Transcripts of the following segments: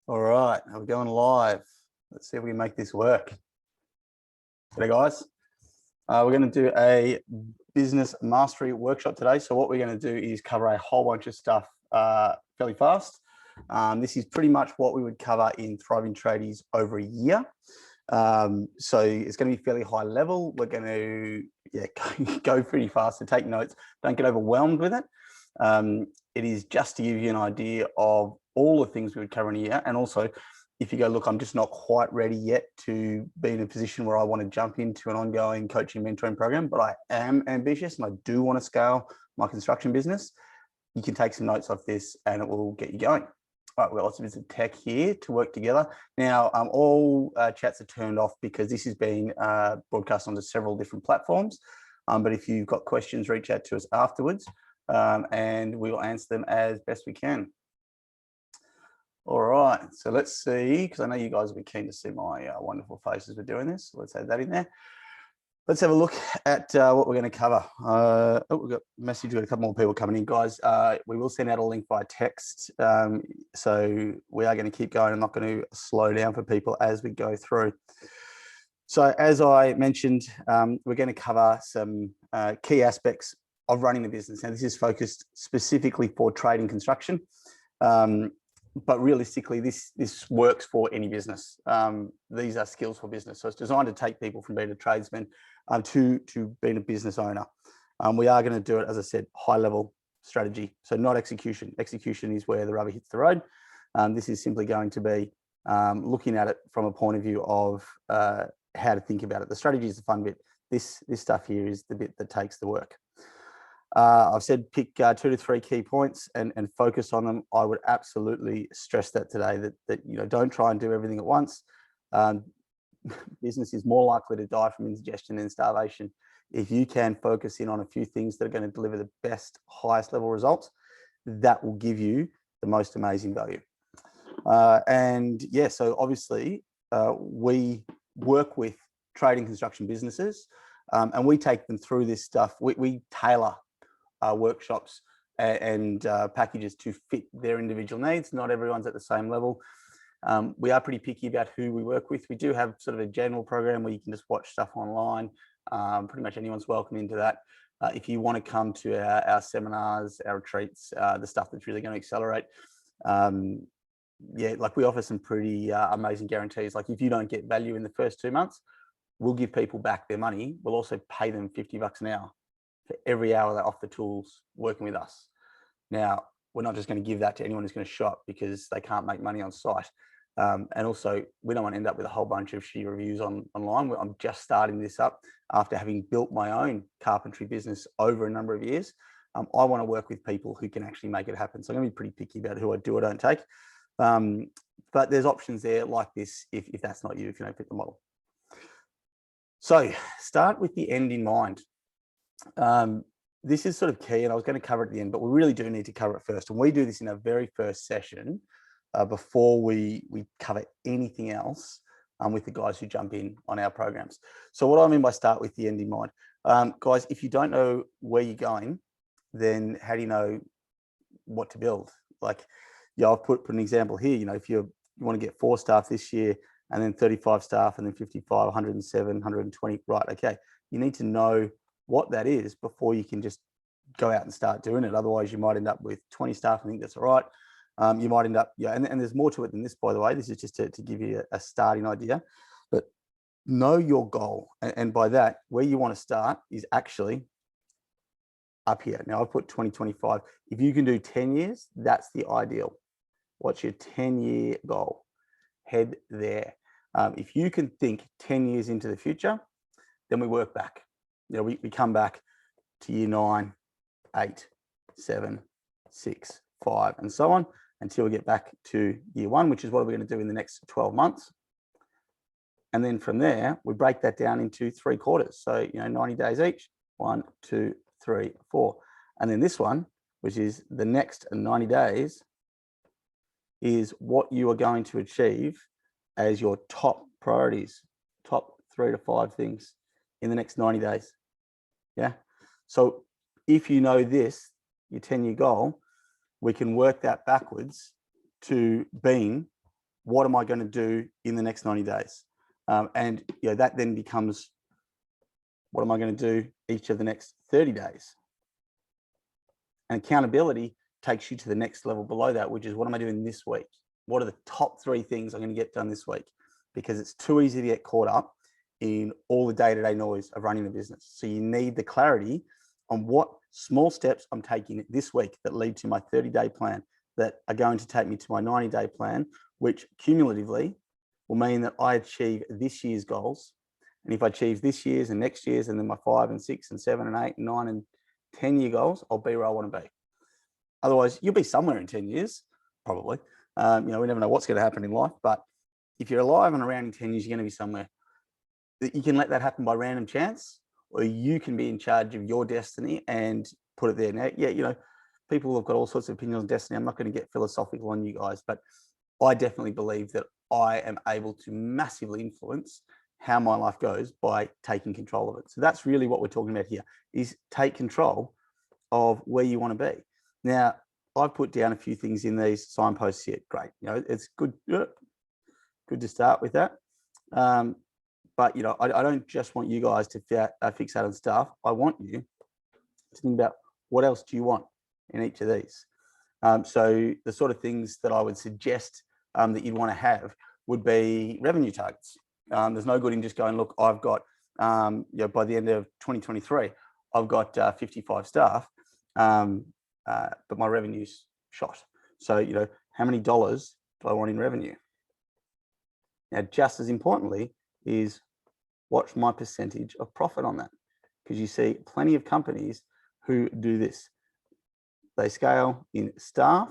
All right, we're going live. Let's see if we can make this work. G'day, guys. We're going to do a business mastery workshop today. So what we're going to do is cover a whole bunch of stuff fairly fast. This is pretty much what we would cover in Thriving Tradies over a year. So it's going to be fairly high level. We're going to go pretty fast, so take notes. Don't get overwhelmed with it. It is just to give you an idea of all the things we would cover in a year. And also, if you go, look, I'm just not quite ready yet to be in a position where I want to jump into an ongoing coaching mentoring program, but I am ambitious and I do want to scale my construction business, you can take some notes off this and it will get you going. All right, we've got lots of bits of tech here to work together. Now, all chats are turned off because this is being broadcast onto several different platforms. But if you've got questions, reach out to us afterwards and we will answer them as best we can. All right, so let's see, because I know you guys will be keen to see my wonderful faces. We're doing this. So let's add that in there. Let's have a look at what we're going to cover. We've got a message. We've got a couple more people coming in, guys. We will send out a link via text. So we are going to keep going. I'm not going to slow down for people as we go through. So as I mentioned, we're going to cover some key aspects of running the business. Now, this is focused specifically for trade and construction. But realistically, this works for any business. These are skills for business. So it's designed to take people from being a tradesman to being a business owner. We are going to do it, as I said, high level strategy. So not execution. Execution is where the rubber hits the road. This is simply going to be looking at it from a point of view of how to think about it. The strategy is the fun bit. This stuff here is the bit that takes the work. I've said pick 2 to 3 key points and focus on them. I would absolutely stress that today, that you know, don't try and do everything at once. Business is more likely to die from indigestion and starvation. If you can focus in on a few things that are going to deliver the best, highest level results, that will give you the most amazing value. And yeah, so obviously we work with trade and construction businesses and we take them through this stuff. We tailor workshops and packages to fit their individual needs. Not everyone's at the same level. We are pretty picky about who we work with. We do have sort of a general program where you can just watch stuff online. Pretty much anyone's welcome into that. If you want to come to our seminars, our retreats, the stuff that's really going to accelerate, yeah, like we offer some pretty amazing guarantees. Like if you don't get value in the first 2 months, we'll give people back their money. We'll also pay them $50 an hour for every hour they're off the tools working with us. Now, we're not just going to give that to anyone who's going to shop because they can't make money on site. And also, we don't want to end up with a whole bunch of shitty reviews online. I'm just starting this up after having built my own carpentry business over a number of years. I want to work with people who can actually make it happen. So I'm going to be pretty picky about who I do or don't take. But there's options there like this if that's not you, if you don't fit the model. So start with the end in mind. This is sort of key, and I was going to cover it at the end, but we really do need to cover it first. And we do this in our very first session before we cover anything else with the guys who jump in on our programs. So what I mean by start with the end in mind, guys, if you don't know where you're going, then how do you know what to build? Like, yeah, I've put an example here. You know, if you want to get 4 staff this year and then 35 staff and then 55, 107, 120, right? Okay, you need to know what that is before you can just go out and start doing it. Otherwise, you might end up with 20 staff. I think that's all right. You might end up, yeah, and there's more to it than this, by the way. This is just to give you a starting idea. But know your goal. And by that, where you want to start is actually up here. Now, I've put 2025. If you can do 10 years, that's the ideal. What's your 10-year goal? Head there. If you can think 10 years into the future, then we work back. You know, we come back to year 9, 8, 7, 6, 5, and so on until we get back to year 1, which is what we're going to do in the next 12 months. And then from there, we break that down into 3 quarters. So, you know, 90 days each, 1, 2, 3, 4. And then this one, which is the next 90 days, is what you are going to achieve as your top priorities, top 3 to 5 things in the next 90 days. Yeah. So if you know this, your 10-year goal, we can work that backwards to being what am I going to do in the next 90 days? And that then becomes, what am I going to do each of the next 30 days? And accountability takes you to the next level below that, which is, what am I doing this week? What are the top 3 things I'm going to get done this week? Because it's too easy to get caught up in all the day-to-day noise of running the business. So you need the clarity on what small steps I'm taking this week that lead to my 30-day plan, that are going to take me to my 90-day plan, which cumulatively will mean that I achieve this year's goals. And if I achieve this year's and next year's, and then my 5 and 6 and 7 and 8 and 9 and 10-year goals, I'll be where I want to be. Otherwise, you'll be somewhere in 10 years, probably. We never know what's going to happen in life, but if you're alive and around in 10 years, you're going to be somewhere. You can let that happen by random chance, or you can be in charge of your destiny and put it there. Now, people have got all sorts of opinions on destiny. I'm not going to get philosophical on you guys, but I definitely believe that I am able to massively influence how my life goes by taking control of it. So that's really what we're talking about here, is take control of where you want to be. Now, I've put down a few things in these signposts here. Great. It's good to start with that. But, I don't just want you guys to fixate on stuff. I want you to think about, what else do you want in each of these? So the sort of things that I would suggest that you'd want to have would be revenue targets. There's no good in just going, look, I've got, by the end of 2023, I've got 55 staff, but my revenue's shot. So, how many dollars do I want in revenue? Now, just as importantly is, what's my percentage of profit on that? Because you see plenty of companies who do this. They scale in staff.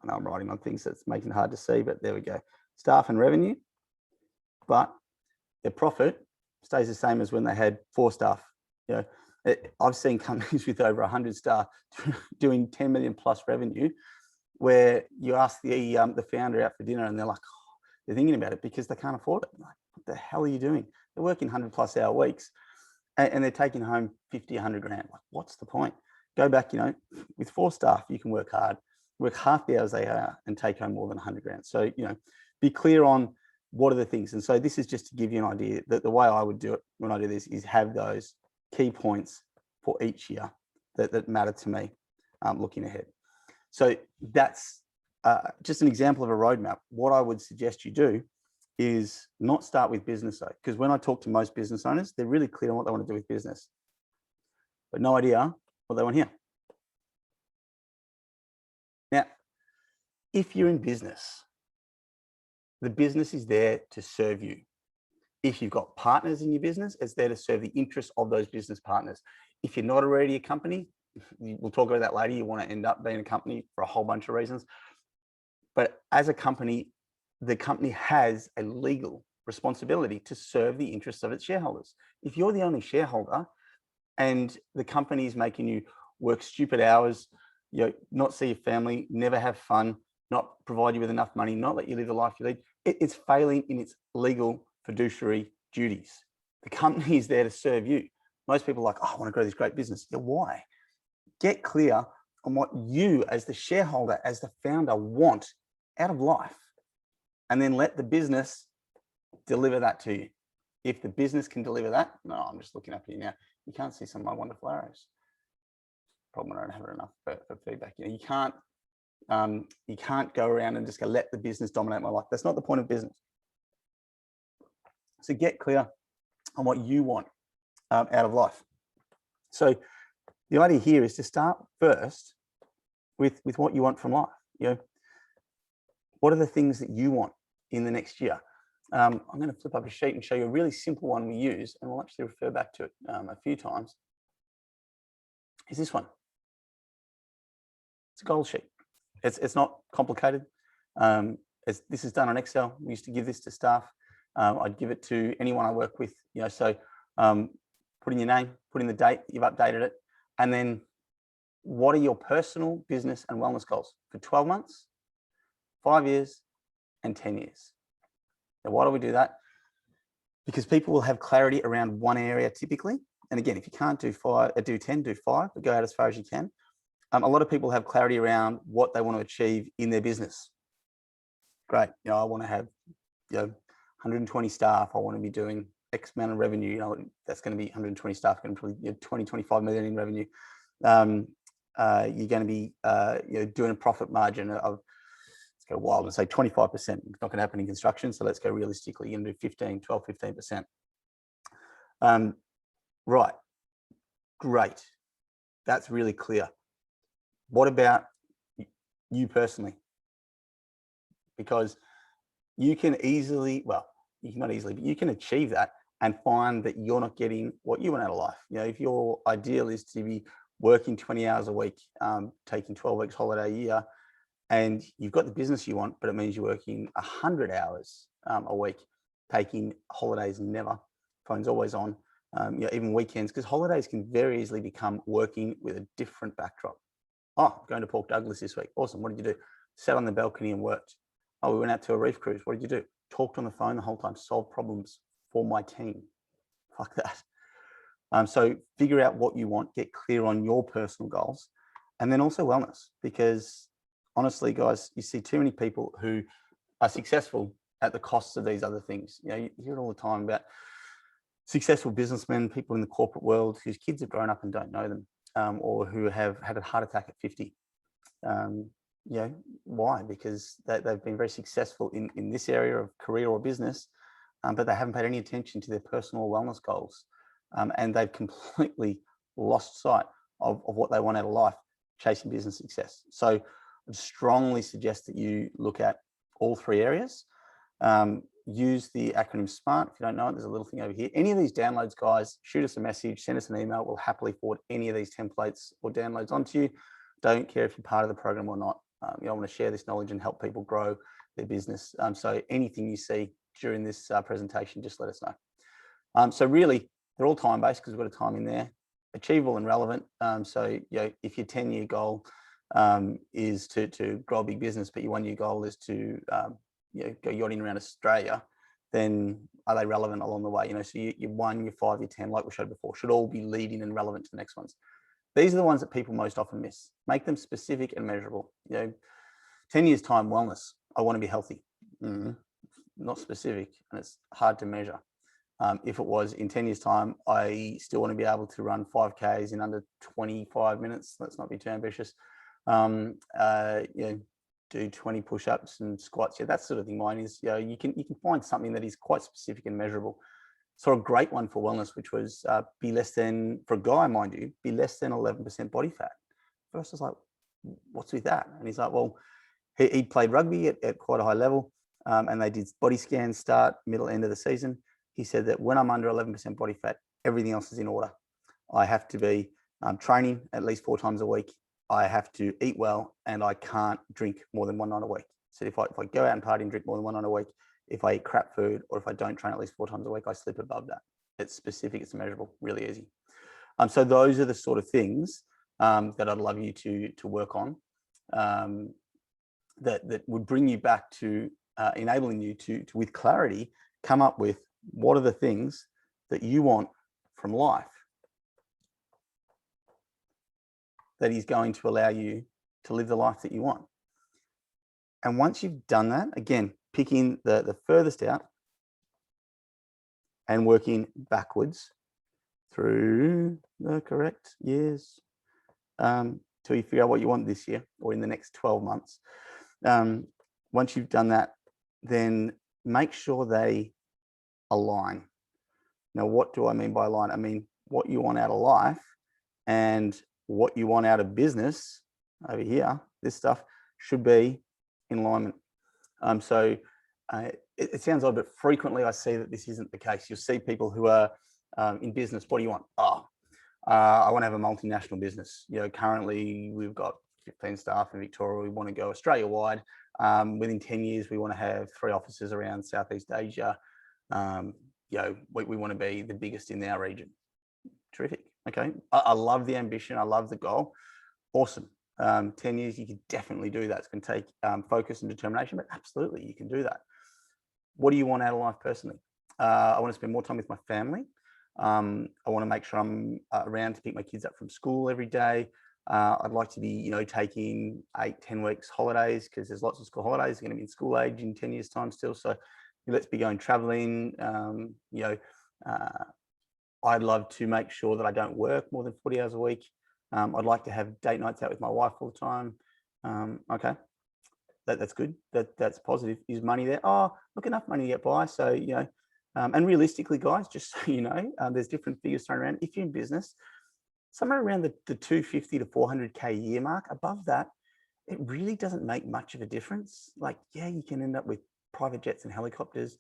I know I'm writing on things that's making it hard to see, but there we go. Staff and revenue, but their profit stays the same as when they had 4 staff. I've seen companies with over 100 staff doing 10 million plus revenue, where you ask the founder out for dinner and they're like, they're thinking about it because they can't afford it. Like, what the hell are you doing? They're working 100+ hour weeks and they're taking home 50, 100 grand. Like, what's the point? Go back, with 4 staff, you can work hard, work half the hours they are and take home more than 100 grand. So, be clear on what are the things. And so this is just to give you an idea that the way I would do it when I do this is have those key points for each year that matter to me looking ahead. So that's just an example of a roadmap. What I would suggest you do is not start with business though, because when I talk to most business owners, they're really clear on what they want to do with business, but no idea what they want here. Now, if you're in business, the business is there to serve you. If you've got partners in your business, it's there to serve the interests of those business partners. If you're not already a company, we'll talk about that later, you want to end up being a company for a whole bunch of reasons. But as a company, the company has a legal responsibility to serve the interests of its shareholders. If you're the only shareholder and the company is making you work stupid hours, not see your family, never have fun, not provide you with enough money, not let you live the life you lead, it's failing in its legal fiduciary duties. The company is there to serve you. Most people are like, I want to grow this great business. Yeah, why? Get clear on what you as the shareholder, as the founder, want out of life, and then let the business deliver that to you. If the business can deliver that, no, I'm just looking up here now. You can't see some of my wonderful arrows. Problem, I don't have it enough for feedback. You can't go around and just go, let the business dominate my life. That's not the point of business. So get clear on what you want out of life. So the idea here is to start first with what you want from life. What are the things that you want in the next year? I'm going to flip up a sheet and show you a really simple one we use, and we'll actually refer back to it a few times. Is this one? It's a goal sheet. It's not complicated. This is done on Excel. We used to give this to staff. I'd give it to anyone I work with. So put in your name, put in the date you've updated it, and then what are your personal, business, and wellness goals for 12 months, 5 years, and 10 years. Now, why do we do that? Because people will have clarity around one area typically. And again, if you can't do 10, do 5, but go out as far as you can. A lot of people have clarity around what they want to achieve in their business. Great. I want to have, 120 staff. I want to be doing X amount of revenue. That's going to be 120 staff, going to probably 20, 25 million in revenue. You're going to be, doing a profit margin of, let's go wild and say 25%. It's not going to happen in construction. So let's go realistically. You're going to do 15, 12, 15%. Right. Great. That's really clear. What about you personally? Because you can easily, well, you can not easily, but you can achieve that and find that you're not getting what you want out of life. If your ideal is to be working 20 hours a week, taking 12 weeks holiday a year, and you've got the business you want, but it means you're working 100 hours a week, taking holidays never, phone's always on, even weekends, because holidays can very easily become working with a different backdrop. Oh, I'm going to Port Douglas this week. Awesome. What did you do? Sat on the balcony and worked. Oh, we went out to a reef cruise. What did you do? Talked on the phone the whole time, solved problems for my team. Fuck that. So figure out what you want, get clear on your personal goals, and then also wellness, because honestly, guys, you see too many people who are successful at the costs of these other things. You hear it all the time about successful businessmen, people in the corporate world whose kids have grown up and don't know them, or who have had a heart attack at 50. Why? Because they've been very successful in this area of career or business, but they haven't paid any attention to their personal wellness goals. And they've completely lost sight of what they want out of life, chasing business success. So I strongly suggest that you look at all three areas. Use the acronym SMART. If you don't know it, there's a little thing over here. Any of these downloads, guys, shoot us a message, send us an email. We'll happily forward any of these templates or downloads onto you. Don't care if you're part of the program or not. I want to share this knowledge and help people grow their business. So anything you see during this presentation, just let us know. So really, they're all time-based because we've got a time in there. Achievable and relevant. So if your 10-year goal is to grow a big business, but your 1-year goal is to go yachting around Australia, then are they relevant along the way? So your 1, your 5, your 10, like we showed before, should all be leading and relevant to the next ones. These are the ones that people most often miss. Make them specific and measurable. 10 years time, wellness. I want to be healthy. Not specific, and it's hard to measure. If it was in 10 years time, I still want to be able to run 5Ks in under 25 minutes. Let's not be too ambitious. Do 20 push-ups and squats. That sort of thing. Mine is, you can find something that is quite specific and measurable. Saw a great one for wellness, which was be less than, for a guy, mind you, be less than 11% body fat. First I was like, what's with that? And he's like, well, he played rugby at quite a high level, and they did body scans start, middle, end of the season. He said that when I'm under 11% body fat, everything else is in order. I have to be training at least 4 times a week. I have to eat well, and I can't drink more than 1 night a week. So if I go out and party and drink more than 1 night a week, if I eat crap food, or if I don't train at least 4 times a week, I slip above that. It's specific, it's measurable, really easy. So those are the sort of things that I'd love you to work on, that would bring you back to enabling you to, with clarity, come up with what are the things that you want from life that is going to allow you to live the life that you want. And once you've done that, again, picking the furthest out and working backwards through the correct years till you figure out what you want this year or in the next 12 months. Once you've done that, then make sure they align. Now, what do I mean by align? I mean, what you want out of life and what you want out of business over here, this stuff should be in alignment. It sounds odd, but frequently I see that this isn't the case. You'll see people who are in business. What do you want? I want to have a multinational business. Currently we've got 15 staff in Victoria. We want to go Australia wide. Within 10 years, we want to have 3 offices around Southeast Asia. We want to be the biggest in our region. Terrific. Okay. I love the ambition. I love the goal. Awesome. 10 years, you can definitely do that. It's going to take focus and determination, but absolutely, you can do that. What do you want out of life personally? I want to spend more time with my family. I want to make sure I'm around to pick my kids up from school every day. I'd like to be, taking 8-10 weeks holidays, because there's lots of school holidays going to be in school age in 10 years time still. So let's be going traveling. I'd love to make sure that I don't work more than 40 hours a week. I'd like to have date nights out with my wife all the time. Okay, that's good. That's positive. Is money there? Oh, look, enough money to get by. So, and realistically, guys, just so you know, there's different figures thrown around. If you're in business, somewhere around the 250 to 400K a year mark, above that, it really doesn't make much of a difference. Like, yeah, you can end up with private jets and helicopters.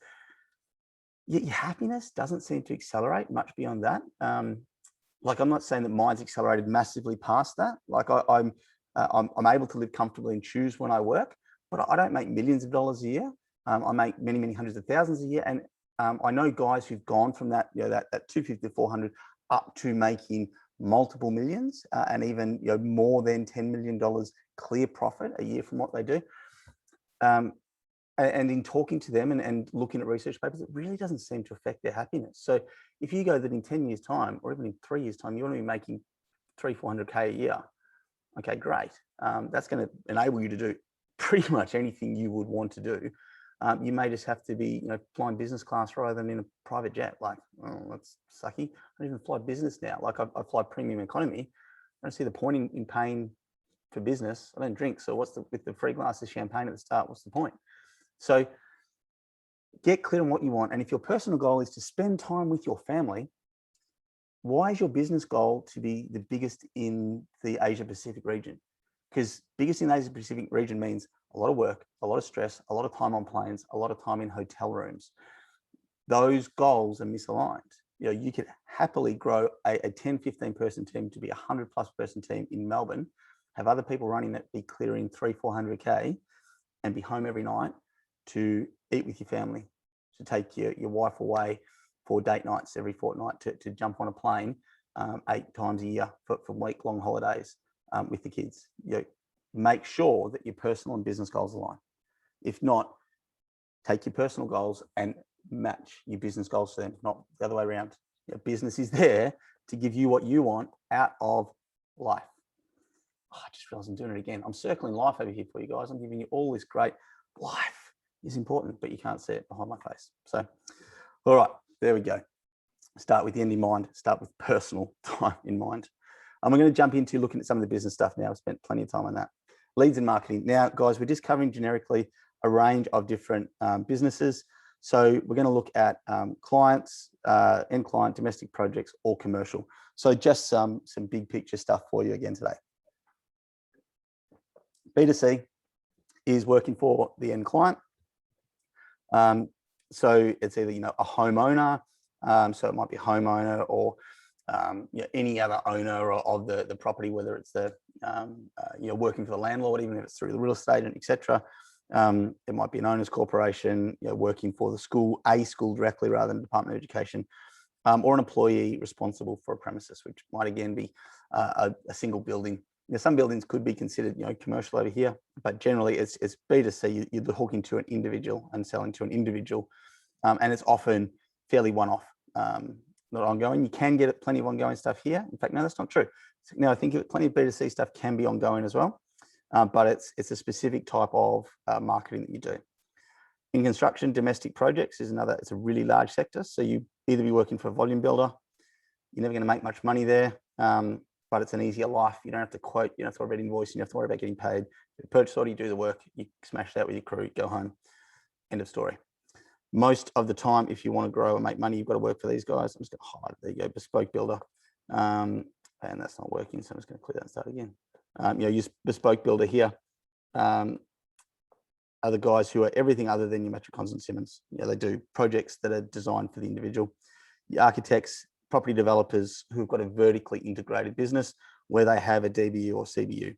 Your happiness doesn't seem to accelerate much beyond that. Like, I'm not saying that mine's accelerated massively past that. Like, I'm able to live comfortably and choose when I work, but I don't make millions of dollars a year. I make many, many hundreds of thousands a year. And I know guys who've gone from that, that 250 to 400 up to making multiple millions, and even more than $10 million clear profit a year from what they do. And in talking to them and looking at research papers, it really doesn't seem to affect their happiness. So if you go that in 10 years time, or even in 3 years time, you want to be making 300-400K a year, okay, great. That's going to enable you to do pretty much anything you would want to do. You may just have to be, flying business class rather than in a private jet. Like, oh, that's sucky. I don't even fly business now. Like, I fly premium economy. I don't see the point in paying for business. I don't drink. So with the free glass of champagne at the start, what's the point? So get clear on what you want. And if your personal goal is to spend time with your family, why is your business goal to be the biggest in the Asia Pacific region? Because biggest in the Asia Pacific region means a lot of work, a lot of stress, a lot of time on planes, a lot of time in hotel rooms. Those goals are misaligned. You could happily grow a 10, 15 person team to be a 100+ person team in Melbourne, have other people running that, be clearing 300-400K, and be home every night to eat with your family, to take your wife away for date nights every fortnight, to jump on a plane 8 times a year for week-long holidays with the kids. Make sure that your personal and business goals align. If not, take your personal goals and match your business goals to them, not the other way around. Your business is there to give you what you want out of life. Oh, I just realized I'm doing it again. I'm circling life over here for you guys. I'm giving you all this great life. Is important, but you can't see it behind my face. So, all right, there we go. Start with the end in mind. Start with personal time in mind. And we're going to jump into looking at some of the business stuff now. I've spent plenty of time on that. Leads and marketing. Now, guys, we're just covering generically a range of different businesses. So we're going to look at clients, end client, domestic projects, or commercial. So just some big picture stuff for you again today. B2C is working for the end client. So it's either, a homeowner, so it might be a homeowner, or any other owner of the property, whether it's the working for the landlord, even if it's through the real estate and etc. It might be an owners corporation, working for the school, a school directly rather than the Department of Education, or an employee responsible for a premises, which might again be a single building. Some buildings could be considered, commercial over here, but generally it's B2C. You're hooking to an individual and selling to an individual, and it's often fairly one-off, not ongoing. You can get plenty of ongoing stuff here. In fact, no, that's not true. Now, I think plenty of B2C stuff can be ongoing as well, but it's a specific type of marketing that you do. In construction, domestic projects is another. It's a really large sector, so you either be working for a volume builder. You're never going to make much money there. But it's an easier life. You don't have to quote, you don't have to worry about invoicing, you have to worry about getting paid. The purchase order, you do the work, you smash that with your crew, go home, end of story. Most of the time, if you want to grow and make money, you've got to work for these guys. I'm just going to highlight, there you go, bespoke builder. And that's not working, so I'm just going to clear that and start again. Use bespoke builder here. Are the guys who are everything other than your Metricons and Simmons. They do projects that are designed for the individual. Your architects, property developers who've got a vertically integrated business where they have a DBU or CBU.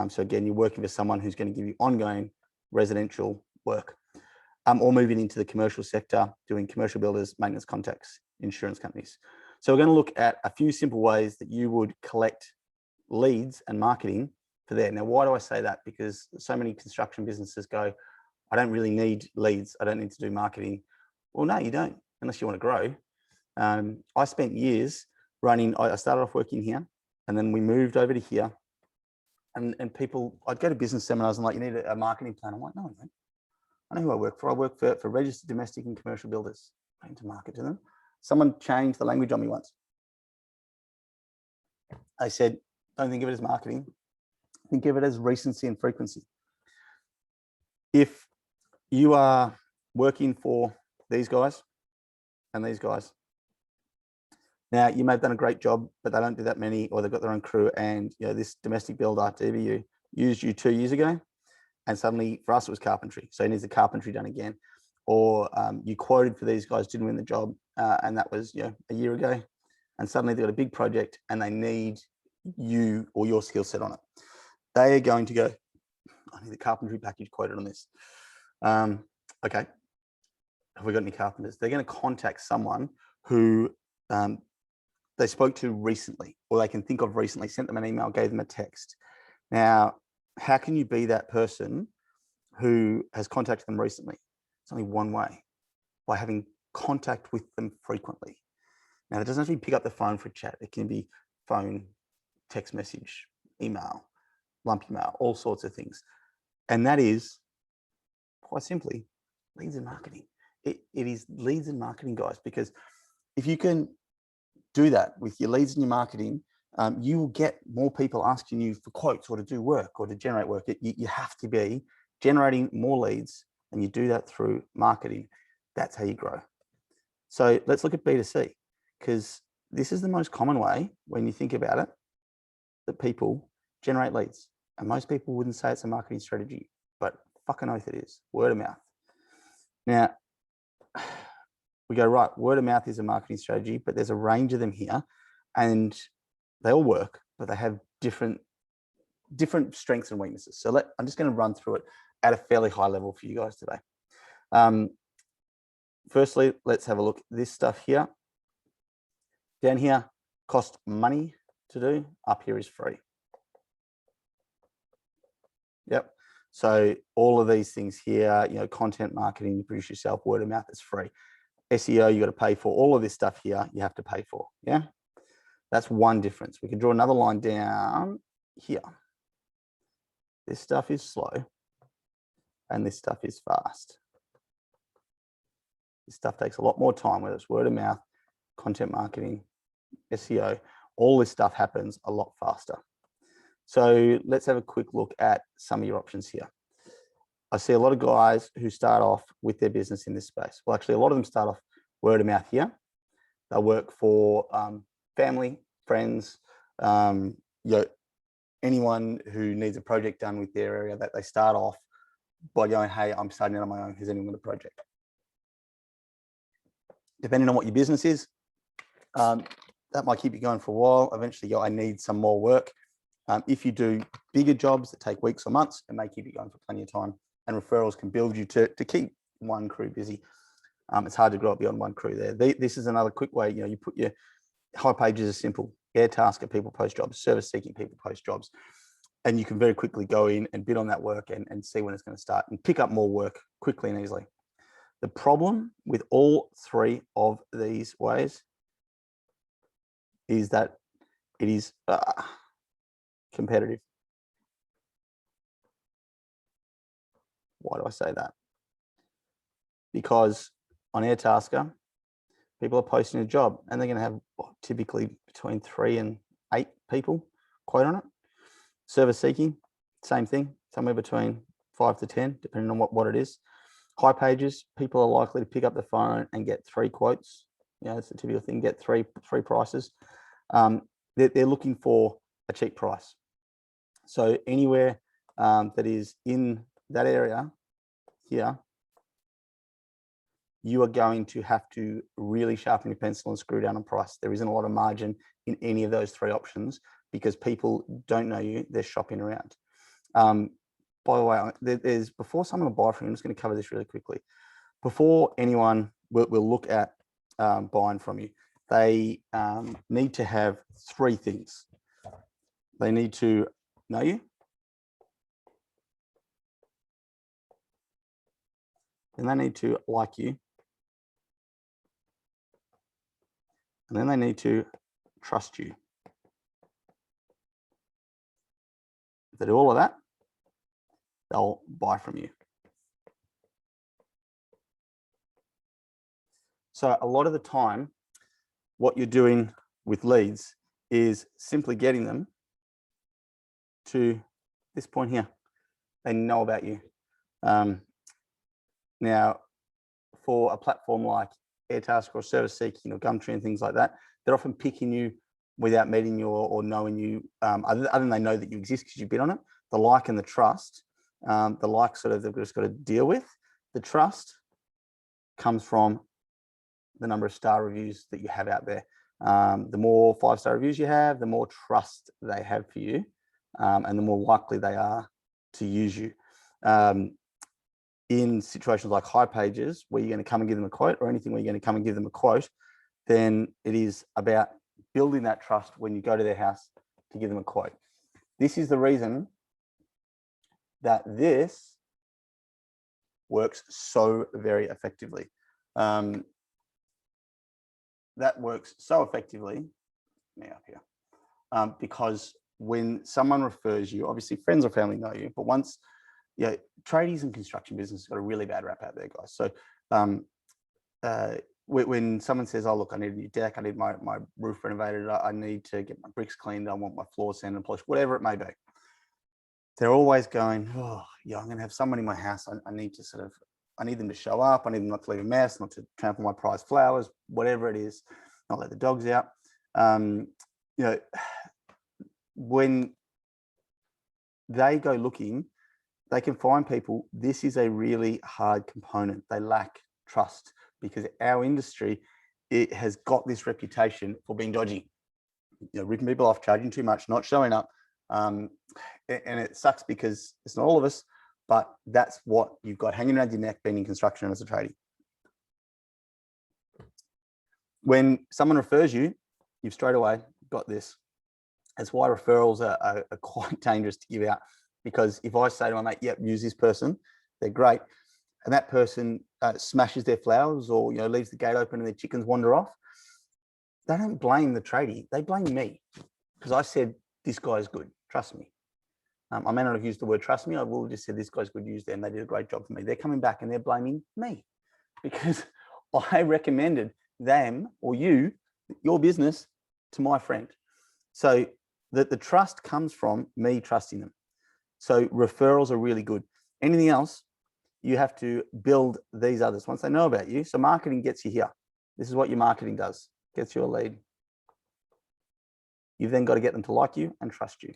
So again, you're working with someone who's going to give you ongoing residential work, or moving into the commercial sector, doing commercial builders, maintenance contacts, insurance companies. So we're going to look at a few simple ways that you would collect leads and marketing for there. Now, why do I say that? Because so many construction businesses go, I don't really need leads. I don't need to do marketing. Well, no, you don't, unless you want to grow. I spent years running, I started off working here, and then we moved over to here, And people, I'd go to business seminars and like, you need a marketing plan. I'm like, no, mate. I know who I work for. I work for registered domestic and commercial builders. I need to market to them. Someone changed the language on me once. They said, don't think of it as marketing. Think of it as recency and frequency. If you are working for these guys and these guys, now you may have done a great job, but they don't do that many, or they've got their own crew. And you know, this domestic builder, DBU, used you 2 years ago, and suddenly for us it was carpentry, so he needs the carpentry done again. Or you quoted for these guys, didn't win the job, and that was a year ago, and suddenly they've got a big project and they need you or your skill set on it. They are going to go, I need the carpentry package quoted on this. Okay, have we got any carpenters? They're going to contact someone who they spoke to recently, or they can think of recently, sent them an email, gave them a text. Now, how can you be that person who has contacted them recently? It's only one way, by having contact with them frequently. Now, it doesn't have to be pick up the phone for a chat. It can be phone, text message, email, lump email, all sorts of things. And that is, quite simply, leads and marketing. It is leads and marketing, guys, because if you can do that with your leads and your marketing, you will get more people asking you for quotes or to do work or to generate work. You have to be generating more leads, and you do that through marketing. That's how you grow. So let's look at B2C, because this is the most common way, when you think about it, that people generate leads. And most people wouldn't say it's a marketing strategy, but fucking oath it is. Word of mouth. Now, we go, right, word of mouth is a marketing strategy, but there's a range of them here, and they all work, but they have different strengths and weaknesses. So I'm just going to run through it at a fairly high level for you guys today. Firstly, let's have a look. This stuff here, down here, cost money to do. Up here is free. Yep. So all of these things here, content marketing, you produce yourself, word of mouth is free. SEO, you got to pay for. All of this stuff here, you have to pay for. Yeah. That's one difference. We can draw another line down here. This stuff is slow and this stuff is fast. This stuff takes a lot more time, whether it's word of mouth, content marketing, SEO, all this stuff happens a lot faster. So let's have a quick look at some of your options here. I see a lot of guys who start off with their business in this space. Well, actually, a lot of them start off word of mouth here. They'll work for family, friends, anyone who needs a project done with their area, that they start off by going, hey, I'm starting out on my own. Has anyone got a project? Depending on what your business is, that might keep you going for a while. Eventually, I need some more work. If you do bigger jobs that take weeks or months, it may keep you going for plenty of time. And referrals can build you to keep one crew busy. It's hard to grow up beyond one crew there. This is another quick way. You put your Hipages is simple. Airtasker people post jobs, service seeking people post jobs. And you can very quickly go in and bid on that work and see when it's going to start and pick up more work quickly and easily. The problem with all three of these ways is that it is competitive. Why do I say that? Because on Airtasker, people are posting a job and they're going to have typically between 3 and 8 people quote on it. Service seeking, same thing, somewhere between 5 to 10, depending on what it is. Hipages, people are likely to pick up the phone and get 3 quotes. It's a typical thing, get three prices. They're looking for a cheap price. So anywhere that is in that area here, you are going to have to really sharpen your pencil and screw down on price. There isn't a lot of margin in any of those 3 options because people don't know you, they're shopping around. By the way, there's before someone will buy from you, I'm just going to cover this really quickly. Before anyone will look at buying from you, they need to have 3 things. They need to know you. And they need to like you. And then they need to trust you. If they do all of that, they'll buy from you. So a lot of the time, what you're doing with leads is simply getting them to this point here. They know about you. Now, for a platform like Airtasker or Service Seeking or Gumtree and things like that, they're often picking you without meeting you or knowing you, other than they know that you exist because you've been on it. The like and the trust, the like sort of they've just got to deal with. The trust comes from the number of star reviews that you have out there. The more 5-star reviews you have, the more trust they have for you, and the more likely they are to use you. In situations like Hipages, where you're going to come and give them a quote, or anything where you're going to come and give them a quote, then it is about building that trust when you go to their house to give them a quote. This is the reason that this works so very effectively. That works so effectively, me up here, because when someone refers you, obviously friends or family know you, but once, tradies and construction business got a really bad rap out there, guys. So when someone says, oh, look, I need a new deck, I need my roof renovated, I need to get my bricks cleaned, I want my floor sanded and polished, whatever it may be, they're always going, oh, yeah, I'm going to have someone in my house. I need to I need them to show up. I need them not to leave a mess, not to trample my prized flowers, whatever it is, not let the dogs out. When they go looking, they can find people. This is a really hard component. They lack trust because our industry, it has got this reputation for being dodgy, ripping people off, charging too much, not showing up. And it sucks because it's not all of us, but that's what you've got hanging around your neck being in construction and as a tradie. When someone refers you, you've straight away got this. That's why referrals are quite dangerous to give out, because if I say to my mate, yep, use this person, they're great, and that person smashes their flowers or leaves the gate open and their chickens wander off, they don't blame the tradie, they blame me, because I said this guy's good, trust me. I may not have used the word trust me, I will have just said this guy's good, use them, they did a great job for me. They're coming back and they're blaming me because I recommended them or you, your business, to my friend. So that the trust comes from me trusting them. So referrals are really good. Anything else, you have to build these others once they know about you. So marketing gets you here. This is what your marketing does, gets you a lead. You've then got to get them to like you and trust you.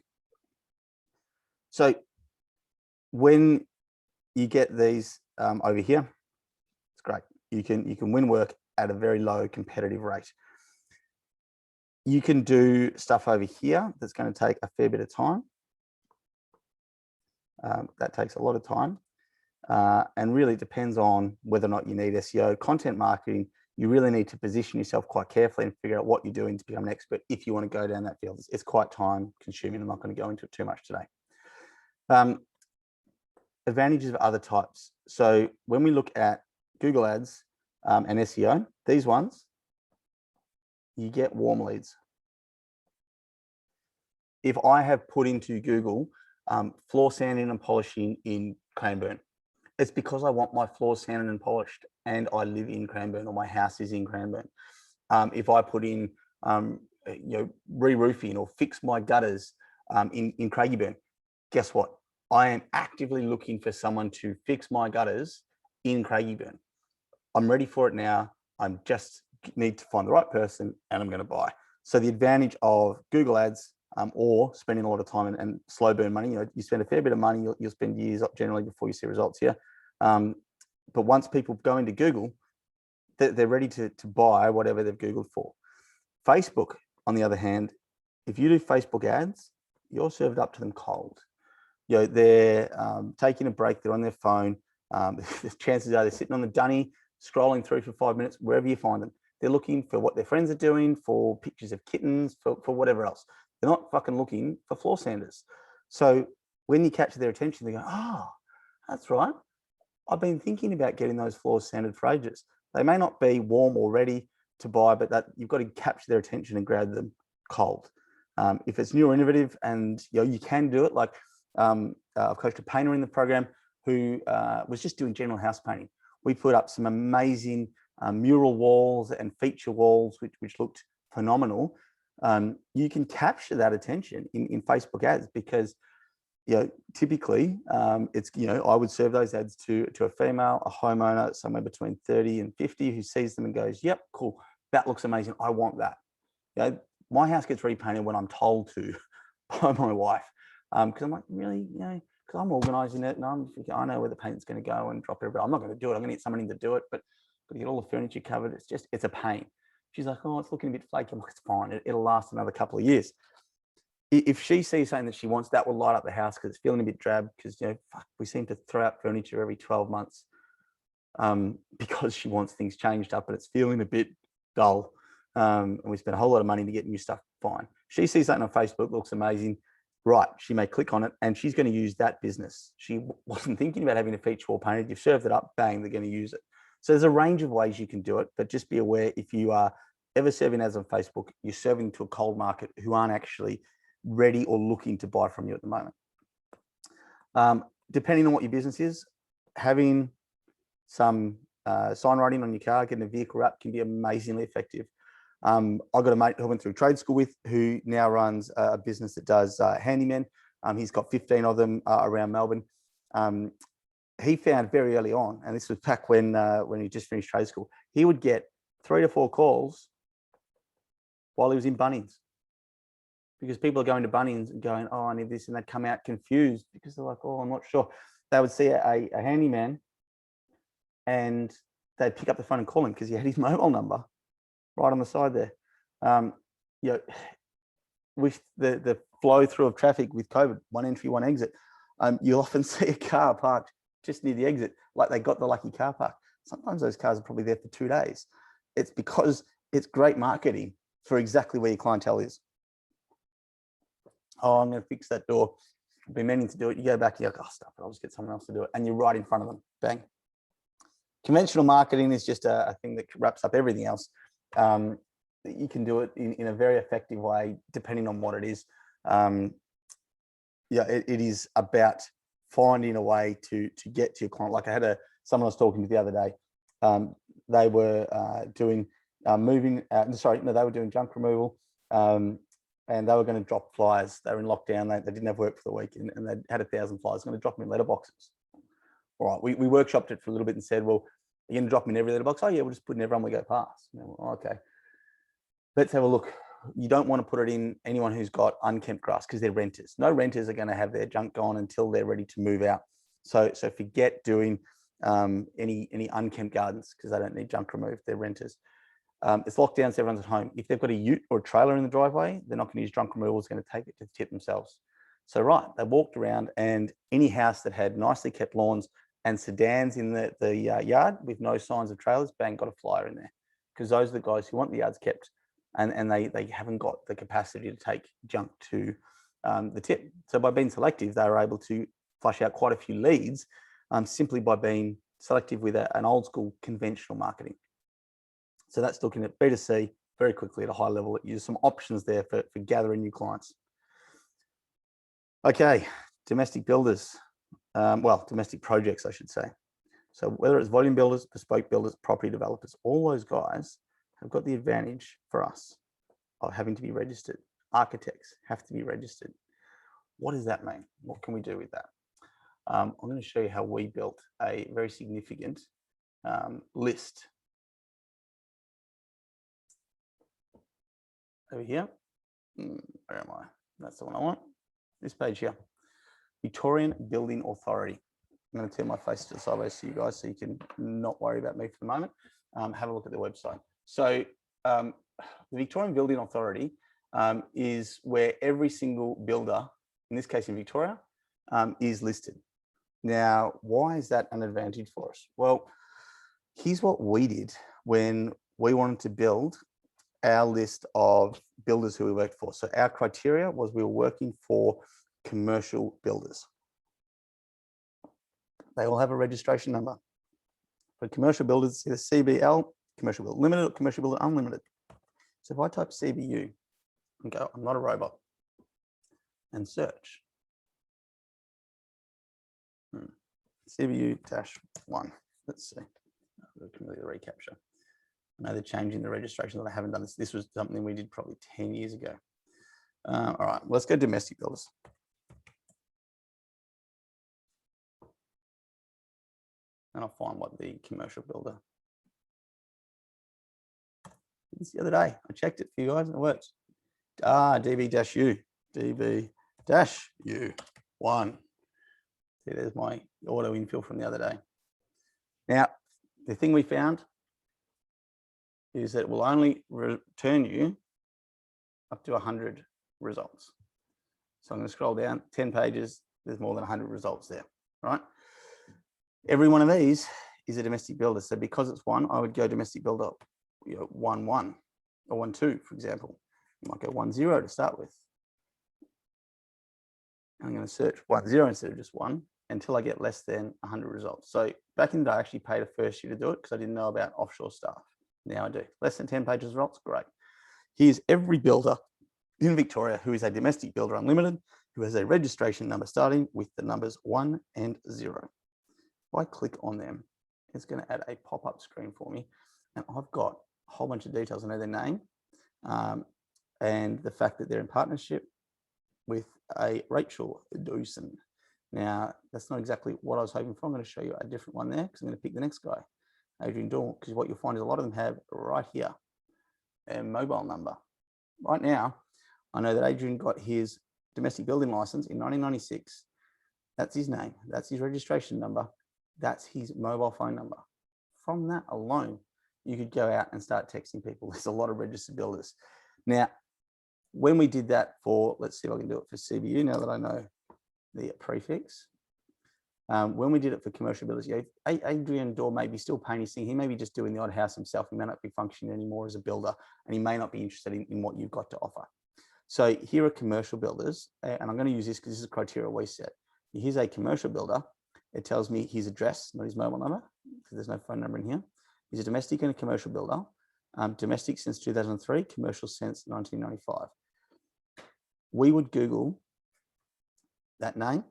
So when you get these over here, it's great. You can win work at a very low competitive rate. You can do stuff over here that's going to take a fair bit of time. That takes a lot of time, and really depends on whether or not you need SEO. Content marketing, you really need to position yourself quite carefully and figure out what you're doing to become an expert if you want to go down that field. It's quite time consuming. I'm not going to go into it too much today. Advantages of other types. So when we look at Google Ads and SEO, these ones, you get warm leads. If I have put into Google floor sanding and polishing in Cranbourne, it's because I want my floors sanded and polished and I live in Cranbourne or my house is in Cranbourne. If I put in re-roofing or fix my gutters in Craigieburn, guess what? I am actively looking for someone to fix my gutters in Craigieburn. I'm ready for it now. I'm just need to find the right person and I'm going to buy. So the advantage of Google Ads or spending a lot of time and slow burn money, you spend a fair bit of money, you'll spend years up generally before you see results here. But once people go into Google, they're ready to buy whatever they've Googled for. Facebook, on the other hand, if you do Facebook ads, you're served up to them cold. They're taking a break, they're on their phone. The chances are they're sitting on the dunny, scrolling through for 5 minutes, wherever you find them. They're looking for what their friends are doing, for pictures of kittens, for whatever else. They're not fucking looking for floor sanders. So when you catch their attention, they go, oh, that's right. I've been thinking about getting those floors sanded for ages. They may not be warm or ready to buy, but that you've got to capture their attention and grab them cold. If it's new or innovative and you can do it, like I've coached a painter in the program who was just doing general house painting. We put up some amazing mural walls and feature walls, which looked phenomenal. You can capture that attention in Facebook ads because, typically it's, I would serve those ads to a female, a homeowner, somewhere between 30 and 50 who sees them and goes, yep, cool. That looks amazing. I want that. My house gets repainted when I'm told to by my wife. Because I'm like, really, because I'm organizing it and I know where the paint's going to go and drop everything. I'm not going to do it. I'm going to get someone in to do it, but to get all the furniture covered, it's a pain. She's like, oh, it's looking a bit flaky. I'm like, it's fine. It'll last another couple of years. If she sees something that she wants, that will light up the house because it's feeling a bit drab because, we seem to throw out furniture every 12 months because she wants things changed up and it's feeling a bit dull. And we spend a whole lot of money to get new stuff. Fine. She sees something on Facebook, looks amazing. Right. She may click on it and she's going to use that business. She wasn't thinking about having a feature wall painted. You've served it up, bang, they're going to use it. So there's a range of ways you can do it, but just be aware if you are ever serving ads on Facebook, you're serving to a cold market who aren't actually ready or looking to buy from you at the moment. Depending on what your business is, having some sign writing on your car, getting a vehicle wrap can be amazingly effective. I've got a mate who I went through trade school with who now runs a business that does handymen. He's got 15 of them around Melbourne. He found very early on, and this was back when he just finished trade school, he would get 3 to 4 calls while he was in Bunnings. Because people are going to Bunnings and going, oh, I need this, and they'd come out confused because they're like, oh, I'm not sure. They would see a handyman and they'd pick up the phone and call him because he had his mobile number right on the side there. With the flow through of traffic with COVID, one entry, one exit, you'll often see a car parked just near the exit, like they got the lucky car park. Sometimes those cars are probably there for 2 days. It's because it's great marketing for exactly where your clientele is. Oh, I'm going to fix that door. I've been meaning to do it. You go back, you're like, oh, stop it. I'll just get someone else to do it. And you're right in front of them. Bang. Conventional marketing is just a thing that wraps up everything else. You can do it in a very effective way, depending on what it is. It is about finding a way to get to your client. Like I had someone I was talking to the other day. They were doing they were doing junk removal. And they were going to drop flyers. They were in lockdown. They didn't have work for the week, and they had 1,000 flyers. Going to drop them in letterboxes. All right, we workshopped it for a little bit and said, well, are you going to drop them in every letterbox? Oh yeah, we'll just put in everyone we go past. Okay, let's have a look. You don't want to put it in anyone who's got unkempt grass because they're renters. No renters are going to have their junk gone until they're ready to move out. So forget doing any unkempt gardens because they don't need junk removed. They're renters. It's lockdown, so everyone's at home. If they've got a ute or a trailer in the driveway, they're not going to use junk removal. It's going to take it to the tip themselves. So they walked around, and any house that had nicely kept lawns and sedans in the yard with no signs of trailers, bang, got a flyer in there. Because those are the guys who want the yards kept, and they haven't got the capacity to take junk to the tip. So by being selective, they were able to flush out quite a few leads simply by being selective with an old school conventional marketing. So that's looking at B2C very quickly at a high level. There's some options there for gathering new clients. Okay, domestic builders, domestic projects, I should say. So whether it's volume builders, bespoke builders, property developers, all those guys have got the advantage for us of having to be registered. Architects have to be registered. What does that mean? What can we do with that? I'm going to show you how we built a very significant list. Over here, where am I? That's the one I want. This page here, Victorian Building Authority. I'm going to turn my face to the sideways to you guys so you can not worry about me for the moment. Have a look at their website. So the Victorian Building Authority is where every single builder, in this case in Victoria, is listed. Now, why is that an advantage for us? Well, here's what we did when we wanted to build our list of builders who we worked for. So our criteria was we were working for commercial builders. They all have a registration number. For commercial builders, it's either CBL, Commercial Builder Limited, or Commercial Builder Unlimited. So if I type CBU and go, I'm not a robot, and search, CBU-1. Let's see. The recapture. I know they're changing the registration, that I haven't done this. This was something we did probably 10 years ago. All right, let's go domestic builders. And I'll find what the commercial builder. This the other day. I checked it for you guys and it works. DB-U. DB-U1. See, there's my auto infill from the other day. Now, the thing we found is that it will only return you up to 100 results. So I'm going to scroll down 10 pages. There's more than 100 results there, right? Every one of these is a domestic builder. So because it's one, I would go domestic builder 1-1 or 1-2, for example. You might go 1-0 to start with. I'm going to search 1-0 instead of just 1 until I get less than 100 results. So back in the day, I actually paid a first year to do it because I didn't know about offshore stuff. Now I do. Less than 10 pages of results, great. Here's every builder in Victoria who is a domestic builder unlimited, who has a registration number starting with the numbers 1 and 0. If I click on them, it's going to add a pop-up screen for me. And I've got a whole bunch of details. I know their name and the fact that they're in partnership with a Rachel Dawson. Now, that's not exactly what I was hoping for. I'm going to show you a different one there because I'm going to pick the next guy, Adrian Dawn, because what you'll find is a lot of them have right here a mobile number. Right now, I know that Adrian got his domestic building license in 1996. That's his name. That's his registration number. That's his mobile phone number. From that alone, you could go out and start texting people. There's a lot of registered builders. Now, when we did that for, let's see if I can do it for CBU now that I know the prefix. When we did it for commercial builders, Adrian Daw may be still painting his thing. He may be just doing the odd house himself. He may not be functioning anymore as a builder, and he may not be interested in what you've got to offer. So here are commercial builders, and I'm going to use this because this is a criteria we set. Here's a commercial builder. It tells me his address, not his mobile number, because there's no phone number in here. He's a domestic and a commercial builder. Domestic since 2003, commercial since 1995. We would Google that name.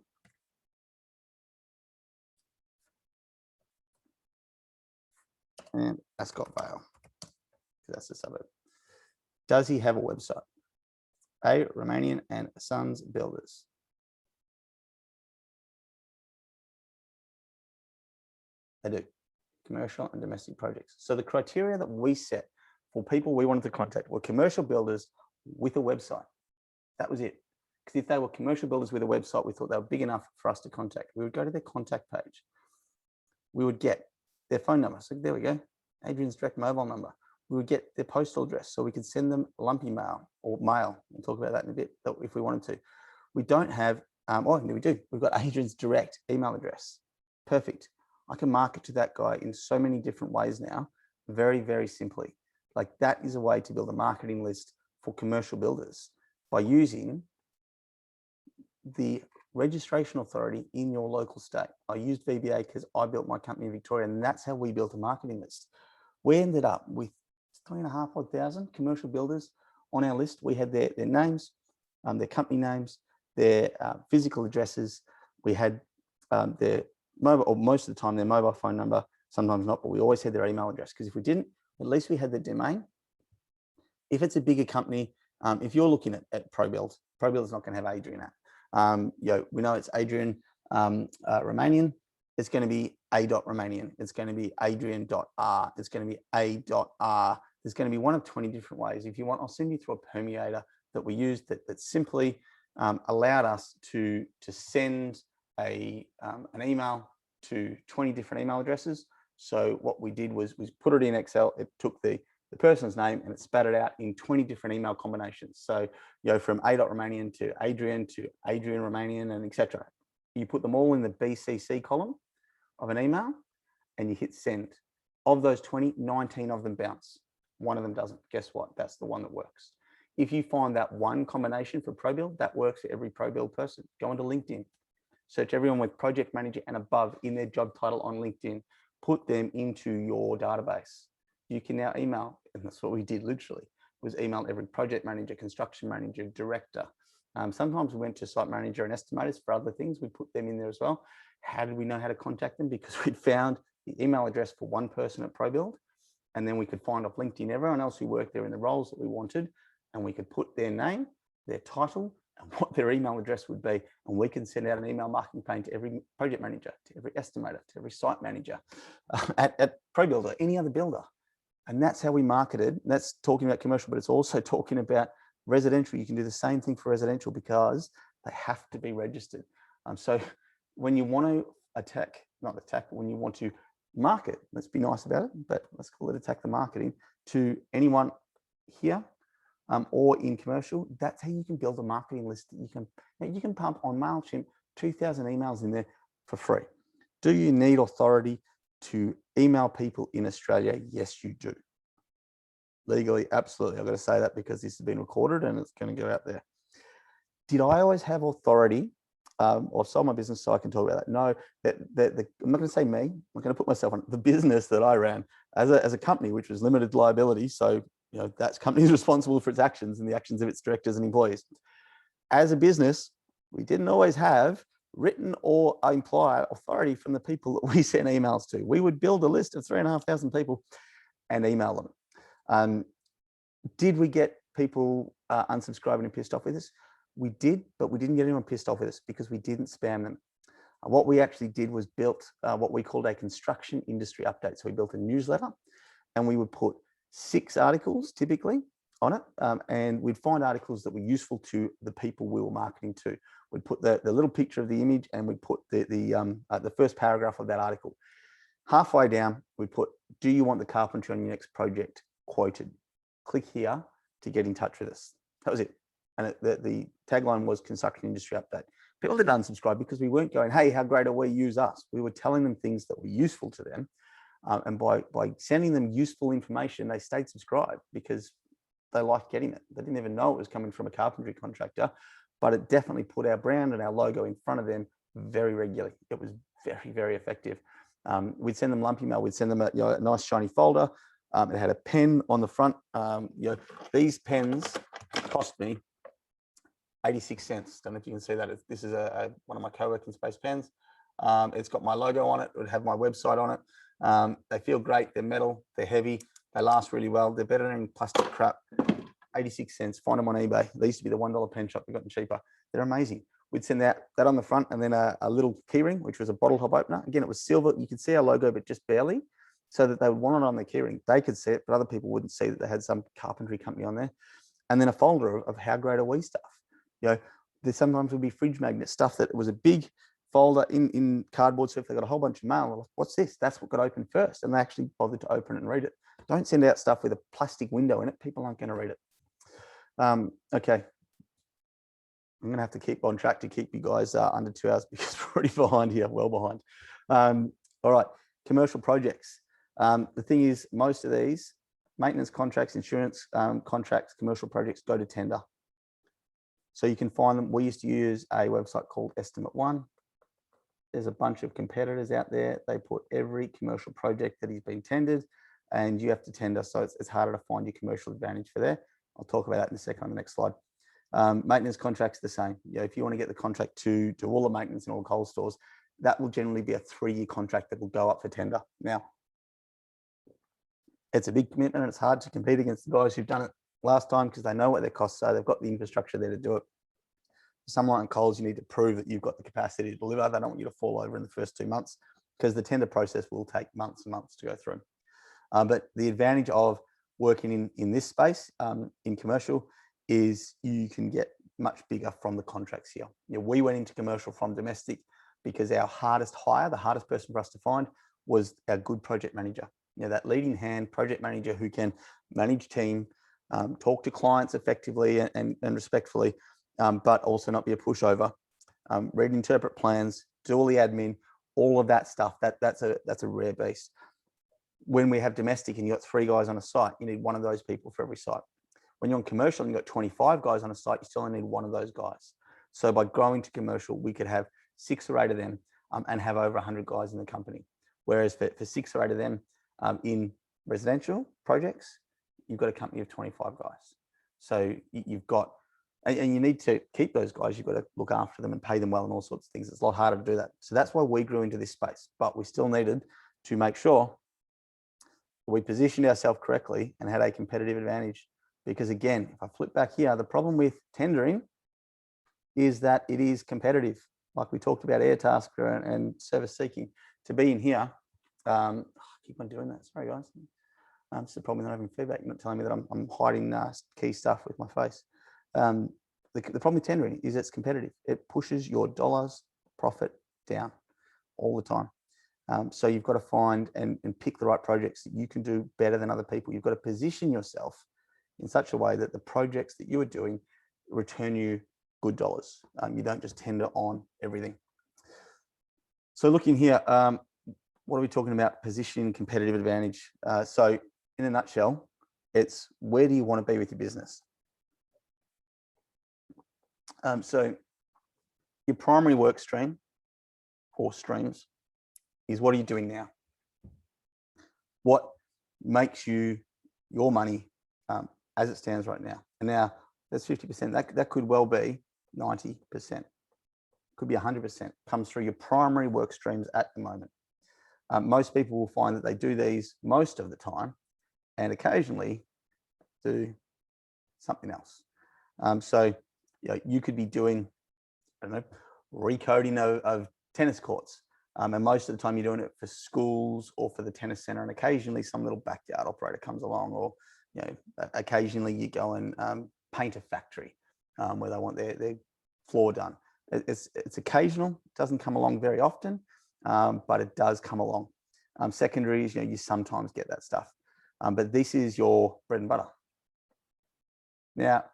And Ascot Vale, that's the suburb. Does he have a website? A. Romanian and Sons Builders. They do. Commercial and domestic projects. So the criteria that we set for people we wanted to contact were commercial builders with a website. That was it. Because if they were commercial builders with a website, we thought they were big enough for us to contact. We would go to their contact page. We would get their phone number. So there we go. Adrian's direct mobile number. We would get their postal address so we could send them lumpy mail or mail. We'll talk about that in a bit if we wanted to. We don't have, oh, no, we do. We've got Adrian's direct email address. Perfect. I can market to that guy in so many different ways now, very, very simply. Like that is a way to build a marketing list for commercial builders by using the registration authority in your local state. I used VBA because I built my company in Victoria, and that's how we built a marketing list. We ended up with 3,500 commercial builders on our list. We had their names, their company names, their physical addresses. We had their mobile, or most of the time their mobile phone number, sometimes not, but we always had their email address, because if we didn't, at least we had the domain. If it's a bigger company, if you're looking at ProBuild, ProBuild is not going to have Adrian at. We know it's Adrian Romanian. It's going to be a.Romanian. It's going to be Adrian.R. It's going to be a.R. There's going to be one of 20 different ways. If you want, I'll send you through a permeator that we used that simply allowed us to send an email to 20 different email addresses. So what we did was put it in Excel. It took the person's name and it spat it out in 20 different email combinations. So, from a.Romanian to Adrian Romanian and etc. You put them all in the BCC column of an email and you hit send. Of those 20, 19 of them bounce. One of them doesn't. Guess what? That's the one that works. If you find that one combination for ProBuild, that works for every ProBuild person. Go into LinkedIn. Search everyone with project manager and above in their job title on LinkedIn. Put them into your database. You can now email, and that's what we did literally, was email every project manager, construction manager, director, Sometimes we went to site manager and estimators for other things. We put them in there as well. How did we know how to contact them? Because we'd found the email address for one person at ProBuild, and then we could find off LinkedIn everyone else who worked there in the roles that we wanted, and we could put their name, their title, and what their email address would be. And we can send out an email marketing campaign to every project manager, to every estimator, to every site manager at ProBuild or any other builder. And that's how we marketed. That's talking about commercial, but it's also talking about residential. You can do the same thing for residential because they have to be registered. So when you want to when you want to market, let's be nice about it, but let's call it attack the marketing to anyone here or in commercial, that's how you can build a marketing list that you can pump on MailChimp 2,000 emails in there for free. Do you need authority to email people in Australia? Yes, you do. Legally, absolutely. I've got to say that because this has been recorded and it's going to go out there. Did I always have authority? Or sold my business so I can talk about that. No, I'm not going to say me. I'm going to put myself on the business that I ran as a company, which was limited liability. So, that company is responsible for its actions and the actions of its directors and employees. As a business, we didn't always have written or implied authority from the people that we sent emails to. We would build a list of 3,500 people and email them. Did we get people unsubscribing and pissed off with us? We did, but we didn't get anyone pissed off with us because we didn't spam them. What we actually did was built what we called a construction industry update. So we built a newsletter and we would put 6 articles typically on it. And we'd find articles that were useful to the people we were marketing to. We'd put the little picture of the image and we'd put the first paragraph of that article. Halfway down, we put, do you want the carpentry on your next project quoted? Click here to get in touch with us. That was it. And the tagline was construction industry update. People did unsubscribe because we weren't going, hey, how great are we, use us. We were telling them things that were useful to them. And by sending them useful information, they stayed subscribed because they liked getting it. They didn't even know it was coming from a carpentry contractor, but it definitely put our brand and our logo in front of them very regularly. It was very, very effective. We'd send them lumpy mail. We'd send them a nice shiny folder. It had a pen on the front. These pens cost me 86 cents. Don't know if you can see that. This is one of my co-working space pens. It's got my logo on it. It would have my website on it. They feel great. They're metal. They're heavy. They last really well. They're better than plastic crap. 86 cents. Find them on eBay. They used to be the $1 pen shop. We've gotten cheaper. They're amazing. We'd send that on the front and then a little keyring, which was a bottle top opener. Again, it was silver. You could see our logo, but just barely, so that they would want it on their keyring. They could see it, but other people wouldn't see that they had some carpentry company on there. And then a folder of how great are we stuff. There sometimes would be fridge magnet stuff that was a big folder in cardboard. So if they got a whole bunch of mail, like, what's this? That's what got opened first. And they actually bothered to open it and read it. Don't send out stuff with a plastic window in it. People aren't going to read it. Okay. I'm going to have to keep on track to keep you guys under 2 hours because we're already behind here, well behind. All right. Commercial projects. The thing is, most of these maintenance contracts, insurance contracts, commercial projects go to tender. So you can find them. We used to use a website called Estimate One. There's a bunch of competitors out there. They put every commercial project that is being tendered and you have to tender. So it's harder to find your commercial advantage for there. I'll talk about that in a second on the next slide. Maintenance contracts, the same. If you want to get the contract to do all the maintenance in all Coles stores, that will generally be a 3-year contract that will go up for tender. Now, it's a big commitment and it's hard to compete against the guys who've done it last time because they know what their costs are. They've got the infrastructure there to do it. For someone like Coles, you need to prove that you've got the capacity to deliver. They don't want you to fall over in the first 2 months because the tender process will take months and months to go through. But the advantage of working in this space, in commercial, is you can get much bigger from the contracts here. We went into commercial from domestic because our hardest hire, the hardest person for us to find, was our good project manager. That leading hand project manager who can manage team, talk to clients effectively and respectfully, but also not be a pushover, read and interpret plans, do all the admin, all of that stuff. That's a rare beast. When we have domestic and you've got 3 guys on a site, you need one of those people for every site. When you're on commercial and you've got 25 guys on a site, you still only need one of those guys. So by growing to commercial, we could have 6 or 8 of them and have over 100 guys in the company. Whereas for 6 or 8 of them in residential projects, you've got a company of 25 guys. So you've got And you need to keep those guys. You've got to look after them and pay them well and all sorts of things. It's a lot harder to do that. So that's why we grew into this space, but we still needed to make sure we positioned ourselves correctly and had a competitive advantage. Because again, if I flip back here, the problem with tendering is that it is competitive. Like we talked about Airtasker and service seeking. To be in here, I keep on doing that. Sorry, guys. It's the problem with not having feedback. You're not telling me that I'm hiding key stuff with my face. The problem with tendering is it's competitive. It pushes your dollars profit down all the time. So you've got to find and pick the right projects that you can do better than other people. You've got to position yourself in such a way that the projects that you are doing return you good dollars. You don't just tender on everything. So looking here, what are we talking about? Positioning, competitive advantage. So in a nutshell, it's where do you want to be with your business? So your primary work stream or streams is what are you doing now? What makes you your money as it stands right now? And now that's 50%. That could well be 90%. Could be 100%. Comes through your primary work streams at the moment. Most people will find that they do these most of the time and occasionally do something else. So you could be doing, I don't know, recoding of tennis courts. And most of the time you're doing it for schools or for the tennis center, and occasionally some little backyard operator comes along, or occasionally you go and paint a factory where they want their floor done. It's occasional, it doesn't come along very often, but it does come along. Secondaries, you sometimes get that stuff, but this is your bread and butter. Now,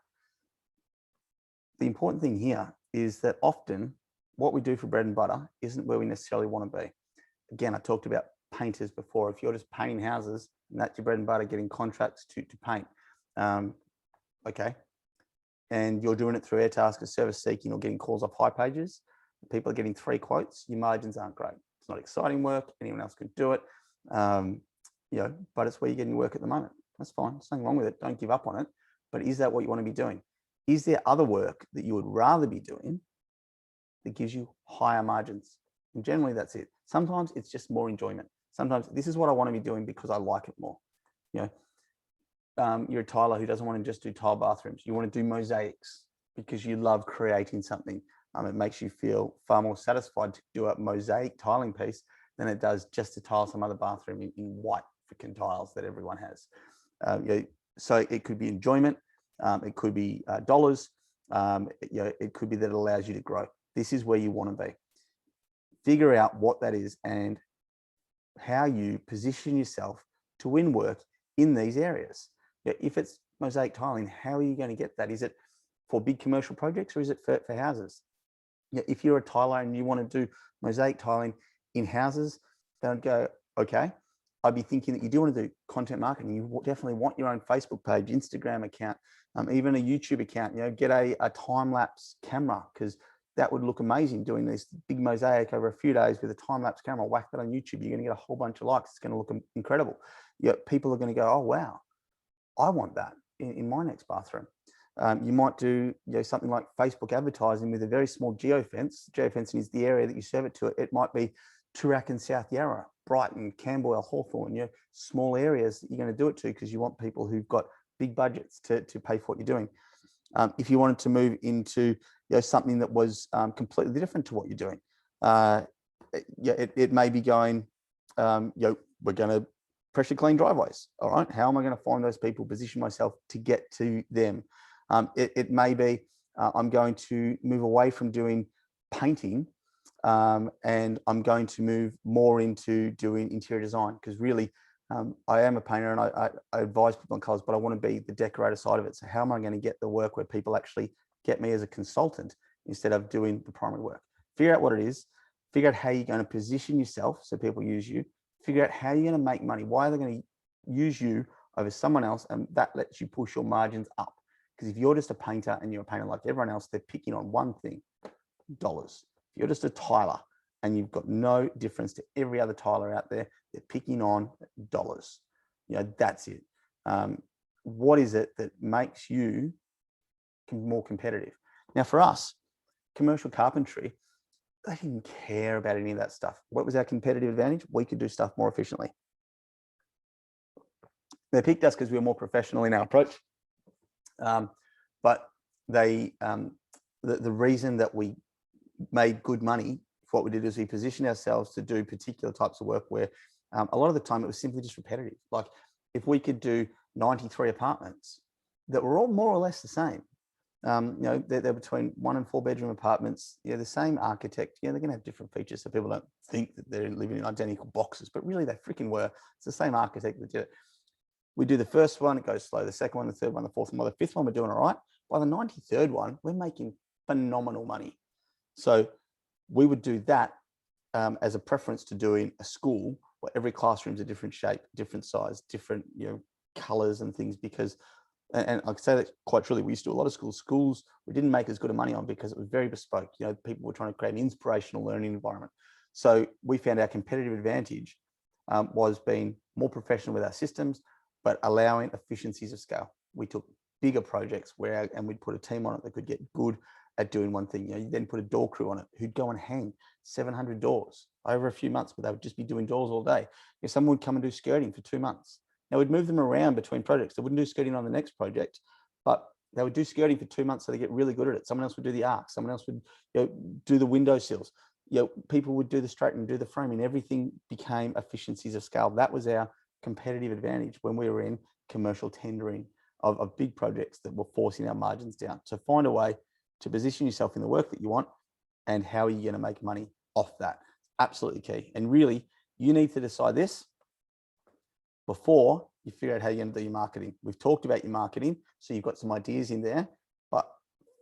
the important thing here is that often what we do for bread and butter isn't where we necessarily want to be. Again, I talked about painters before. If you're just painting houses and that's your bread and butter, getting contracts to paint, okay, and you're doing it through Airtasker, service seeking, or getting calls off high pages, people are getting 3 quotes, your margins aren't great. It's not exciting work. Anyone else could do it, but it's where you're getting work at the moment. That's fine. There's nothing wrong with it. Don't give up on it. But is that what you want to be doing? Is there other work that you would rather be doing that gives you higher margins? And generally that's it. Sometimes it's just more enjoyment. Sometimes this is what I want to be doing because I like it more. You're a tiler who doesn't want to just do tile bathrooms. You want to do mosaics because you love creating something. It makes you feel far more satisfied to do a mosaic tiling piece than it does just to tile some other bathroom in white freaking tiles that everyone has. So it could be enjoyment. It could be dollars. It could be that it allows you to grow. This is where you want to be. Figure out what that is and how you position yourself to win work in these areas. If it's mosaic tiling, how are you going to get that? Is it for big commercial projects or is it for houses? If you're a tiler and you want to do mosaic tiling in houses, then go, okay, I'd be thinking that you do want to do content marketing. You definitely want your own Facebook page, Instagram account, even a YouTube account. Get a time-lapse camera, because that would look amazing doing this big mosaic over a few days with a time-lapse camera. Whack that on YouTube. You're going to get a whole bunch of likes. It's going to look incredible. People are going to go, oh, wow, I want that in my next bathroom. You might do something like Facebook advertising with a very small geofence. Geofencing is the area that you serve it to. It might be Toorak and South Yarra, Brighton, Camberwell, Hawthorn, small areas that you're going to do it to because you want people who've got big budgets to pay for what you're doing. If you wanted to move into something that was completely different to what you're doing, it may be going, we're going to pressure clean driveways. All right, how am I going to find those people, position myself to get to them? It may be I'm going to move away from doing painting and I'm going to move more into doing interior design, because really I am a painter and I advise people on colors, but I want to be the decorator side of it. So how am I going to get the work where people actually get me as a consultant instead of doing the primary work? Figure out what it is, figure out how you're going to position yourself so people use you, figure out how you're going to make money. Why are they going to use you over someone else? And that lets you push your margins up. Because if you're just a painter and you're a painter like everyone else, they're picking on one thing, dollars. If you're just a tiler and you've got no difference to every other tiler out there, they're picking on dollars. That's it. What is it that makes you more competitive. Now for us, commercial carpentry, they didn't care about any of that stuff. What was our competitive advantage? We could do stuff more efficiently. They picked us because we were more professional in our approach. But the reason that we made good money, what we did is we positioned ourselves to do particular types of work where a lot of the time it was simply just repetitive. Like if we could do 93 apartments that were all more or less the same, they're between 1 and 4 bedroom apartments, the same architect, they're going to have different features. So people don't think that they're living in identical boxes, but really they freaking were. It's the same architect that did it. We do the first one, it goes slow. The second one, the third one, the fourth one, by the fifth one, we're doing all right. By the 93rd one, we're making phenomenal money. So we would do that as a preference to doing a school where every classroom's a different shape, different size, different colors and things, because, and I say that quite truly, we used to do a lot of schools we didn't make as good of money on because it was very bespoke. People were trying to create an inspirational learning environment. So we found our competitive advantage was being more professional with our systems, but allowing efficiencies of scale. We took bigger projects and we'd put a team on it that could get good at doing one thing. You then put a door crew on it who'd go and hang 700 doors over a few months, but they would just be doing doors all day. Someone would come and do skirting for 2 months. Now we'd move them around between projects. They wouldn't do skirting on the next project, but they would do skirting for 2 months so they get really good at it. Someone else would do the arc. Someone else would do the window sills. People would do the straightening, do the framing. Everything became efficiencies of scale. That was our competitive advantage when we were in commercial tendering of big projects that were forcing our margins down. So find a way to position yourself in the work that you want, and how are you going to make money off that? Absolutely key. And really, you need to decide this before you figure out how you're going to do your marketing. We've talked about your marketing, so you've got some ideas in there, but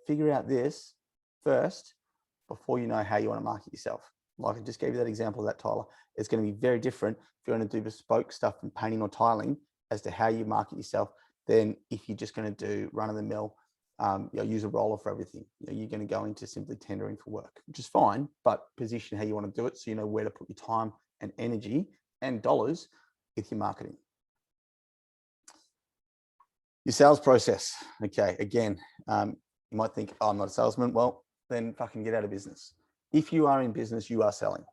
figure out this first before you know how you want to market yourself. Like I just gave you that example of that, Tyler. It's going to be very different if you're going to do bespoke stuff and painting or tiling as to how you market yourself than if you're just going to do run-of-the-mill, use a roller for everything. You're going to go into simply tendering for work, which is fine, but position how you want to do it so you know where to put your time and energy and dollars with your marketing. Your sales process. Okay, again, you might think, oh, I'm not a salesman. Well, then fucking get out of business. If you are in business, you are selling.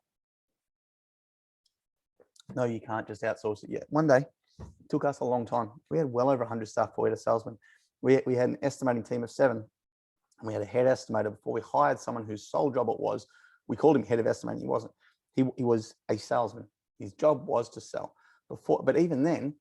No, you can't just outsource it yet. One day, it took us a long time. We had well over 100 staff before we had a salesman. We had an estimating team of 7. And we had a head estimator before we hired someone whose sole job it was. We called him head of estimating. He wasn't. He was a salesman. His job was to sell. But even then,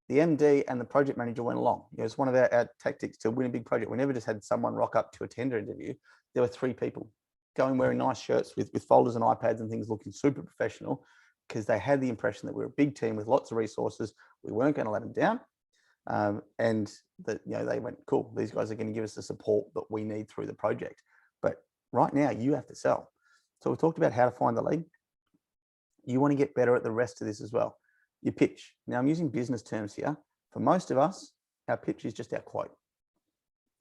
the MD and the project manager went along. It's one of our tactics to win a big project. We never just had someone rock up to a tender interview. There were 3 people going wearing nice shirts with folders and iPads and things, looking super professional, because they had the impression that we were a big team with lots of resources. We weren't going to let them down. And that, they went, cool, these guys are going to give us the support that we need through the project. But right now you have to sell. So we talked about how to find the lead. You want to get better at the rest of this as well. Your pitch. Now I'm using business terms here. For most of us, our pitch is just our quote.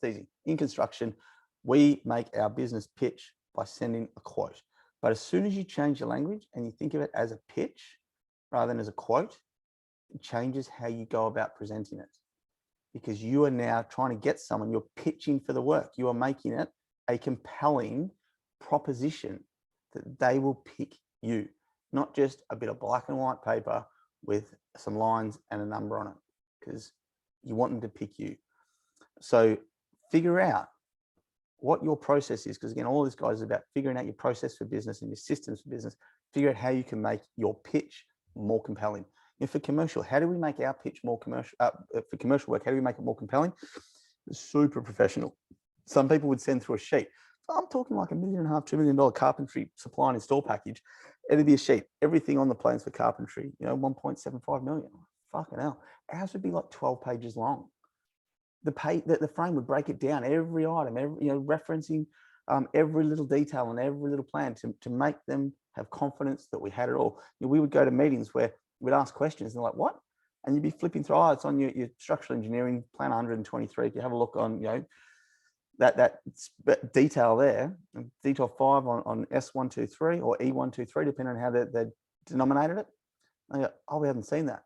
It's easy. In construction, we make our business pitch by sending a quote. But as soon as you change your language and you think of it as a pitch rather than as a quote, it changes how you go about presenting it. Because you are now trying to get someone, you're pitching for the work. You are making it a compelling proposition that they will pick you, not just a bit of black and white paper with some lines and a number on it, because you want them to pick you. So figure out what your process is, because again, all this guys is about figuring out your process for business and your systems for business. Figure out how you can make your pitch more compelling. And for commercial, how do we make our pitch more commercial? For commercial work, how do we make it more compelling? Super professional. Some people would send through a sheet. I'm talking like $1.5 million, $2 million carpentry supply and install package. It'd be a sheet. Everything on the plans for carpentry, 1.75 million. Fucking hell. Ours would be like 12 pages long. The frame would break it down, every item, referencing every little detail and every little plan to make them have confidence that we had it all. We would go to meetings where we'd ask questions and they're like, what? And you'd be flipping through, oh, it's on your structural engineering plan 123. If you have a look on, that detail there, detail 5 on S123 or E123, depending on how they denominated it. I go, oh, we haven't seen that.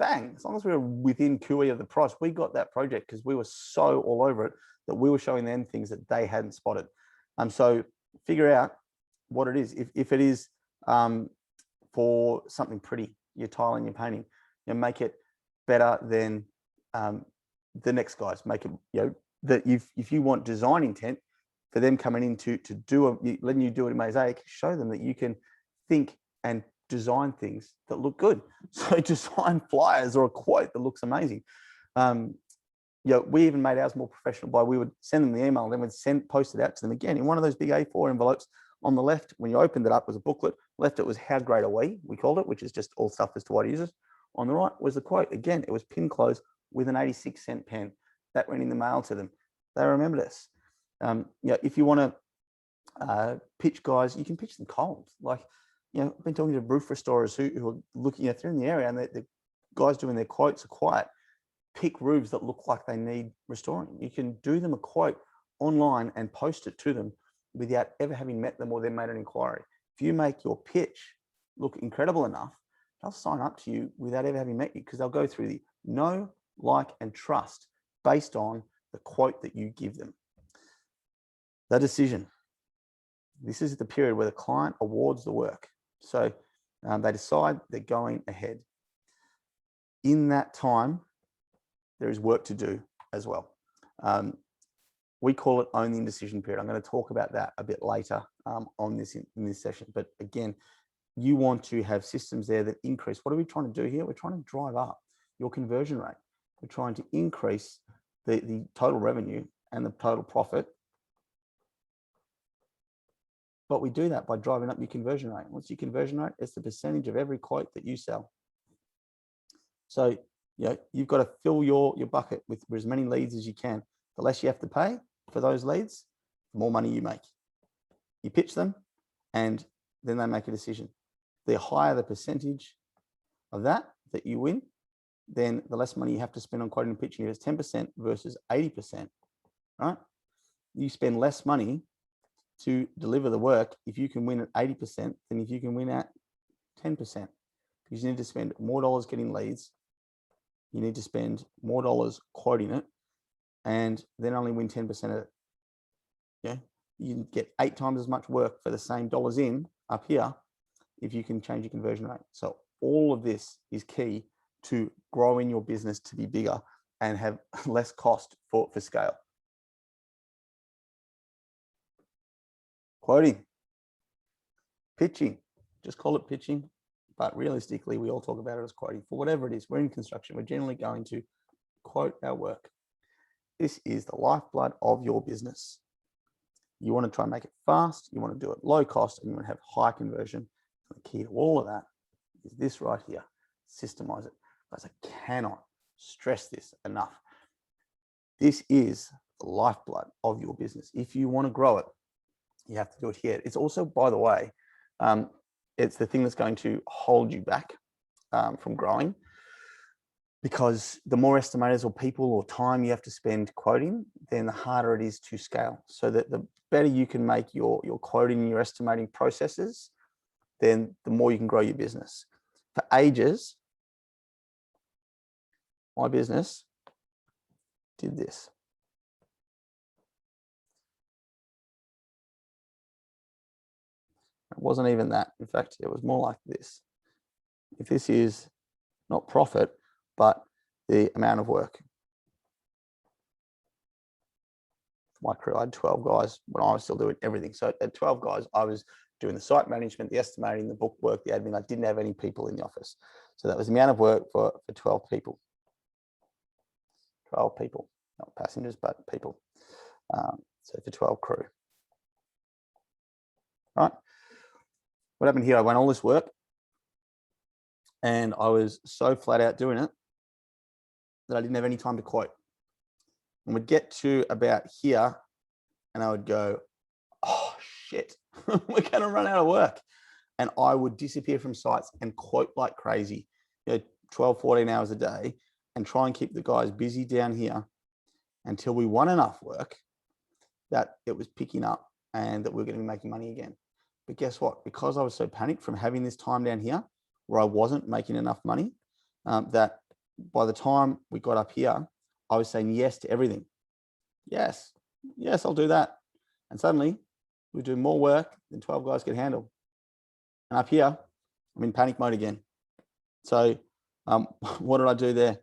bang, as long as we were within QE of the price, we got that project because we were so all over it that we were showing them things that they hadn't spotted. So figure out what it is. If it is for something pretty, your tiling, your painting, make it better than the next guys. Make it, that if you want design intent for them coming in to do letting you do it in Mosaic, show them that you can think and design things that look good. So design flyers or a quote that looks amazing. We even made ours more professional by, we would send them the email, and then we'd post it out to them again in one of those big A4 envelopes. On the left, when you opened it up, was a booklet. Left, it was how great are we called it, which is just all stuff as to what it uses. On the right was the quote. Again, it was pin closed with an 86-cent pen. That went in the mail to them. They remembered us. If you want to pitch guys, you can pitch them cold. Like, I've been talking to roof restorers who are looking, they're in the area, and the guys doing their quotes are quiet. Pick roofs that look like they need restoring. You can do them a quote online and post it to them without ever having met them or them made an inquiry. If you make your pitch look incredible enough, they'll sign up to you without ever having met you, because they'll go through the know, like, and trust based on the quote that you give them. The decision. This is the period where the client awards the work. So they decide they're going ahead. In that time, there is work to do as well. We call it own the indecision period. I'm going to talk about that a bit later on this in this session. But again, you want to have systems there that increase. What are we trying to do here? We're trying to drive up your conversion rate. We're trying to increase the total revenue and the total profit. But we do that by driving up your conversion rate. What's your conversion rate? It's the percentage of every quote that you sell. So you've got to fill your bucket with as many leads as you can. The less you have to pay for those leads, the more money you make. You pitch them, and then they make a decision. The higher the percentage of that you win, then the less money you have to spend on quoting and pitching. If it's 10% versus 80%, right? You spend less money to deliver the work if you can win at 80% than if you can win at 10%. Because you need to spend more dollars getting leads. You need to spend more dollars quoting it, and then only win 10% of it. You can get 8 times as much work for the same dollars in up here if you can change your conversion rate. So all of this is key to growing your business to be bigger and have less cost for scale. Quoting, pitching, just call it pitching, but realistically, we all talk about it as quoting. For whatever it is, we're in construction, we're generally going to quote our work. This is the lifeblood of your business. You want to try and make it fast, you want to do it low cost, and you want to have high conversion. The key to all of that is this right here, systemize it. Guys, I cannot stress this enough. This is the lifeblood of your business. If you want to grow it, you have to do it here. It's also, by the way, it's the thing that's going to hold you back from growing, because the more estimators or people or time you have to spend quoting, then the harder it is to scale. So that the better you can make your quoting and your estimating processes, then the more you can grow your business. For ages, my business did this. It wasn't even that. In fact, it was more like this. If this is not profit, but the amount of work. For my crew, I had 12 guys when I was still doing everything. So at 12 guys, I was doing the site management, the estimating, the book work, the admin. I didn't have any people in the office. So that was the amount of work for 12 people. 12 people, not passengers, but people. So for 12 crew. Right. What happened here? I went all this work, and I was so flat out doing it that I didn't have any time to quote. And we'd get to about here, and I would go, oh shit, we're going to run out of work. And I would disappear from sites and quote like crazy, 12, 14 hours a day, and try and keep the guys busy down here until we won enough work that it was picking up and that we we're going to be making money again. But guess what? Because I was so panicked from having this time down here where I wasn't making enough money, that by the time we got up here, I was saying yes to everything. Yes, I'll do that. And suddenly we do more work than 12 guys can handle. And up here, I'm in panic mode again. So what did I do there?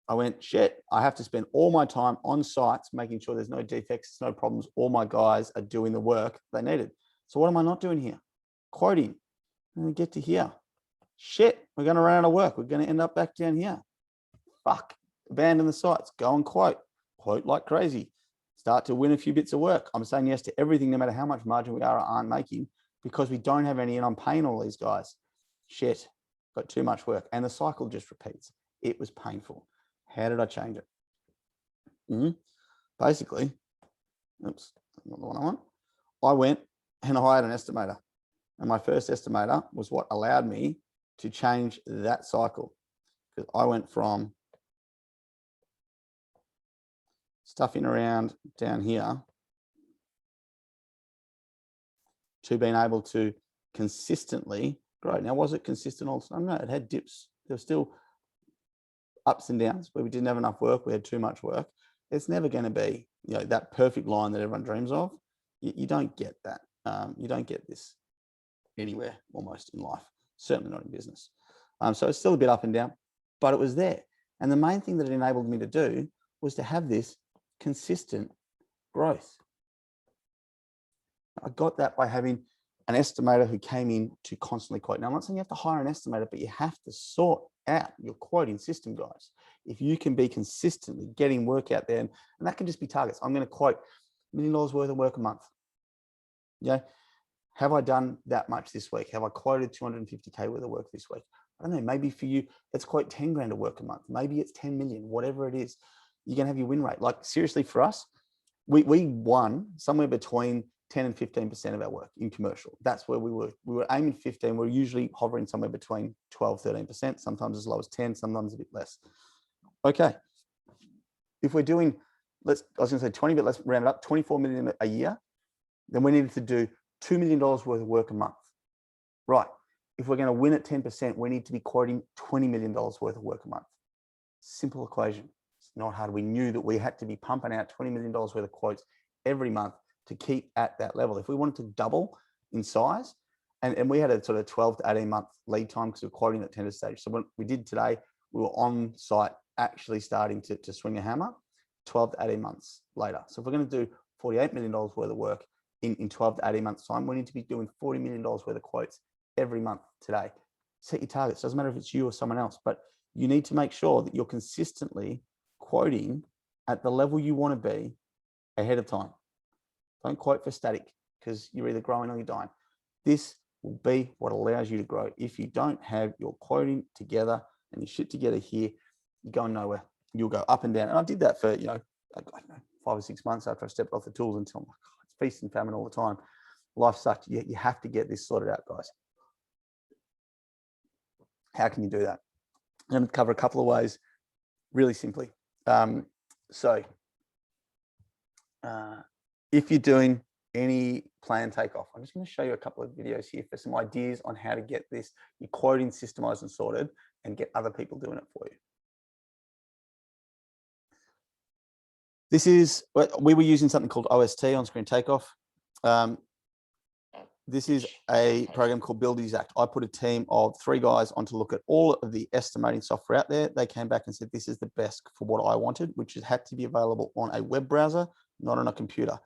I went, shit, I have to spend all my time on sites, making sure there's no defects, no problems. All my guys are doing the work they needed. So what am I not doing here? Quoting. And we get to here. Shit, we're going to run out of work. We're going to end up back down here. Fuck, abandon the sites, go and quote like crazy. Start to win a few bits of work. I'm saying yes to everything, no matter how much margin we are or aren't making, because we don't have any and I'm paying all these guys. Shit, got too much work. And the cycle just repeats. It was painful. How did I change it? Basically, oops, not the one I want. I went and I hired an estimator. And my first estimator was what allowed me to change that cycle. Because I went from stuffing around down here to being able to consistently grow. Now, was it consistent all the time? No, it had dips. There were still ups and downs where we didn't have enough work, we had too much work. It's never going to be, that perfect line that everyone dreams of. You don't get that. You don't get this anywhere almost in life, certainly not in business. So it's still a bit up and down, but it was there. And the main thing that it enabled me to do was to have this consistent growth. I got that by having an estimator who came in to constantly quote. Now, I'm not saying you have to hire an estimator, but you have to sort out your quoting system, guys. If you can be consistently getting work out there, and that can just be targets. I'm going to quote $1 million worth of work a month. Have I done that much this week? Have I quoted 250K worth of work this week? I don't know, maybe for you, let's quote 10 grand of work a month. Maybe it's 10 million, whatever it is. You're going to have your win rate. Like seriously, for us, we won somewhere between 10 and 15% of our work in commercial. That's where we were. We were aiming 15. We're usually hovering somewhere between 12, 13%, sometimes as low as 10, sometimes a bit less. Okay. If we're doing, I was going to say 20, but let's round it up, 24 million a year, then we needed to do $2 million worth of work a month. Right. If we're going to win at 10%, we need to be quoting $20 million worth of work a month. Simple equation. It's not hard. We knew that we had to be pumping out $20 million worth of quotes every month to keep at that level. If we wanted to double in size, and we had a sort of 12 to 18 month lead time because we're quoting at tender stage. So when we did today, we were on site actually starting to swing a hammer 12 to 18 months later. So if we're going to do $48 million worth of work in 12 to 18 months time, we need to be doing $40 million worth of quotes every month today. Set your targets. Doesn't matter if it's you or someone else, but you need to make sure that you're consistently quoting at the level you want to be ahead of time. Don't quote for static because you're either growing or you're dying. This will be what allows you to grow. If you don't have your quoting together and your shit together here, you're going nowhere. You'll go up and down. And I did that for, I don't know, 5 or 6 months after I stepped off the tools until I'm like, oh, it's feast and famine all the time. Life sucked. You have to get this sorted out, guys. How can you do that? I'm going to cover a couple of ways really simply. If you're doing any plan takeoff, I'm just going to show you a couple of videos here for some ideas on how to get this, your quoting systemized and sorted and get other people doing it for you. This is, we were using something called OST, on screen takeoff. This is a program called Build Exact. I put a team of 3 guys on to look at all of the estimating software out there. They came back and said, this is the best for what I wanted, which had to be available on a web browser, not on a computer.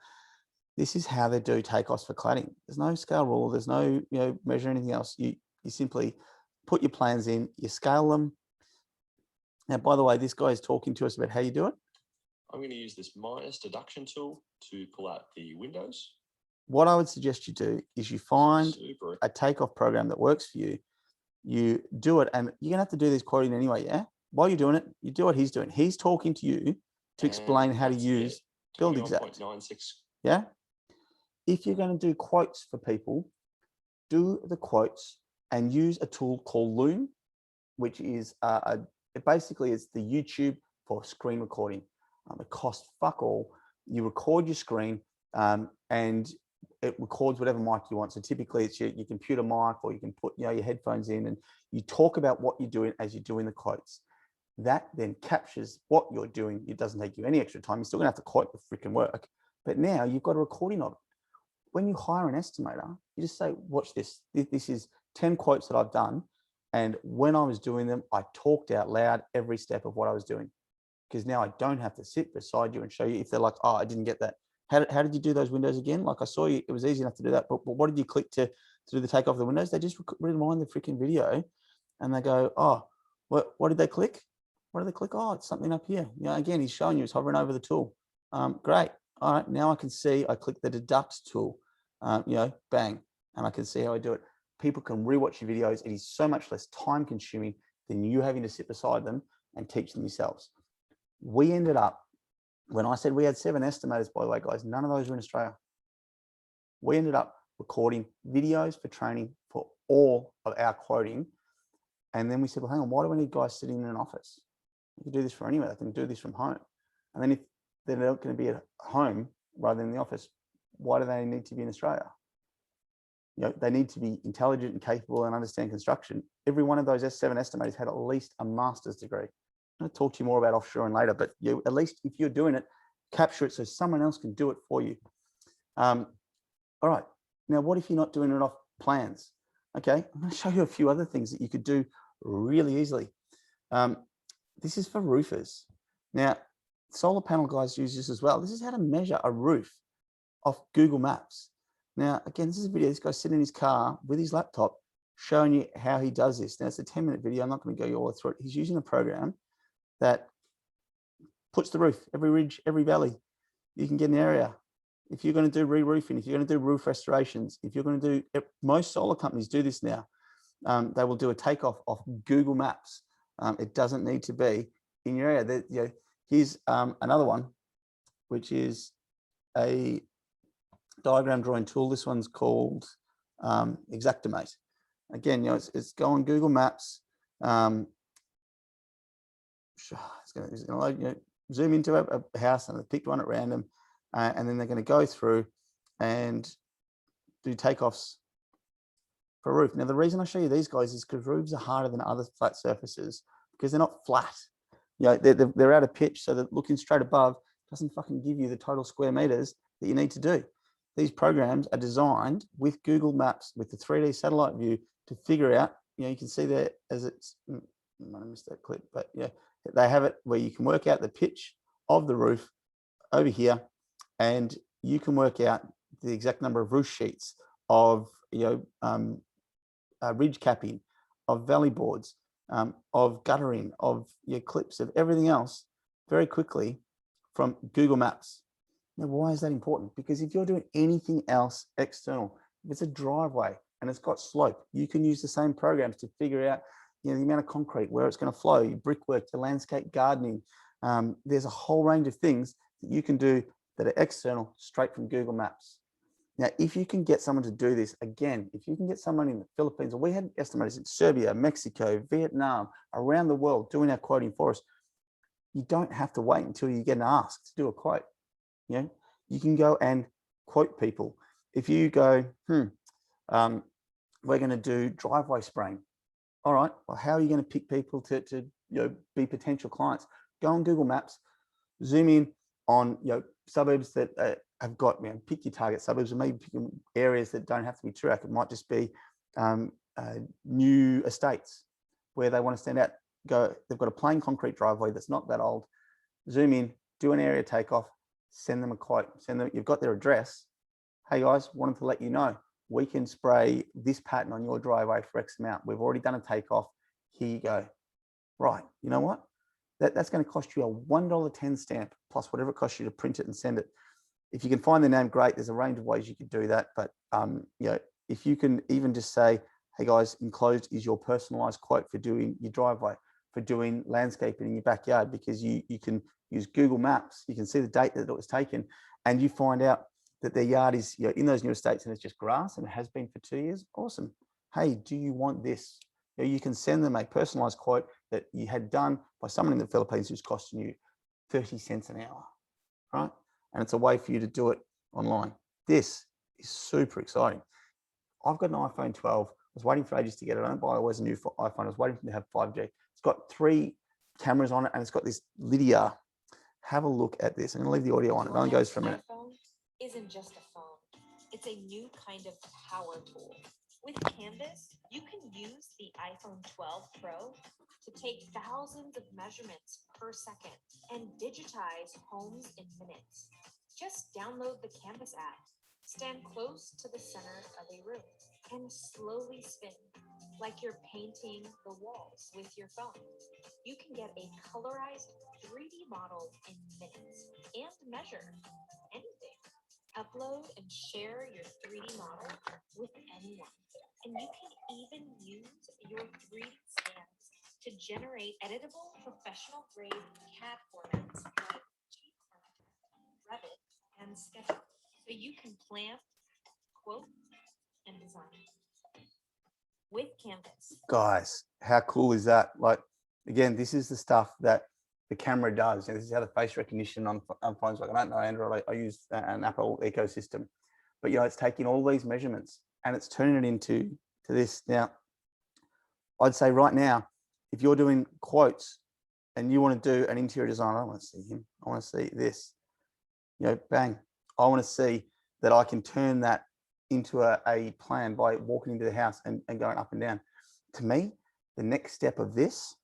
This is how they do takeoffs for cladding. There's no scale rule. There's no, measure anything else. You simply put your plans in, you scale them. Now, by the way, this guy is talking to us about how you do it. I'm going to use this minus deduction tool to pull out the windows. What I would suggest you do is you find a takeoff program that works for you. You do it, and you're going to have to do this quoting anyway, yeah? While you're doing it, you do what he's doing. He's talking to you to explain how to use Build Exact. Yeah? If you're going to do quotes for people, do the quotes and use a tool called Loom, which is basically it's the YouTube for screen recording. It costs fuck all. You record your screen and it records whatever mic you want. So typically it's your computer mic, or you can put your headphones in and you talk about what you're doing as you're doing the quotes. That then captures what you're doing. It doesn't take you any extra time. You're still gonna have to quote the freaking work, but now you've got a recording of it. When you hire an estimator, you just say, watch this. This is 10 quotes that I've done. And when I was doing them, I talked out loud every step of what I was doing. Because now I don't have to sit beside you and show you if they're like, oh, I didn't get that. How did you do those windows again? Like I saw you, it was easy enough to do that. But what did you click to do the take off the windows? They just rewind the freaking video and they go, oh, what did they click? What did they click? Oh, it's something up here. You know, again, he's showing you, he's hovering over the tool. Great. All right, now I can see, I click the deduct tool, you know, bang, and I can see how I do it. People can rewatch your videos. It is so much less time consuming than you having to sit beside them and teach them yourselves. We ended up, when I said we had 7 estimators, by the way, guys, none of those were in Australia. We ended up recording videos for training for all of our quoting. And then we said, well, hang on, why do we need guys sitting in an office? You can do this from anywhere. They can do this from home. And then if they're not going to be at home rather than in the office, why do they need to be in Australia? You know, they need to be intelligent and capable and understand construction. Every one of those S7 estimators had at least a master's degree. I'm going to talk to you more about offshoring later, but you, at least if you're doing it, capture it so someone else can do it for you. All right. Now, what if you're not doing it off plans? Okay, I'm going to show you a few other things that you could do really easily. This is for roofers. Now, solar panel guys use this as well. This is how to measure a roof off Google Maps. Now, again, this is a video. This guy's sitting in his car with his laptop showing you how he does this. Now, it's a 10-minute video. I'm not going to go you all the way through it. He's using a program that puts the roof, every ridge, every valley you can get an area. If you're going to do re-roofing, if you're going to do roof restorations, if you're going to do, most solar companies do this now. They will do a takeoff off Google Maps. It doesn't need to be in your area. You know, here's another one, which is a diagram drawing tool. This one's called Xactimate. Again, you know, it's go on Google Maps. It's going to load, you know, zoom into a house and they picked one at random, and then they're going to go through and do takeoffs for a roof. Now, the reason I show you these guys is because roofs are harder than other flat surfaces because they're not flat. You know, they're out of pitch, so that looking straight above doesn't fucking give you the total square meters that you need to do. These programs are designed with Google Maps, with the 3D satellite view, to figure out, you know, you can see there as it's, I might have missed that clip, but yeah, they have it where you can work out the pitch of the roof over here, and you can work out the exact number of roof sheets, of, you know, ridge capping, of valley boards, of guttering, of your clips, of everything else very quickly from Google Maps. Now, why is that important? Because if you're doing anything else external, if it's a driveway and it's got slope, you can use the same programs to figure out, you know, the amount of concrete, where it's going to flow, your brickwork, your landscape gardening. There's a whole range of things that you can do that are external straight from Google Maps. Now, if you can get someone to do this, again, if you can get someone in the Philippines, or we had estimators in Serbia, Mexico, Vietnam, around the world doing our quoting for us, you don't have to wait until you get asked to do a quote. You know, you can go and quote people. If you go, we're going to do driveway spraying. All right, well, how are you going to pick people to you know, be potential clients? Go on Google Maps, zoom in on, you know, suburbs that have got, you know, pick your target suburbs, and maybe pick areas that don't have to be TURAC. It might just be new estates where they want to stand out. Go, they've got a plain concrete driveway that's not that old. Zoom in, do an area takeoff, send them a quote, send them, you've got their address. Hey guys, wanted to let you know, we can spray this pattern on your driveway for X amount. We've already done a takeoff. Here you go. Right, you know what? That's going to cost you a $1.10 stamp plus whatever it costs you to print it and send it. If you can find the name, great. There's a range of ways you could do that. But you know, if you can even just say, hey guys, enclosed is your personalized quote for doing your driveway, for doing landscaping in your backyard, because you can use Google Maps. You can see the date that it was taken, and you find out that their yard is, you know, in those new estates and it's just grass and it has been for 2 years. Awesome. Hey, do you want this? You know, you can send them a personalized quote that you had done by someone in the Philippines who's costing you 30 cents an hour, right? And it's a way for you to do it online. This is super exciting. I've got an iPhone 12. I was waiting for ages to get it. I don't buy always a new iPhone. I was waiting to have 5G. It's got 3 cameras on it, and it's got this Lydia. Have a look at this. I'm going to leave the audio on. It only goes for a minute. iPhone isn't just a phone. It's a new kind of power tool. With Canvas, you can use the iPhone 12 Pro to take thousands of measurements per second and digitize homes in minutes. Just download the Canvas app, stand close to the center of a room, and slowly spin like you're painting the walls with your phone. You can get a colorized 3D model in minutes and measure anything. Upload and share your 3D model with anyone. And you can even use your 3D scans to generate editable professional grade CAD formats like GeoCartograph, Revit, and SketchUp. So you can plan, quote, and design with Canvas. Guys, how cool is that? Like, again, this is the stuff that the camera does. And this is how the face recognition on phones. Like, I don't know Android. I use an Apple ecosystem, but it's taking all these measurements and it's turning it into this. Now, I'd say right now, if you're doing quotes and you want to do an interior design, I don't want to see him. I want to see this. Bang. I want to see that I can turn that into a plan by walking into the house and going up and down. To me, the next step of this,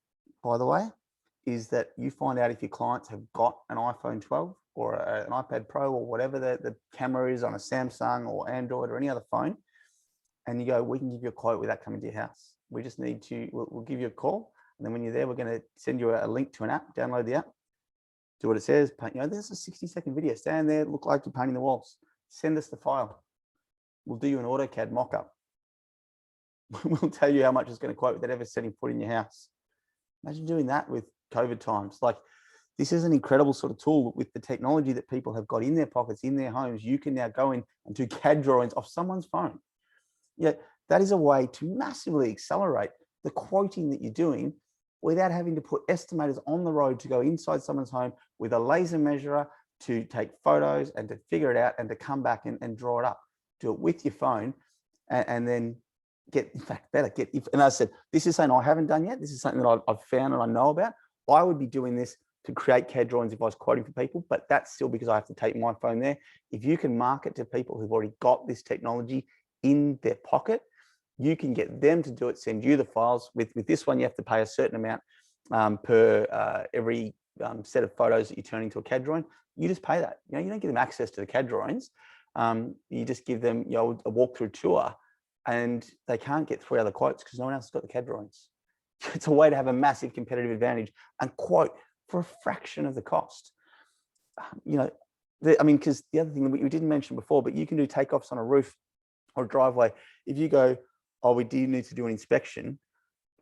by the way, is that you find out if your clients have got an iPhone 12 or an iPad Pro or whatever the camera is on a Samsung or Android or any other phone. And you go, we can give you a quote without coming to your house. We just need to, we'll give you a call. And then when you're there, we're going to send you a link to an app, download the app, do what it says, paint, there's a 60-second video, stand there, look like you're painting the walls, send us the file. We'll do you an AutoCAD mock-up. We'll tell you how much it's going to quote without ever setting foot in your house. Imagine doing that with COVID times. Like, this is an incredible sort of tool with the technology that people have got in their pockets, in their homes. You can now go in and do CAD drawings off someone's phone. That is a way to massively accelerate the quoting that you're doing without having to put estimators on the road to go inside someone's home with a laser measurer to take photos and to figure it out and to come back and draw it up. Do it with your phone and then get, in fact, better. And I said, this is something I haven't done yet. This is something that I've found and I know about. I would be doing this to create CAD drawings if I was quoting for people, but that's still because I have to take my phone there. If you can market to people who've already got this technology in their pocket, you can get them to do it, send you the files. With this one, you have to pay a certain amount per every set of photos that you turn into a CAD drawing. You just pay that. You don't give them access to the CAD drawings. You just give them a walkthrough tour, and they can't get 3 other quotes because no one else has got the CAD drawings. It's a way to have a massive competitive advantage and quote for a fraction of the cost. Because the other thing that we didn't mention before, but you can do takeoffs on a roof or a driveway. If you go, oh, we do need to do an inspection,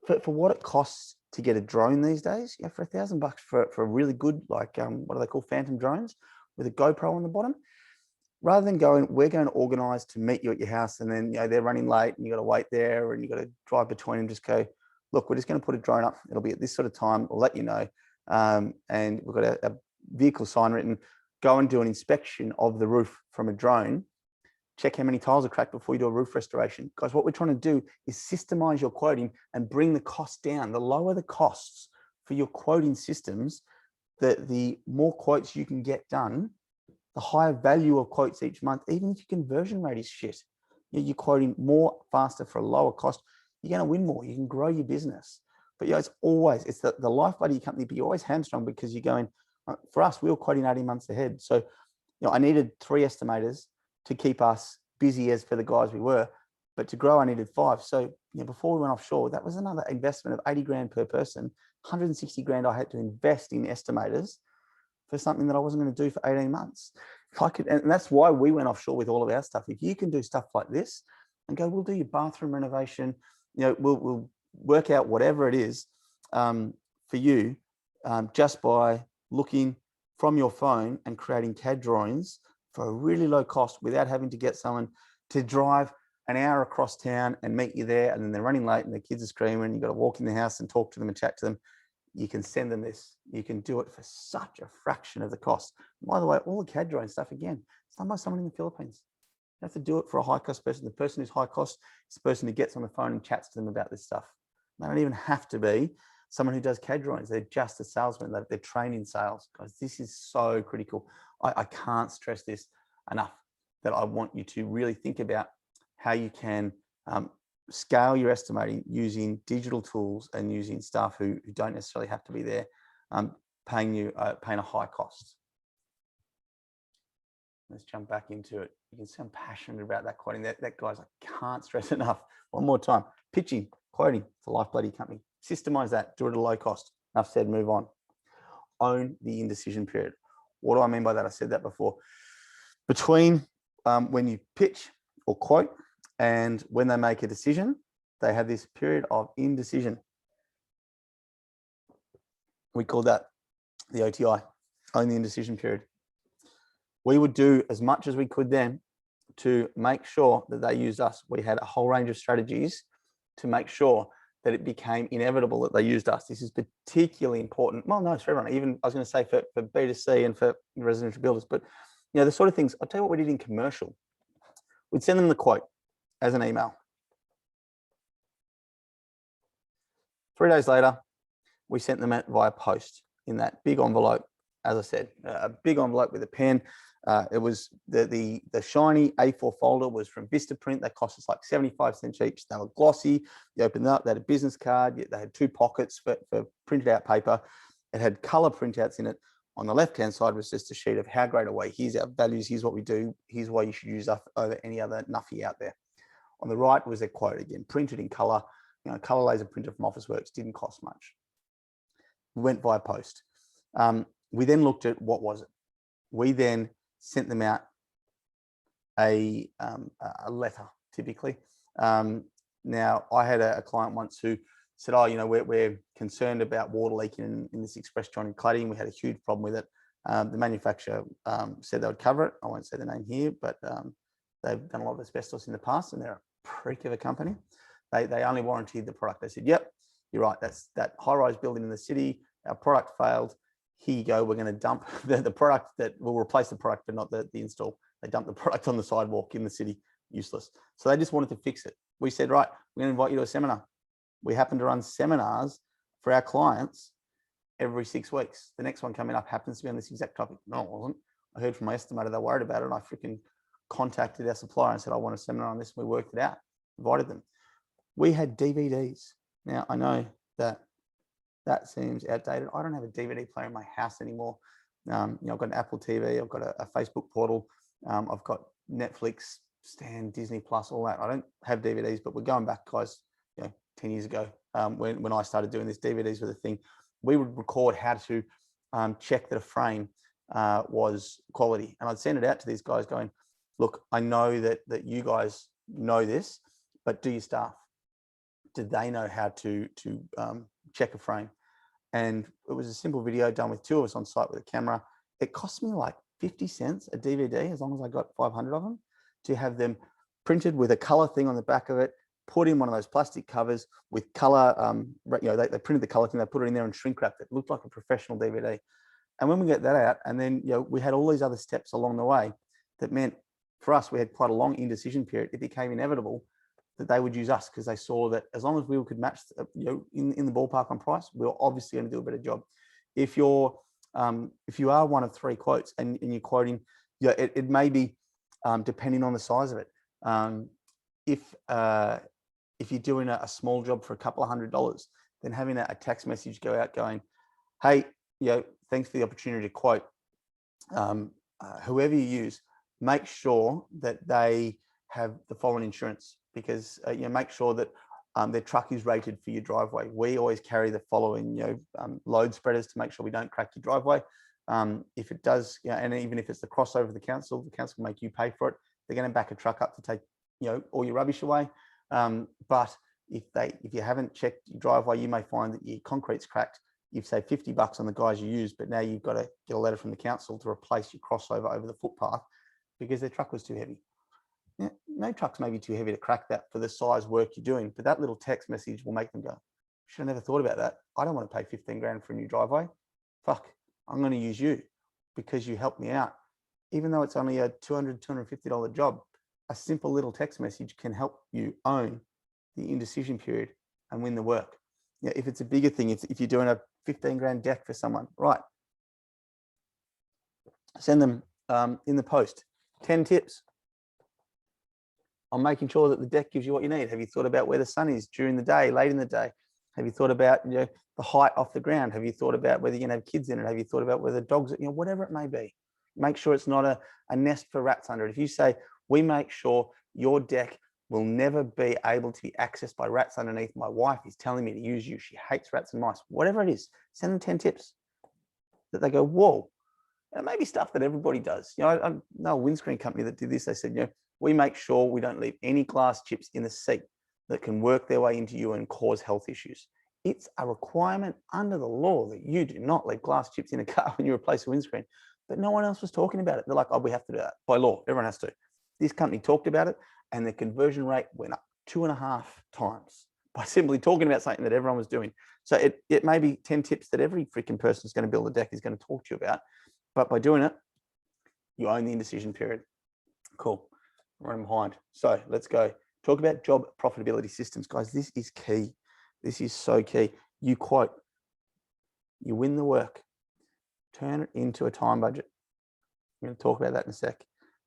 for what it costs to get a drone these days, for $1,000 for a really good, like, what are they called, phantom drones with a GoPro on the bottom, rather than going, we're going to organize to meet you at your house, and then they're running late and you got to wait there and you got to drive between and just go, look, we're just going to put a drone up. It'll be at this sort of time. We'll let you know. And we've got a vehicle sign written, go and do an inspection of the roof from a drone. Check how many tiles are cracked before you do a roof restoration. Guys, what we're trying to do is systemize your quoting and bring the cost down. The lower the costs for your quoting systems, the more quotes you can get done, the higher value of quotes each month, even if your conversion rate is shit. You're quoting more faster for a lower cost. You're going to win more. You can grow your business. But it's the lifeblood of your company, but you're always hamstrung because you're going, for us, we were quoting 18 months ahead. So, I needed 3 estimators to keep us busy as for the guys we were, but to grow, I needed 5. So, before we went offshore, that was another investment of 80 grand per person, 160 grand I had to invest in estimators for something that I wasn't going to do for 18 months. If I could, and that's why we went offshore with all of our stuff. If you can do stuff like this and go, we'll do your bathroom renovation, we'll work out whatever it is for you just by looking from your phone and creating CAD drawings for a really low cost without having to get someone to drive an hour across town and meet you there, and then they're running late and the kids are screaming, you've got to walk in the house and talk to them and chat to them. You can send them this. You can do it for such a fraction of the cost. By the way, all the CAD drawing stuff, again, it's done by someone in the Philippines. You have to do it for a high cost person. The person who's high cost is the person who gets on the phone and chats to them about this stuff. They don't even have to be someone who does CAD drawings, they're just a salesman, they're trained in sales. Guys, this is so critical. I can't stress this enough, that I want you to really think about how you can scale your estimating using digital tools and using staff who don't necessarily have to be there, paying a high cost. Let's jump back into it. You can see I'm passionate about that quoting. That guys, I can't stress enough. One more time. Pitching, quoting, it's a lifeblood of your company. Systemize that, do it at a low cost. Enough said, move on. Own the indecision period. What do I mean by that? I said that before. Between when you pitch or quote and when they make a decision, they have this period of indecision. We call that the OTI, own the indecision period. We would do as much as we could then to make sure that they used us. We had a whole range of strategies to make sure that it became inevitable that they used us. This is particularly important. Well, no, it's for everyone. Even I was going to say for B2C and for residential builders, but you know, the sort of things. I'll tell you what we did in commercial. We'd send them the quote as an email. 3 days later, we sent them it via post in that big envelope. As I said, a big envelope with a pen. It was the shiny A4 folder was from Vistaprint. They cost us like 75 cents each. They were glossy. You opened it up, they had a business card. They had 2 pockets for printed out paper. It had color printouts in it. On the left-hand side was just a sheet of how great are we. Here's our values. Here's what we do. Here's why you should use us over any other nuffy out there. On the right was a quote again, printed in color. You know, color laser printer from Officeworks, didn't cost much. We went via post. We then looked at what was it. We then sent them out a letter, typically. Now, I had a client once who said, oh, you know, we're concerned about water leaking in this express jointed cladding. We had a huge problem with it. The manufacturer said they would cover it. I won't say the name here, but they've done a lot of asbestos in the past, and they're a prick of a company. They only warranted the product. They said, yep, you're right. That's that high-rise building in the city. Our product failed. Here you go. We're going to dump the product that will replace the product, but not the install. They dumped the product on the sidewalk in the city, useless. So they just wanted to fix it. We said, right, we're going to invite you to a seminar. We happen to run seminars for our clients every 6 weeks. The next one coming up happens to be on this exact topic. No, it wasn't. I heard from my estimator they're worried about it, and I freaking contacted our supplier and said, I want a seminar on this. We worked it out, invited them. We had DVDs. Now, I know that seems outdated. I don't have a DVD player in my house anymore. You know, I've got an Apple TV. I've got a Facebook portal. I've got Netflix, Stan, Disney Plus, all that. I don't have DVDs, but we're going back, guys, you know, 10 years ago when I started doing this. DVDs were the thing. We would record how to check that a frame was quality. And I'd send it out to these guys going, look, I know that you guys know this, but do your staff? Do they know how to check a frame? And it was a simple video done with 2 of us on site with a camera. It cost me like 50 cents a DVD, as long as I got 500 of them, to have them printed with a color thing on the back of it, put in one of those plastic covers with color. You know, they printed the color thing, they put it in there and shrink wrapped it. It looked like a professional DVD. And when we get that out, and then, you know, we had all these other steps along the way that meant for us, we had quite a long indecision period. It became inevitable that they would use us because they saw that as long as we could match, you know, in the ballpark on price, we were obviously going to do a better job. If you are one of 3 quotes and you're quoting, yeah, it may be depending on the size of it. If you're doing a small job for a couple of $100, then having a text message go out going, hey, you know, thanks for the opportunity to quote. Whoever you use, make sure that they have the following insurance, because you know, make sure that their truck is rated for your driveway. We always carry the following, you know, load spreaders to make sure we don't crack your driveway. If it does, you know, and even if it's the crossover of the council will make you pay for it. They're going to back a truck up to take, you know, all your rubbish away. But if you haven't checked your driveway, you may find that your concrete's cracked. You've saved $50 on the guys you use, but now you've got to get a letter from the council to replace your crossover over the footpath because their truck was too heavy. Yeah, no trucks may be too heavy to crack that for the size work you're doing, but that little text message will make them go, should have never thought about that. I don't want to pay 15 grand for a new driveway. Fuck, I'm going to use you because you helped me out. Even though it's only a $200, $250 job, a simple little text message can help you own the indecision period and win the work. Yeah, if it's a bigger thing, if you're doing a 15 grand deck for someone, right? Send them in the post 10 tips on making sure that the deck gives you what you need. Have you thought about where the sun is during the day, late in the day? Have you thought about the height off the ground? Have you thought about whether you're gonna have kids in it? Have you thought about whether dogs, whatever it may be? Make sure it's not a nest for rats under it. If you say, we make sure your deck will never be able to be accessed by rats underneath. My wife is telling me to use you. She hates rats and mice. Whatever it is, send them 10 tips that they go, whoa. And it may be stuff that everybody does. I know a windscreen company that did this. They said, we make sure we don't leave any glass chips in the seat that can work their way into you and cause health issues. It's a requirement under the law that you do not leave glass chips in a car when you replace a windscreen. But no one else was talking about it. They're like, oh, we have to do that by law. Everyone has to. This company talked about it, and the conversion rate went up 2.5 times by simply talking about something that everyone was doing. So it may be 10 tips that every freaking person who's going to build a deck is going to talk to you about. But by doing it, you own the indecision period. Cool. Running behind. So let's go. Talk about job profitability systems. Guys, this is key. This is so key. You quote, you win the work, turn it into a time budget. We're going to talk about that in a sec.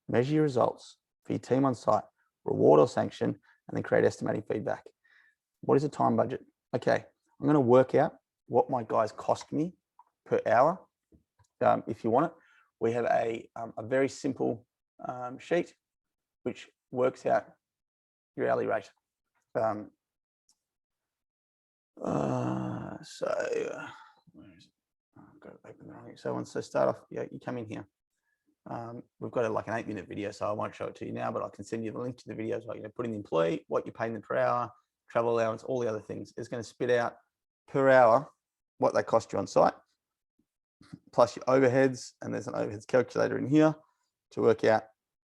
Measure your results for your team on site, reward or sanction, and then create estimating feedback. What is a time budget? Okay, I'm going to work out what my guys cost me per hour. If you want it, we have a very simple sheet which works out your hourly rate. Where is it? I've got to open the wrong. So once I start off, you come in here. We've got like an 8-minute video, so I won't show it to you now, but I can send you the link to the videos. Like, put in the employee, what you're paying them per hour, travel allowance, all the other things. It's going to spit out per hour what they cost you on site, plus your overheads, and there's an overheads calculator in here to work out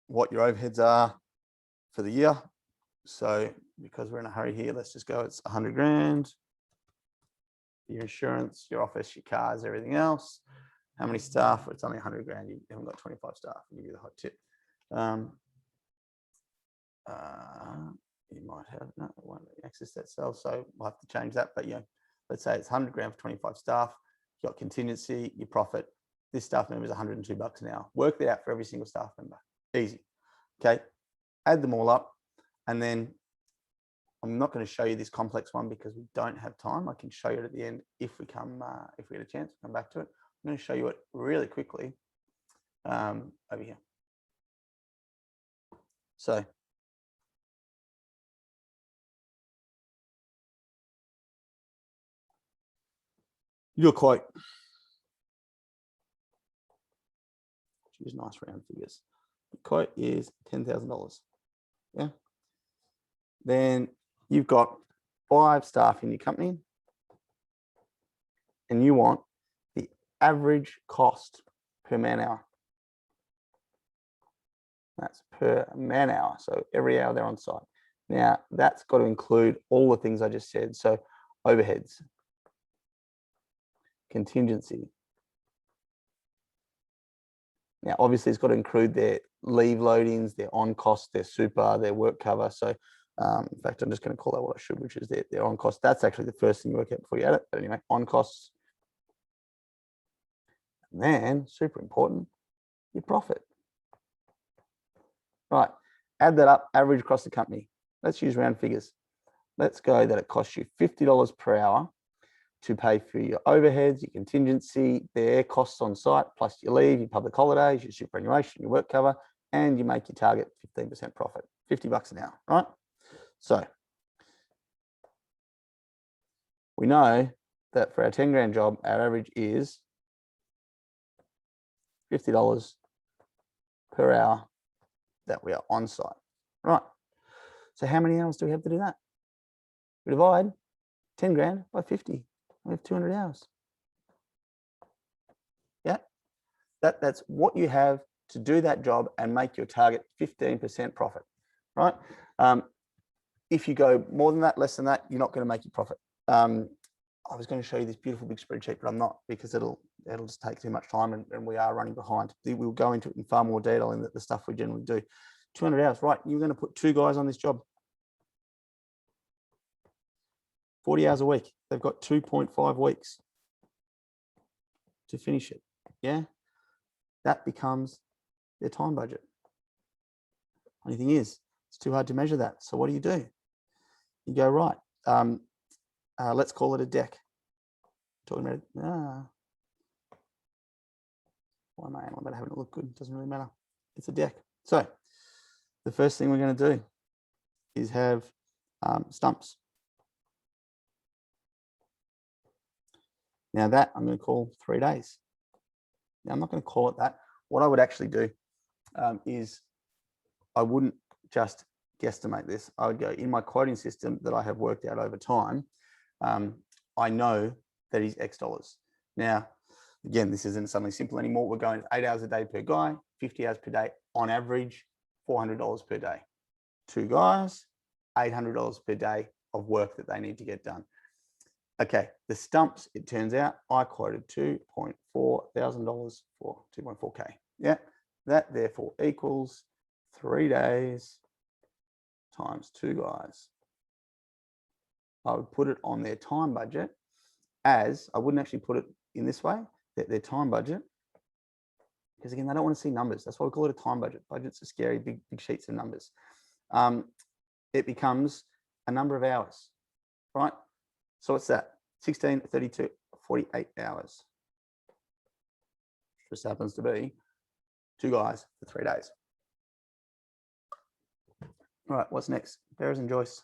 what your overheads are for the year. So because we're in a hurry here, let's just go, it's 100 grand. Your insurance, your office, your cars, everything else. How many staff? It's only 100 grand. You haven't got 25 staff. I'll give you the hot tip. You might have, no, it won't access that cell. So we'll have to change that. But let's say it's 100 grand for 25 staff. You've got contingency, your profit. This staff member is $102 an hour. Work that out for every single staff member. Easy. Okay. Add them all up. And then I'm not going to show you this complex one because we don't have time. I can show you it at the end if we get a chance to come back to it. I'm going to show you it really quickly over here. So your quote. Choose nice round figures. The quote is $10,000. Yeah. Then you've got 5 staff in your company, and you want the average cost per man hour. That's per man hour. So every hour they're on site. Now that's got to include all the things I just said. So overheads, contingency. Now, obviously it's got to include their leave loadings, their on cost, their super, their work cover. So in fact, I'm just going to call that what I should, which is their on cost. That's actually the first thing you work out before you add it. But anyway, on costs. And then, super important, your profit. Right, add that up, average across the company. Let's use round figures. Let's go that it costs you $50 per hour to pay for your overheads, your contingency, their costs on site, plus your leave, your public holidays, your superannuation, your work cover, and you make your target 15% profit, $50 an hour, right? So we know that for our 10 grand job, our average is $50 per hour that we are on site, right? So how many hours do we have to do that? We divide 10 grand by 50. We have 200 hours. Yeah, that's what you have to do that job and make your target 15% profit, right? If you go more than that, less than that, you're not going to make your profit. I was going to show you this beautiful big spreadsheet, but I'm not, because it'll just take too much time, and we are running behind. We'll go into it in far more detail in the stuff we generally do. 200 hours, right? You're going to put 2 guys on this job. 40 hours a week. They've got 2.5 weeks to finish it. Yeah, that becomes their time budget. Only thing is, it's too hard to measure that. So what do? You go, right, let's call it a deck. Talking about it. Why am I about having it look good? It doesn't really matter. It's a deck. So the first thing we're going to do is have stumps. Now that I'm going to call 3 days. Now I'm not going to call it that. What I would actually do is I wouldn't just guesstimate this. I would go in my quoting system that I have worked out over time. I know that is X dollars. Now, again, this isn't something simple anymore. We're going 8 hours a day per guy, 50 hours per day on average, $400 per day. 2 guys, $800 per day of work that they need to get done. Okay, the stumps, it turns out I quoted $2.4 thousand for 2.4K. Yeah, that therefore equals 3 days times 2 guys. I would put it on their time budget as, I wouldn't actually put it in this way, their time budget, because again, they don't want to see numbers. That's why we call it a time budget. Budgets are scary, big sheets of numbers. It becomes a number of hours, right? So what's that? 16, 32, 48 hours. Just happens to be 2 guys for 3 days. All right, what's next? Bears and joists.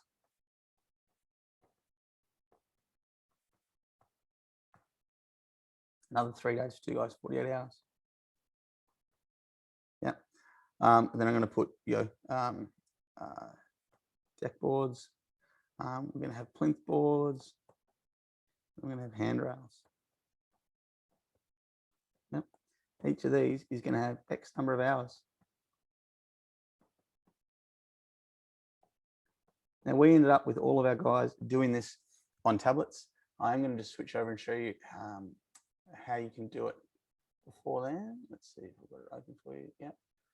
Another 3 days for 2 guys, 48 hours. Yeah. And then I'm going to put, deck boards. We're going to have plinth boards. We're going to have handrails. Yep. Each of these is going to have X number of hours. Now we ended up with all of our guys doing this on tablets. I'm going to just switch over and show you how you can do it before then. Let's see if we've got it open for you. Yeah.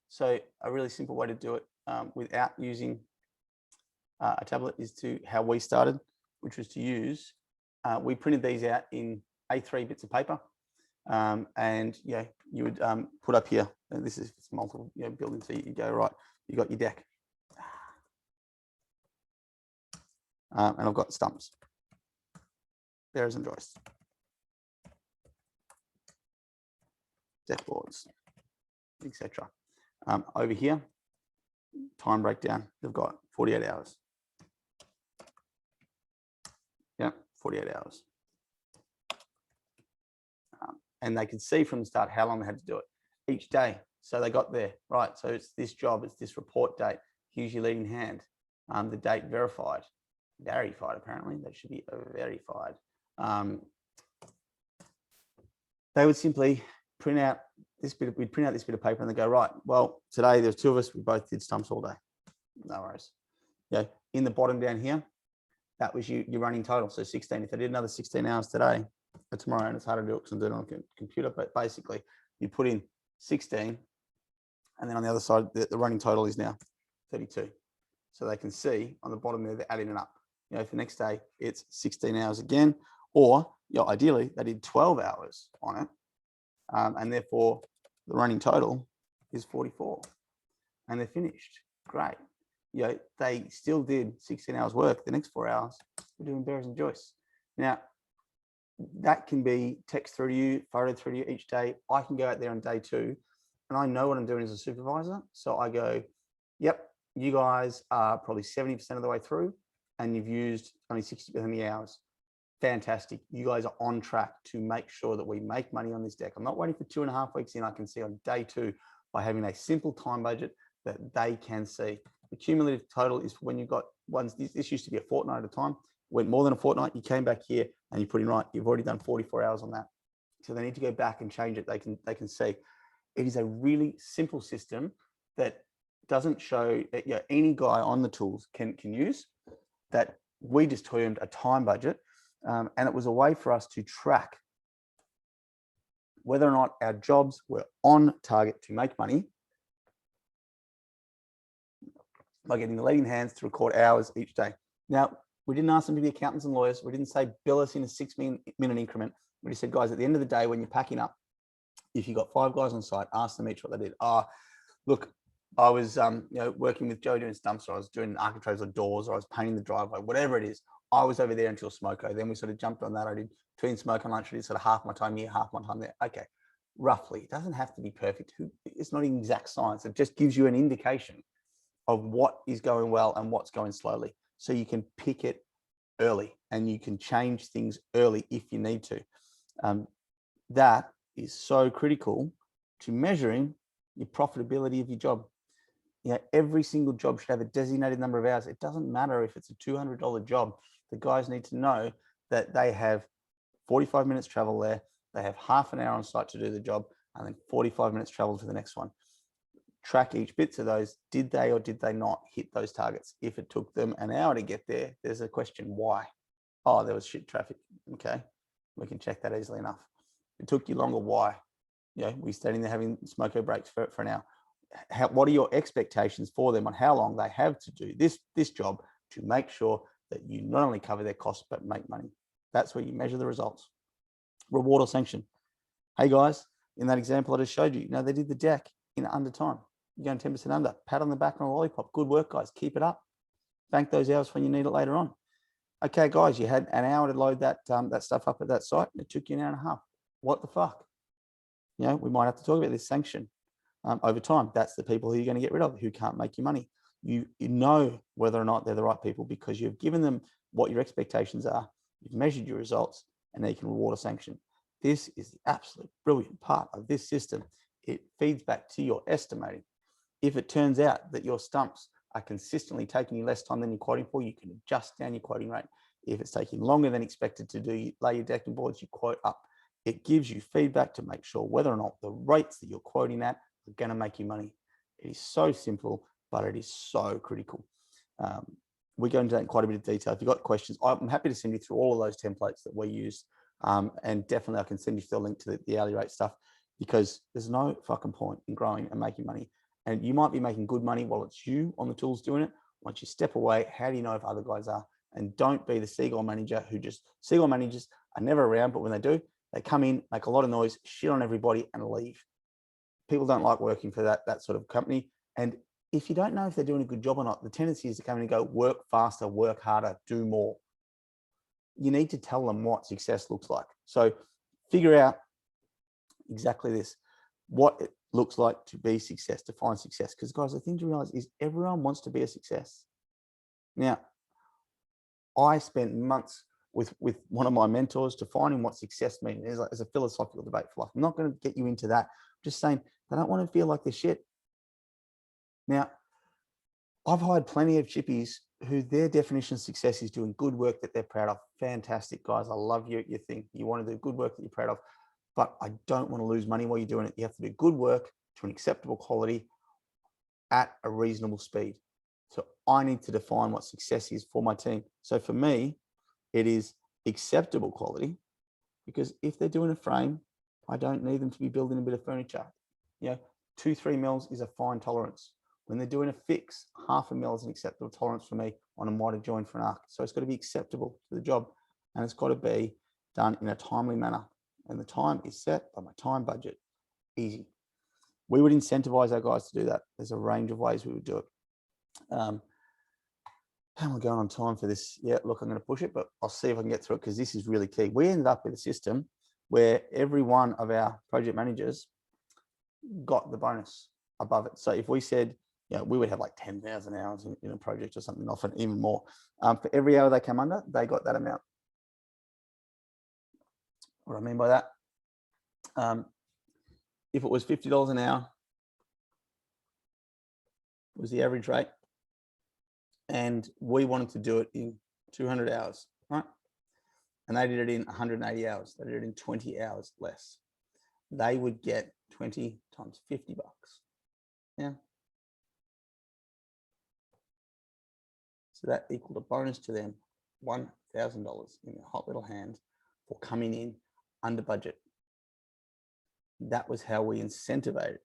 So a really simple way to do it without using a tablet is to how we started, which was to use, we printed these out in A3 bits of paper. And you would put up here, and this is multiple buildings, so you go, right, you got your deck. And I've got stumps, bears and joists, deck boards, etc. Over here, time breakdown, they've got 48 hours. Yeah, 48 hours. And they could see from the start how long they had to do it each day. So they got there, right? So it's this job, it's this report date. Here's your leading hand. The date verified. Apparently, that should be verified. They would simply print out this bit. We'd print out this bit of paper and they go, right, well, today there's 2 of us. We both did stumps all day. No worries. Yeah, in the bottom down here, that was your running total. So 16. If they did another 16 hours today or tomorrow, and it's hard to do it because I'm doing it on a computer, but basically you put in 16, and then on the other side, the running total is now 32. So they can see on the bottom there, they're adding it up. For the next day, it's 16 hours again, or ideally they did 12 hours on it. And therefore the running total is 44 and they're finished. Great. They still did 16 hours work. The next 4 hours, we're doing bears and joists. Now, that can be text through to you, photo through to you each day. I can go out there on day 2 and I know what I'm doing as a supervisor. So I go, yep, you guys are probably 70% of the way through and you've used only 60% of the hours. Fantastic. You guys are on track to make sure that we make money on this deck. I'm not waiting for 2.5 weeks in. I can see on day 2 by having a simple time budget that they can see. The cumulative total is when you've got ones. This used to be a fortnight at a time. Went more than a fortnight. You came back here and you put in, right, you've already done 44 hours on that. So they need to go back and change it. They can see. It is a really simple system that doesn't show that any guy on the tools can use, that we just termed a time budget. And it was a way for us to track whether or not our jobs were on target to make money by getting the leading hands to record hours each day. Now, We didn't ask them to be accountants and lawyers. We didn't say bill us in a 6-minute increment. We just said, guys, at the end of the day, when you're packing up, if you've got 5 guys on site, ask them each what they did. Look, I was working with Joe doing stumps, or I was doing architraves or doors, or I was painting the driveway, whatever it is. I was over there until smoko. Then we sort of jumped on that. I did between smoke and lunch, I did sort of half my time here, half my time there. Okay, roughly. It doesn't have to be perfect. It's not exact science. It just gives you an indication of what is going well and what's going slowly. So you can pick it early and you can change things early if you need to. That is so critical to measuring your profitability of your job. Every single job should have a designated number of hours. It doesn't matter if it's a $200 job. The guys need to know that they have 45 minutes travel there. They have half an hour on site to do the job, and then 45 minutes travel to the next one. Track each bit of those. Did they or did they not hit those targets? If it took them an hour to get there, there's a question, why? Oh, there was shit traffic. Okay, we can check that easily enough. It took you longer, why? We standing there having smoko breaks for an hour. What are your expectations for them on how long they have to do this job to make sure that you not only cover their costs, but make money? That's where you measure the results. Reward or sanction. Hey guys, in that example I just showed you, they did the deck in under time. You're going 10% under. Pat on the back on a lollipop. Good work, guys. Keep it up. Bank those hours when you need it later on. Okay, guys, you had an hour to load that stuff up at that site. It took you an hour and a half. What the fuck? We might have to talk about this sanction over time. That's the people who you're going to get rid of, who can't make you money. You know whether or not they're the right people because you've given them what your expectations are. You've measured your results, and they can reward or sanction. This is the absolute brilliant part of this system. It feeds back to your estimating. If it turns out that your stumps are consistently taking you less time than you're quoting for, you can adjust down your quoting rate. If it's taking longer than expected to do, you lay your decking boards, you quote up. It gives you feedback to make sure whether or not the rates that you're quoting at are going to make you money. It is so simple, but it is so critical. We go into that in quite a bit of detail. If you've got questions, I'm happy to send you through all of those templates that we use. And definitely I can send you the link to the hourly rate stuff, because there's no fucking point in growing and making money. And you might be making good money while it's you on the tools doing it. Once you step away, how do you know if other guys are? And don't be the seagull manager seagull managers are never around, but when they do, they come in, make a lot of noise, shit on everybody and leave. People don't like working for that sort of company. And if you don't know if they're doing a good job or not, the tendency is to come in and go, work faster, work harder, do more. You need to tell them what success looks like. So figure out exactly this, what it looks like to be success, to find success. Because guys, the thing to realize is everyone wants to be a success. Now, I spent months with one of my mentors defining what success means as a philosophical debate for life. I'm not going to get you into that. I'm just saying they don't want to feel like they're shit. Now, I've hired plenty of chippies who their definition of success is doing good work that they're proud of. Fantastic, guys. I love your thing. You want to do good work that you're proud of, but I don't want to lose money while you're doing it. You have to do good work to an acceptable quality at a reasonable speed. So I need to define what success is for my team. So for me, it is acceptable quality, because if they're doing a frame, I don't need them to be building a bit of furniture. 2-3 mils is a fine tolerance. When they're doing a fix, 0.5 mil is an acceptable tolerance for me on a miter joint for an arc. So it's got to be acceptable to the job, and it's got to be done in a timely manner. And the time is set by my time budget. Easy. We would incentivize our guys to do that. There's a range of ways we would do it. How am I going on time for this? Yeah, look, I'm going to push it, but I'll see if I can get through it, because this is really key. We ended up with a system where every one of our project managers got the bonus above it. So if we said, we would have like 10,000 hours in a project or something, often even more. For every hour they come under, they got that amount. What I mean by that, if it was $50 an hour, was the average rate, and we wanted to do it in 200 hours, right? And they did it in 180 hours. They did it in 20 hours less. They would get 20 times $50. Yeah. So that equaled a bonus to them, $1,000 in their hot little hand for coming in under budget. That was how we incentivized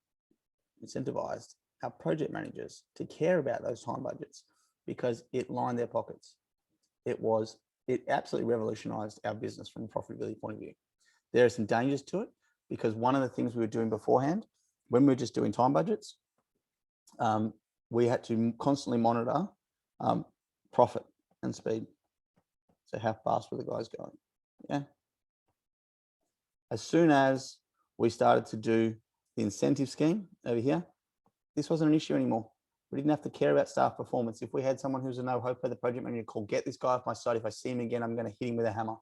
our project managers to care about those time budgets, because it lined their pockets. it absolutely revolutionized our business from a profitability point of view. There are some dangers to it because one of the things we were doing beforehand, when we were just doing time budgets, we had to constantly monitor profit and speed. So how fast were the guys going? Yeah. As soon as we started to do the incentive scheme over here, this wasn't an issue anymore. We didn't have to care about staff performance. If we had someone who's a no hope for the project manager call, get this guy off my side. If I see him again, I'm going to hit him with a hammer.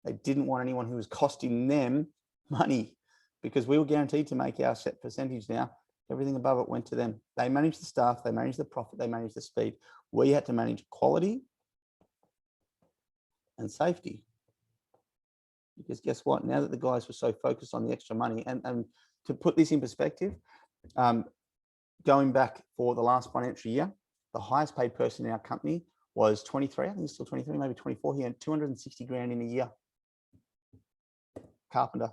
They didn't want anyone who was costing them money because we were guaranteed to make our set percentage now. Everything above it went to them. They managed the staff, they managed the profit, they managed the speed. We had to manage quality and safety. Because guess what? Now that the guys were so focused on the extra money, and to put this in perspective, going back for the last financial year, the highest paid person in our company was 23. I think he's still 23, maybe 24. He earned 260 grand in a year. Carpenter.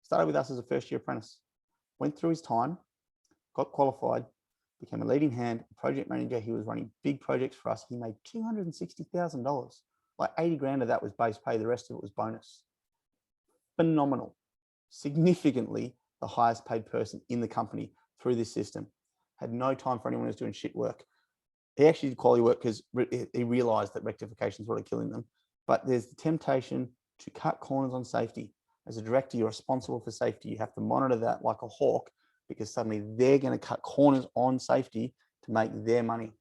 Started with us as a first year apprentice. Went through his time, got qualified, became a leading hand, project manager. He was running big projects for us. He made $260,000. Like 80 grand of that was base pay. The rest of it was bonus. Phenomenal. Significantly the highest paid person in the company through this system. Had no time for anyone who's doing shit work. He actually did quality work because he realized that rectifications were killing them. But there's the temptation to cut corners on safety. As a director, you're responsible for safety. You have to monitor that like a hawk because suddenly they're going to cut corners on safety to make their money,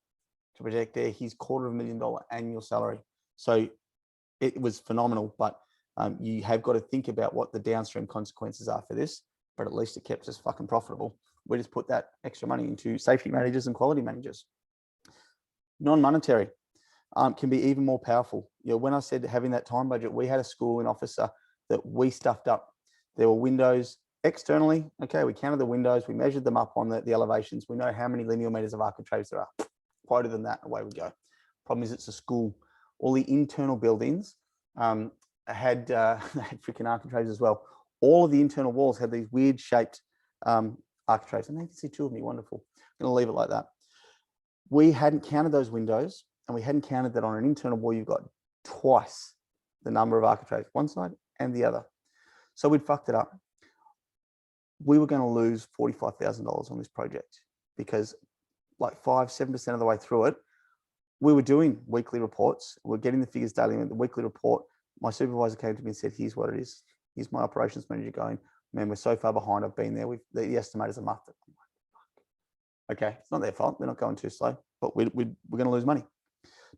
to protect his $250,000 annual salary. So it was phenomenal, but you have got to think about what the downstream consequences are for this, but at least it kept us fucking profitable. We just put that extra money into safety managers and quality managers. Non-monetary can be even more powerful. You know, when I said having that time budget, we had a schooling officer that we stuffed up. There were windows externally. Okay, we counted the windows. We measured them up on the elevations. We know how many linear meters of architraves there are. Quoted them that, away we go. Problem is it's a school. All the internal buildings had freaking architraves as well. All of the internal walls had these weird shaped architraves. And you can see two of them, wonderful. I'm gonna leave it like that. We hadn't counted those windows and we hadn't counted that on an internal wall, you've got twice the number of architraves, one side and the other. So we'd fucked it up. We were going to lose $45,000 on this project because like 5-7% of the way through it, we were doing weekly reports. We're getting the figures daily. The weekly report, my supervisor came to me and said, here's what it is. Here's my operations manager going, man, we're so far behind. I've been there. The estimators are muffed it. Okay, it's not their fault. They're not going too slow, but we're going to lose money.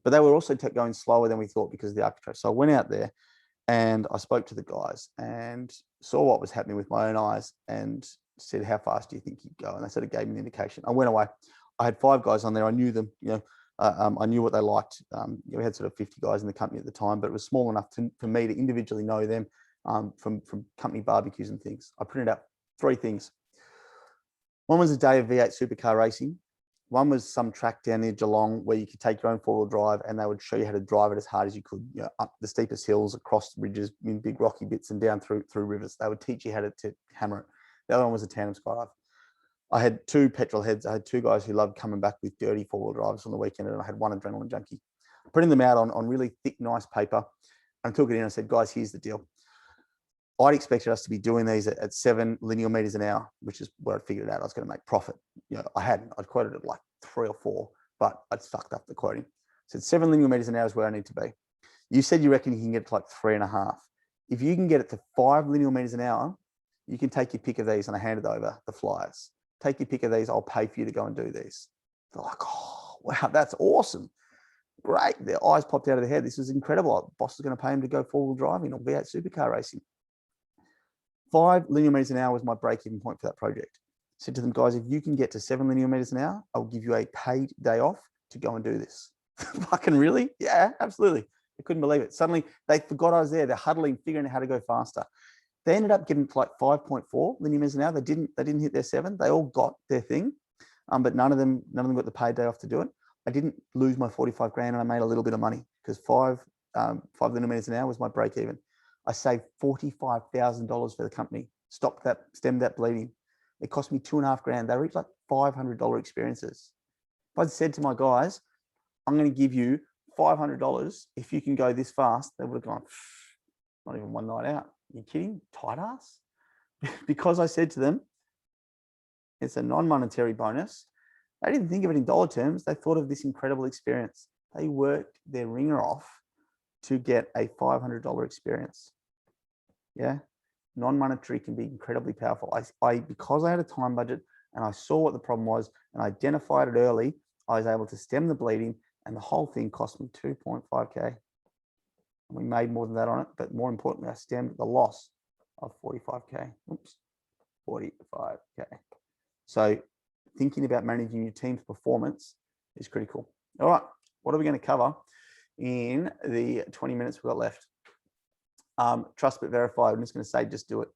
But they were also going slower than we thought because of the architrave. So I went out there and I spoke to the guys and saw what was happening with my own eyes and said, how fast do you think you'd go? And they sort of gave me an indication. I went away. I had 5 guys on there. I knew them, you know, I knew what they liked. We had sort of 50 guys in the company at the time, but it was small enough for me to individually know them from company barbecues and things. I printed out 3 things. One was a day of V8 supercar racing. One was some track down near Geelong where you could take your own 4-wheel drive and they would show you how to drive it as hard as you could, you know, up the steepest hills, across ridges, in big rocky bits and down through rivers. They would teach you how to hammer it. The other one was a tandem skydive. I had 2 petrol heads. I had 2 guys who loved coming back with dirty 4-wheel drives on the weekend, and I had 1 adrenaline junkie. Putting them out on really thick, nice paper, and took it in and said, guys, here's the deal. I'd expected us to be doing these at 7 linear meters an hour, which is where I figured out I was going to make profit. You know, I hadn't. I'd quoted it like 3 or 4, but I'd fucked up the quoting. Said 7 linear meters an hour is where I need to be. You said you reckon you can get it to like 3.5. If you can get it to 5 linear meters an hour, you can take your pick of these, and I handed over the flyers. Take your pick of these. I'll pay for you to go and do these. They're like, oh, wow, that's awesome. Great. Their eyes popped out of their head. This is incredible. Our boss is going to pay him to go 4-wheel driving or V8 supercar racing. 5 linear meters an hour was my break-even point for that project. I said to them, guys, if you can get to 7 linear meters an hour, I'll give you a paid day off to go and do this. Fucking really? Yeah, absolutely. I couldn't believe it. Suddenly they forgot I was there. They're huddling, figuring out how to go faster. They ended up getting to like 5.4 linear meters an hour. They didn't hit their 7. They all got their thing, but none of them got the paid day off to do it. I didn't lose my 45 grand, and I made a little bit of money because 5 linear meters an hour was my break even. I saved $45,000 for the company. Stemmed that bleeding. It cost me 2.5 grand. They reached like $500 experiences. If I'd said to my guys, I'm going to give you $500, if you can go this fast, they would have gone, not even one night out. You kidding? Tight ass? Because I said to them, it's a non-monetary bonus. They didn't think of it in dollar terms. They thought of this incredible experience. They worked their ringer off to get a $500 experience. Yeah. Non-monetary can be incredibly powerful. Because I had a time budget and I saw what the problem was and identified it early, I was able to stem the bleeding, and the whole thing cost me 2.5K. We made more than that on it, but more importantly, I stemmed the loss of 45K. Oops, 45K. So thinking about managing your team's performance is critical. All right, what are we going to cover in the 20 minutes we've got left? Trust but verify. I'm just going to say, just do it.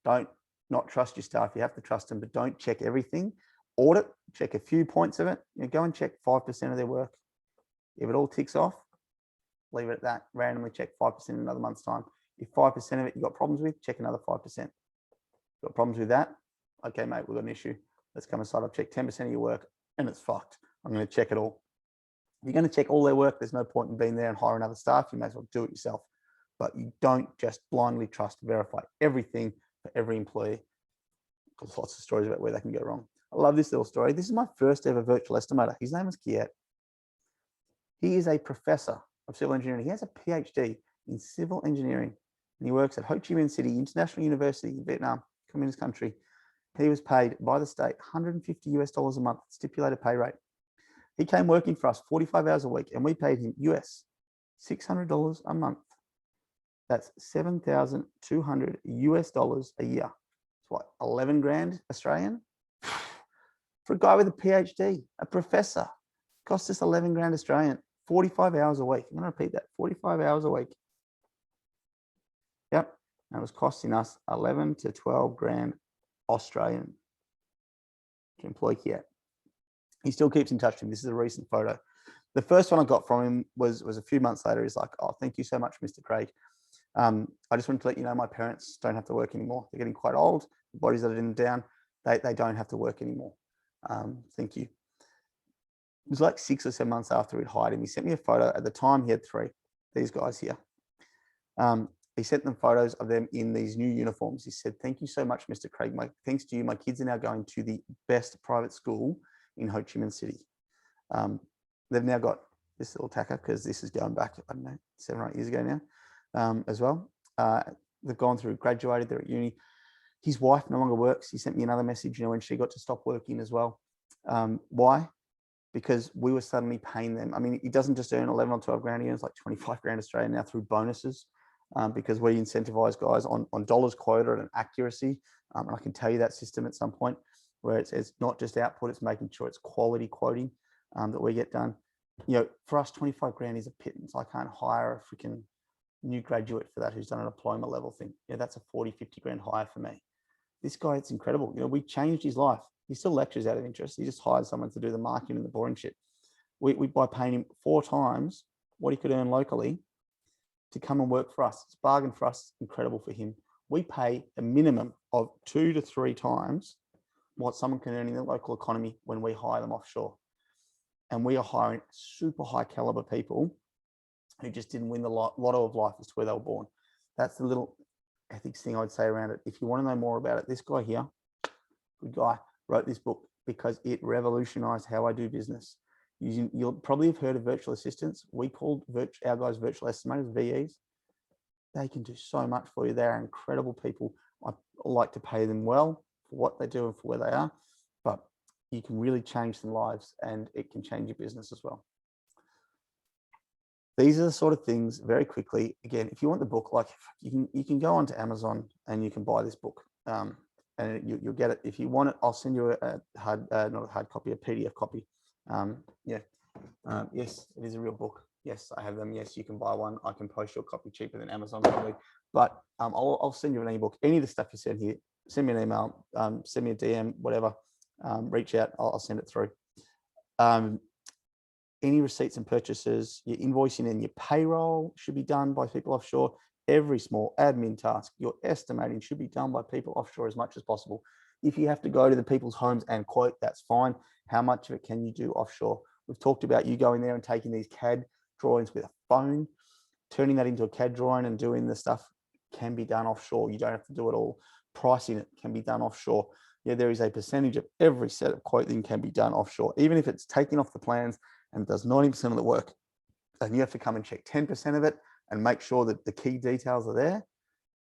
Don't not trust your staff. You have to trust them, but don't check everything. Audit, check a few points of it. Go and check 5% of their work. If it all ticks off, leave it at that. Randomly check 5% in another month's time. If 5% of it you've got problems with, check another 5%. Got problems with that? Okay, mate, we've got an issue. Let's come aside. I've checked 10% of your work and it's fucked. I'm going to check it all. If you're going to check all their work, there's no point in being there and hiring other staff. You may as well do it yourself. But you don't just blindly trust, verify everything for every employee. There's lots of stories about where they can go wrong. I love this little story. This is my first ever virtual estimator. His name is Kiet. He is a professor of civil engineering. He has a PhD in civil engineering, and he works at Ho Chi Minh City International University in Vietnam, communist country. He was paid by the state $150 a month, stipulated pay rate. He came working for us 45 hours a week, and we paid him US $600 a month. That's $7,200 a year. It's what, 11 grand Australian? For a guy with a PhD, a professor, cost us 11 grand Australian, 45 hours a week. I'm going to repeat that, 45 hours a week. Yep, that was costing us 11 to 12 grand Australian to employ Kiet. He still keeps in touch with him. This is a recent photo. The first one I got from him was a few months later. He's like, oh, thank you so much, Mr. Craig. I just wanted to let you know my parents don't have to work anymore. They're getting quite old. The bodies that are in down, they don't have to work anymore. Thank you. It was like 6 or 7 months after he'd hired him. He sent me a photo. At the time, he had 3, these guys here. He sent them photos of them in these new uniforms. He said, thank you so much, Mr. Craig. Thanks to you, my kids are now going to the best private school in Ho Chi Minh City. They've now got this little tacker, because this is going back, I don't know, 7 or 8 years ago now, as well. They've gone through, graduated, they're at uni. His wife no longer works. He sent me another message, when she got to stop working as well. Why? Because we were suddenly paying them. I mean, he doesn't just earn 11 or 12 grand, he earns like 25 grand Australian now through bonuses, because we incentivize guys on dollars quota and accuracy. And I can tell you that system at some point, where it's not just output, it's making sure it's quality quoting that we get done. For us, 25 grand is a pittance. I can't hire a freaking new graduate for that who's done a diploma level thing. That's a 40, 50 grand hire for me. This guy, it's incredible. We changed his life. He still lectures out of interest. He just hired someone to do the marketing and the boring shit. We by paying him 4 times what he could earn locally to come and work for us. It's a bargain for us, incredible for him. We pay a minimum of 2 to 3 times what someone can earn in the local economy when we hire them offshore. And we are hiring super high caliber people who just didn't win the lotto of life as to where they were born. That's the little ethics thing I would say around it. If you want to know more about it, this guy here, good guy, wrote this book because it revolutionized how I do business. You'll probably have heard of virtual assistants. We called our guys virtual estimators, VEs. They can do so much for you. They're incredible people. I like to pay them well for what they do and for where they are, but you can really change some lives, and it can change your business as well. These are the sort of things, very quickly. Again, if you want the book, like you can go onto Amazon and you can buy this book, and you'll get it. If you want it, I'll send you a hard, not a hard copy, a PDF copy. Yes, it is a real book. Yes, I have them. Yes, you can buy one. I can post your copy cheaper than Amazon probably, but I'll send you an ebook. Any of the stuff you said here, send me an email, send me a DM, whatever. Reach out. I'll send it through. Any receipts and purchases, your invoicing and your payroll should be done by people offshore. Every small admin task, your estimating should be done by people offshore as much as possible. If you have to go to the people's homes and quote, that's fine. How much of it can you do offshore? We've talked about you going there and taking these CAD drawings with a phone. Turning that into a CAD drawing and doing the stuff can be done offshore. You don't have to do it all. Pricing it can be done offshore. Yeah, there is a percentage of every set of quoting can be done offshore, even if it's taken off the plans and does 90% of the work. And you have to come and check 10% of it and make sure that the key details are there.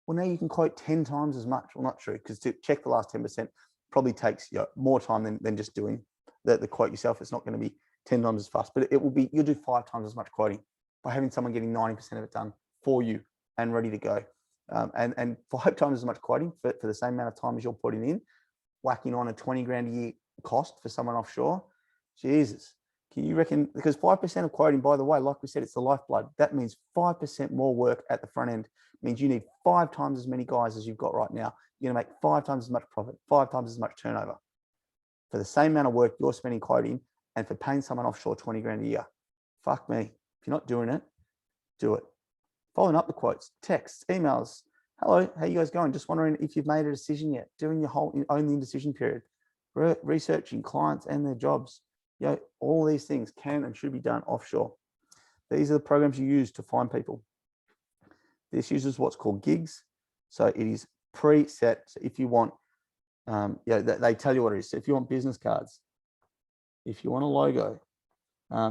Well, now you can quote 10 times as much. Well, not true, because to check the last 10% probably takes more time than just doing the quote yourself. It's not going to be 10 times as fast, but it will be, you'll do 5 times as much quoting by having someone getting 90% of it done for you and ready to go. And 5 times as much quoting for the same amount of time as you're putting in, whacking on a 20 grand a year cost for someone offshore. Jesus, can you reckon, because 5% of quoting, by the way, like we said, it's the lifeblood. That means 5% more work at the front end. It means you need 5 times as many guys as you've got right now. You're gonna make 5 times as much profit, 5 times as much turnover for the same amount of work you're spending quoting and for paying someone offshore 20 grand a year. Fuck me. If you're not doing it, do it. Following up the quotes, texts, emails. Hello, how you guys going? Just wondering if you've made a decision yet. Doing your whole own the indecision period. Researching clients and their jobs. All these things can and should be done offshore. These are the programs you use to find people. This uses what's called gigs. So it is preset. So if you want, they tell you what it is. So if you want business cards, if you want a logo,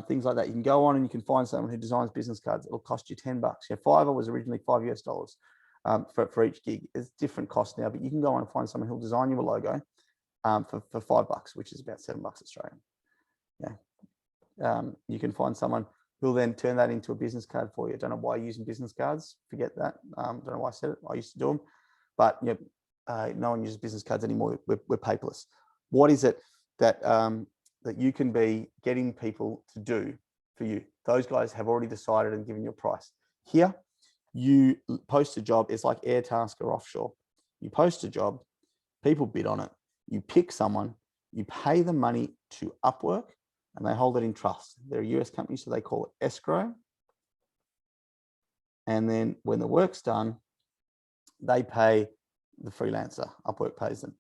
things like that, you can go on and you can find someone who designs business cards. It'll cost you $10. Fiverr was originally $5 US for each gig. It's different cost now, but you can go on and find someone who'll design you a logo for $5, which is about $7 Australian. You can find someone who'll then turn that into a business card for you. I don't know why you're using business cards. Forget that. Don't know why I said it. I used to do them, but no one uses business cards anymore. We're paperless. What is it that that you can be getting people to do for you? Those guys have already decided and given you a price. Here, you post a job. It's like Airtasker offshore. You post a job, people bid on it. You pick someone, you pay them money to Upwork, and they hold it in trust. They're a US company, so they call it escrow. And then when the work's done, they pay the freelancer. Upwork pays them.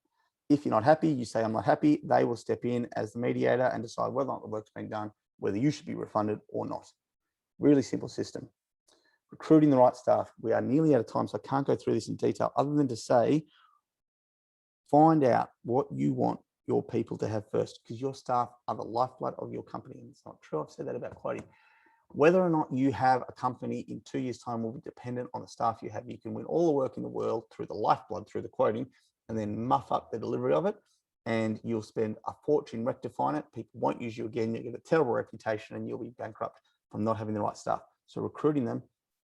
If you're not happy, you say, I'm not happy. They will step in as the mediator and decide whether or not the work's been done, whether you should be refunded or not. Really simple system. Recruiting the right staff. We are nearly out of time, so I can't go through this in detail other than to say, find out what you want your people to have first, because your staff are the lifeblood of your company. And it's not true. I've said that about quoting. Whether or not you have a company in 2 years' time will be dependent on the staff you have. You can win all the work in the world through the lifeblood, through the quoting, and then muff up the delivery of it. And you'll spend a fortune rectifying it. People won't use you again. You'll get a terrible reputation and you'll be bankrupt from not having the right staff. So recruiting them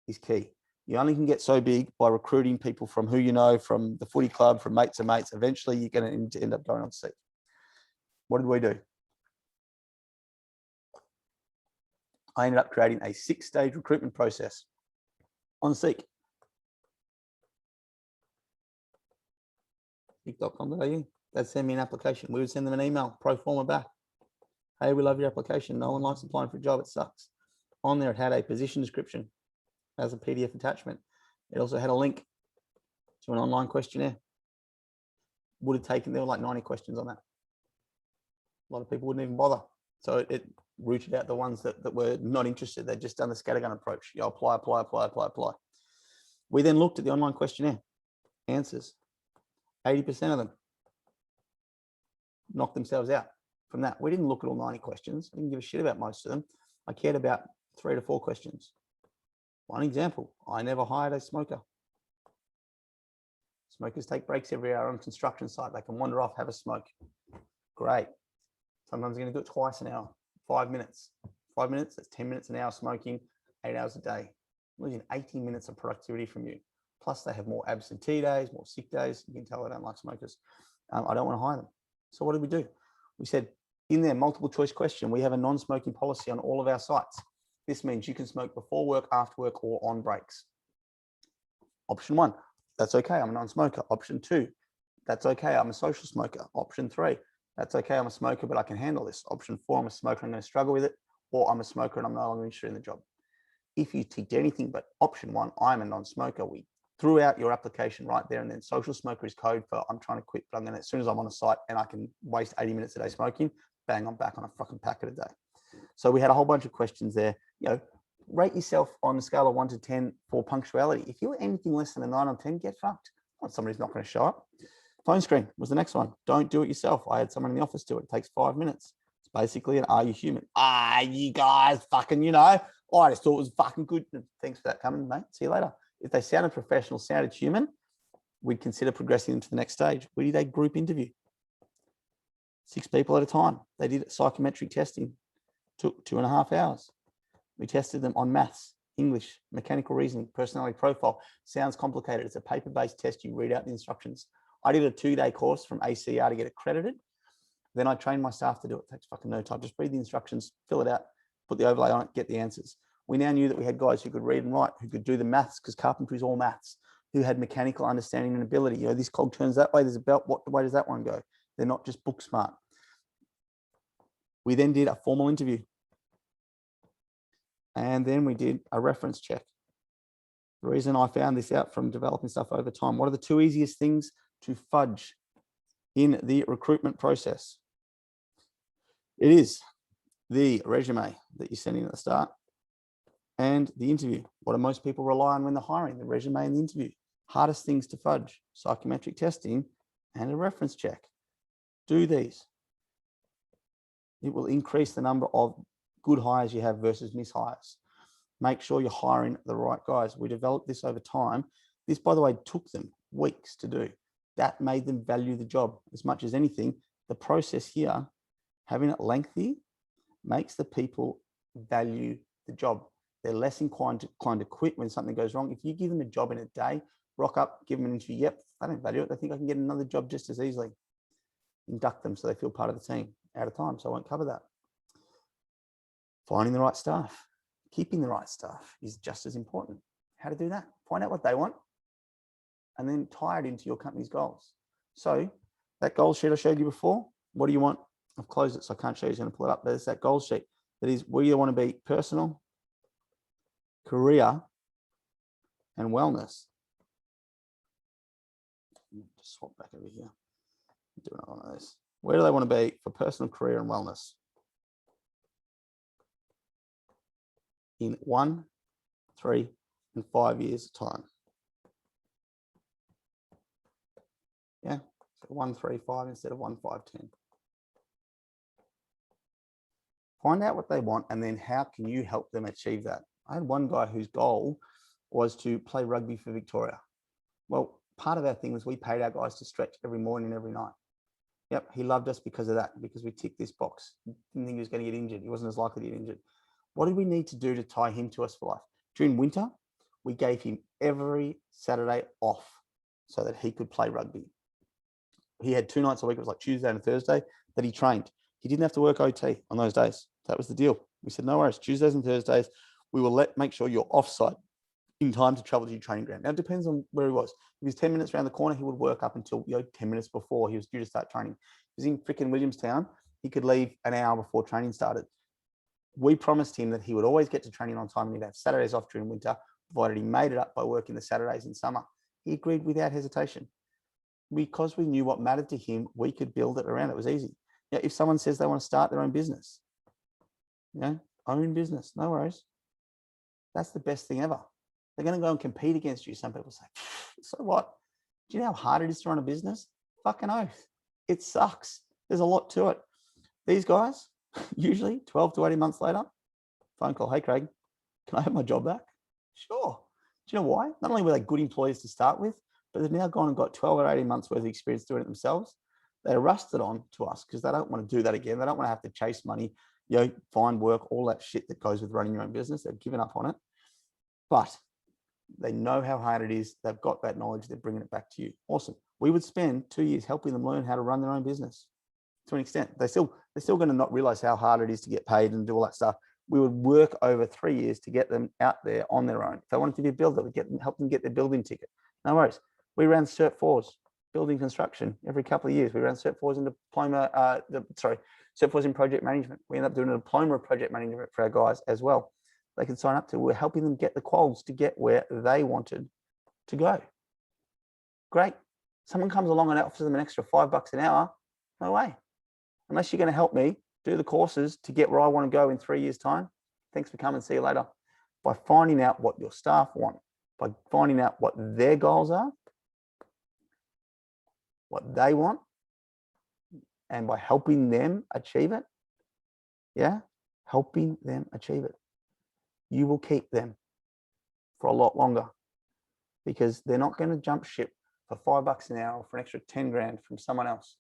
is key. You only can get so big by recruiting people from who you know, from the footy club, from mates and mates. Eventually, you're going to end up going on Seek. What did we do? I ended up creating a 6-stage recruitment process on Seek. Seek.com.au. They'd send me an application. We would send them an email, pro forma back. Hey, we love your application. No one likes applying for a job. It sucks. On there, it had a position description as a PDF attachment. It also had a link to an online questionnaire. Would have taken, there were like 90 questions on that. A lot of people wouldn't even bother. So it rooted out the ones that were not interested. They'd just done the scattergun approach. You apply. We then looked at the online questionnaire. Answers. 80% of them knocked themselves out from that. We didn't look at all 90 questions. I didn't give a shit about most of them. I cared about 3 to 4 questions. One example, I never hired a smoker. Smokers take breaks every hour on a construction site. They can wander off, have a smoke. Great. Sometimes you're going to do it twice an hour, 5 minutes. 5 minutes, that's 10 minutes an hour smoking, 8 hours a day. Losing 18 minutes of productivity from you. Plus they have more absentee days, more sick days. You can tell I don't like smokers. I don't want to hire them. So what did we do? We said in their multiple choice question, we have a non-smoking policy on all of our sites. This means you can smoke before work, after work, or on breaks. Option 1, that's okay, I'm a non-smoker. Option 2, that's okay, I'm a social smoker. Option 3, that's okay, I'm a smoker, but I can handle this. Option 4, I'm a smoker, I'm going to struggle with it. Or I'm a smoker and I'm no longer interested in the job. If you ticked anything but option 1, I'm a non-smoker, we threw out your application right there, and then social smoker is code for I'm trying to quit, but I'm going to, as soon as I'm on a site and I can waste 80 minutes a day smoking, bang, I'm back on a fucking packet a day. So we had a whole bunch of questions there. rate yourself on a scale of 1 to 10 for punctuality. If you're anything less than a 9 or 10, get fucked. Somebody's not going to show up. Phone screen was the next one. Don't do it yourself. I had someone in the office do it. It takes 5 minutes. It's basically an are you human? You guys fucking, I just thought it was fucking good. Thanks for that coming, mate. See you later. If they sounded professional, sounded human, we'd consider progressing into the next stage. We did a group interview. 6 people at a time. They did psychometric testing. Took 2.5 hours. We tested them on maths, English, mechanical reasoning, personality profile. Sounds complicated. It's a paper-based test. You read out the instructions. I did a 2-day course from ACR to get accredited. Then I trained my staff to do it. It takes fucking no time. Just read the instructions, fill it out, put the overlay on it, get the answers. We now knew that we had guys who could read and write, who could do the maths, because carpentry is all maths, who had mechanical understanding and ability. This cog turns that way, there's a belt, what way does that one go? They're not just book smart. We then did a formal interview. And then we did a reference check. The reason I found this out from developing stuff over time, what are the 2 easiest things to fudge in the recruitment process? It is the resume that you're sending at the start and the interview. What do most people rely on when they're hiring? The resume and the interview. Hardest things to fudge: psychometric testing and a reference check. Do these. It will increase the number of good hires you have versus mishires. Make sure you're hiring the right guys. We developed this over time. This, by the way, took them weeks to do. That made them value the job as much as anything. The process here, having it lengthy, makes the people value the job. They're less inclined to quit when something goes wrong. If you give them a job in a day, rock up, give them an interview, yep, I don't value it. They think I can get another job just as easily. Induct them so they feel part of the team. Out of time, so I won't cover that. Finding the right staff, keeping the right staff is just as important. How to do that? Find out what they want and then tie it into your company's goals. So that goal sheet I showed you before, what do you want? I've closed it, so I can't show you. It's going to pull it up. There's that goal sheet. That is where you want to be: personal, career, and wellness. Just swap back over here. Do another one of those. Where do they want to be for personal, career, and wellness? In 1, 3, and 5 years' time. Yeah, so 1, 3, 5 instead of 1, 5, 10. Find out what they want, and then how can you help them achieve that? I had one guy whose goal was to play rugby for Victoria. Well, part of our thing was we paid our guys to stretch every morning and every night. Yep, he loved us because of that, because we ticked this box. Didn't think he was going to get injured. He wasn't as likely to get injured. What did we need to do to tie him to us for life? During winter, we gave him every Saturday off so that he could play rugby. He had 2 nights a week. It was like Tuesday and Thursday that he trained. He didn't have to work OT on those days. That was the deal. We said, no worries, Tuesdays and Thursdays, we will make sure you're offsite in time to travel to your training ground. Now, it depends on where he was. If he was 10 minutes around the corner, he would work up until 10 minutes before he was due to start training. If he was in freaking Williamstown, he could leave an hour before training started. We promised him that he would always get to training on time and he'd have Saturdays off during winter, provided he made it up by working the Saturdays in summer. He agreed without hesitation. Because we knew what mattered to him, we could build it around. It was easy. If someone says they want to start their own business, own business, no worries. That's the best thing ever. They're going to go and compete against you. Some people say, so what? Do you know how hard it is to run a business? Fucking oath. It sucks. There's a lot to it. These guys, usually 12 to 18 months later, phone call, hey, Craig, can I have my job back? Sure. Do you know why? Not only were they good employees to start with, but they've now gone and got 12 or 18 months worth of experience doing it themselves. They're rusted on to us because they don't want to do that again. They don't want to have to chase money, find work, all that shit that goes with running your own business. They've given up on it, but they know how hard it is. They've got that knowledge. They're bringing it back to you. Awesome. We would spend 2 years helping them learn how to run their own business to an extent. They're still going to not realize how hard it is to get paid and do all that stuff. We would work over 3 years to get them out there on their own. If they wanted to be a builder, we'd help them get their building ticket. No worries. We ran Cert 4s, building construction, every couple of years. We ran Cert 4s in diploma, Cert 4s in project management. We ended up doing a diploma of project management for our guys as well. They can sign up to. We're helping them get the quals to get where they wanted to go. Great. Someone comes along and offers them an extra $5 an hour. No way. Unless you're going to help me do the courses to get where I want to go in 3 years' time. Thanks for coming. See you later. by finding out what your staff want, by finding out what their goals are, what they want, and by helping them achieve it, yeah, helping them achieve it, you will keep them for a lot longer, because they're not going to jump ship for $5 an hour or for an extra 10 grand from someone else,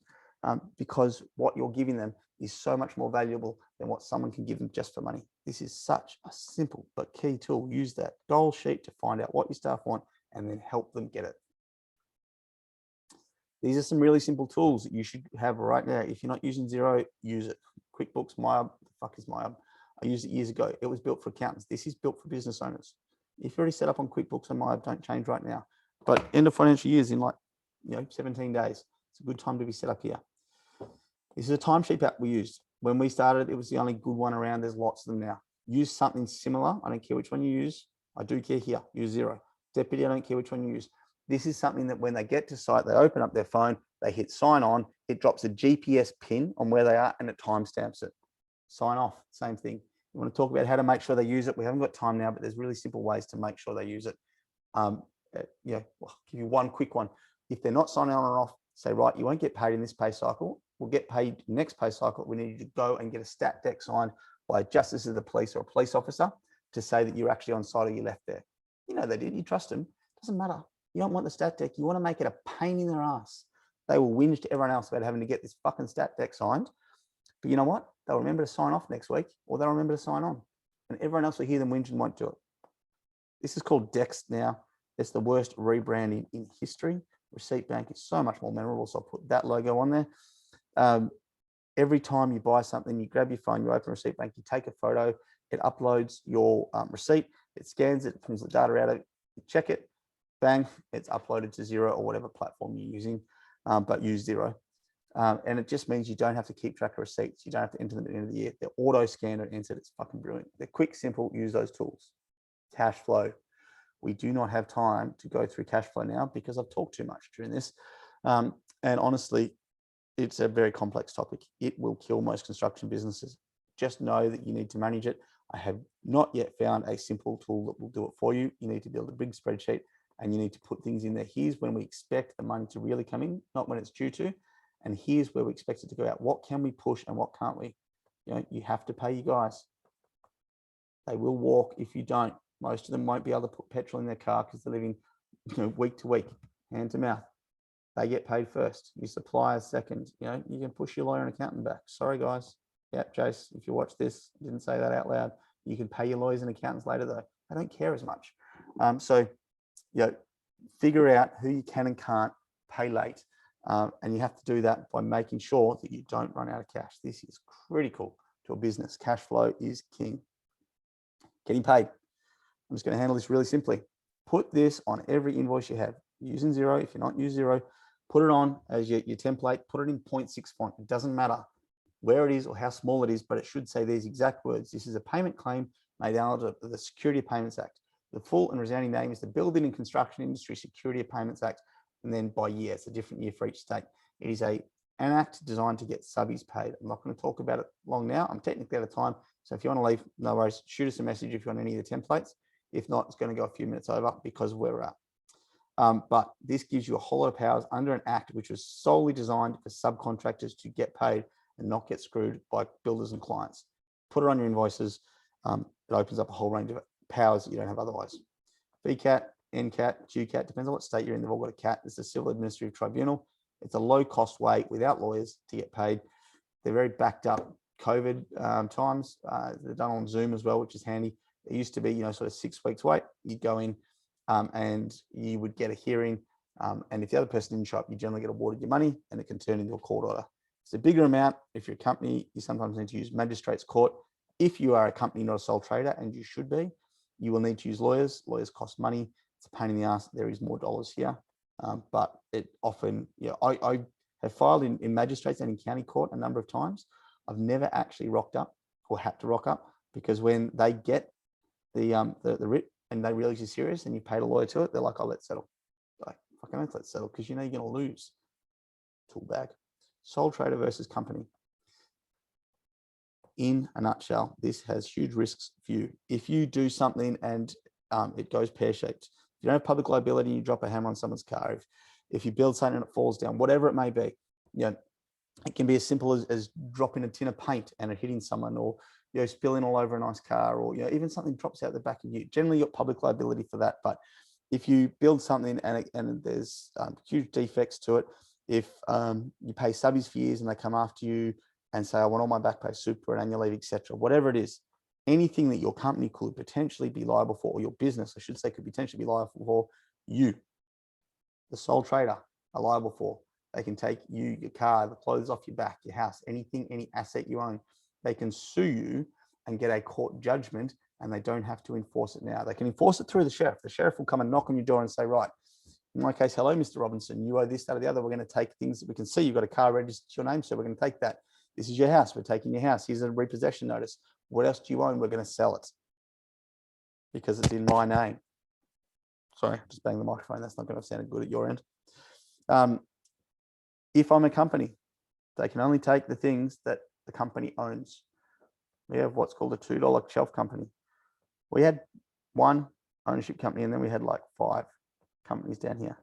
because what you're giving them is so much more valuable than what someone can give them just for money. This is such a simple but key tool. Use that goal sheet to find out what your staff want and then help them get it. These are some really simple tools that you should have right now. If you're not using Xero, use it. QuickBooks, MyHub, the fuck is MyHub? I used it years ago. It was built for accountants. This is built for business owners. If you're already set up on QuickBooks and MyHub, don't change right now. But end of financial years in 17 days, it's a good time to be set up here. This is a timesheet app we used. When we started, it was the only good one around. There's lots of them now. Use something similar. I don't care which one you use. I do care here. Use Xero. Deputy, I don't care which one you use. This is something that when they get to site, they open up their phone, they hit sign on, it drops a GPS pin on where they are and it timestamps it. Sign off, same thing. You want to talk about how to make sure they use it? We haven't got time now, but there's really simple ways to make sure they use it. I'll give you one quick one. If they're not signing on or off, say, right, you won't get paid in this pay cycle. We'll get paid next pay cycle. We need you to go and get a stat deck signed by a justice of the police or a police officer to say that you're actually on site or you left there. You know they did, you trust them. Doesn't matter. You don't want the stat deck. You want to make it a pain in their ass. They will whinge to everyone else about having to get this fucking stat deck signed. But you know what? They'll remember to sign off next week, or they'll remember to sign on. And everyone else will hear them whinge and won't do it. This is called Dex now. It's the worst rebranding in history. Receipt Bank is so much more memorable, so I'll put that logo on there. Every time you buy something, you grab your phone, you open Receipt Bank, you take a photo, it uploads your receipt, it scans it, pulls the data out of it, you check it, bang, it's uploaded to Xero or whatever platform you're using, but use Xero. And it just means you don't have to keep track of receipts. You don't have to enter them at the end of the year. They're auto scanned and entered. It's fucking brilliant. They're quick, simple, use those tools. Cash flow. We do not have time to go through cash flow now because I've talked too much during this. And honestly, it's a very complex topic. It will kill most construction businesses. Just know that you need to manage it. I have not yet found a simple tool that will do it for you. You need to build a big spreadsheet and you need to put things in there. Here's when we expect the money to really come in, not when it's due to. And here's where we expect it to go out. What can we push and what can't we? You have to pay you guys. They will walk if you don't. Most of them won't be able to put petrol in their car because they're living week to week, hand to mouth. They get paid first. Your suppliers second. You can push your lawyer and accountant back. Sorry, guys. Yeah, Jace, if you watch this, didn't say that out loud. You can pay your lawyers and accountants later, though. I don't care as much. So figure out who you can and can't pay late. And you have to do that by making sure that you don't run out of cash. This is critical to a business. Cash flow is king. Getting paid. I'm just going to handle this really simply. Put this on every invoice you have. Using Xero, if you're not using Xero, put it on as your template, put it in 0.6 font. It doesn't matter where it is or how small it is, but it should say these exact words. This is a payment claim made out of the Security of Payments Act. The full and resounding name is the Building and Construction Industry Security of Payments Act. And then by year, it's a different year for each state. It is an act designed to get subbies paid. I'm not going to talk about it long now. I'm technically out of time. So if you want to leave, no worries. Shoot us a message if you want any of the templates. If not, it's going to go a few minutes over because of where we're at. But this gives you a whole lot of powers under an act which was solely designed for subcontractors to get paid and not get screwed by builders and clients. Put it on your invoices. It opens up a whole range of powers that you don't have otherwise. VCAT, NCAT, GCAT, depends on what state you're in. They've all got a CAT. It's a civil administrative tribunal. It's a low-cost way without lawyers to get paid. They're very backed up. COVID times, they're done on Zoom as well, which is handy. It used to be, sort of 6 weeks wait. You'd go in and you would get a hearing. And if the other person didn't show up, you generally get awarded your money and it can turn into a court order. It's a bigger amount. If you're a company, you sometimes need to use magistrates court. If you are a company, not a sole trader, and you should be, you will need to use lawyers. Lawyers cost money. It's a pain in the ass. There is more dollars here. But it often, I have filed in magistrates and in county court a number of times. I've never actually rocked up or had to rock up because when they get the writ and they realize you're serious and you paid a lawyer to it, they're like, oh, let's settle. Like, fucking let's settle because you're going to lose. Tool bag. Sole trader versus company. in a nutshell, this has huge risks for you. If you do something and it goes pear-shaped, if you don't have public liability, you drop a hammer on someone's car, if you build something and it falls down, whatever it may be, you know, it can be as simple as dropping a tin of paint and it hitting someone, or spilling all over a nice car, or even something drops out the back of you. Generally, you've got public liability for that. But if you build something and there's huge defects to it, if you pay subbies for years and they come after you and say, I want all my back pay, super and annual leave, etc., whatever it is, anything that your company could potentially be liable for, or your business, I should say, could potentially be liable for, you, the sole trader, are liable for. They can take you, your car, the clothes off your back, your house, anything, any asset you own. They can sue you and get a court judgment, and they don't have to enforce it now. They can enforce it through the sheriff. The sheriff will come and knock on your door and say, right, in my case, hello, Mr. Robinson, you owe this, that, or the other. We're going to take things that we can see. You've got a car registered to your name, so we're going to take that. This is your house. We're taking your house. Here's a repossession notice. What else do you own? We're going to sell it because it's in my name. Sorry, just bang the microphone. That's not going to sound good at your end. If I'm a company, they can only take the things that the company owns. We have what's called a $2 shelf company. We had one ownership company, and then we had like 5 companies down here.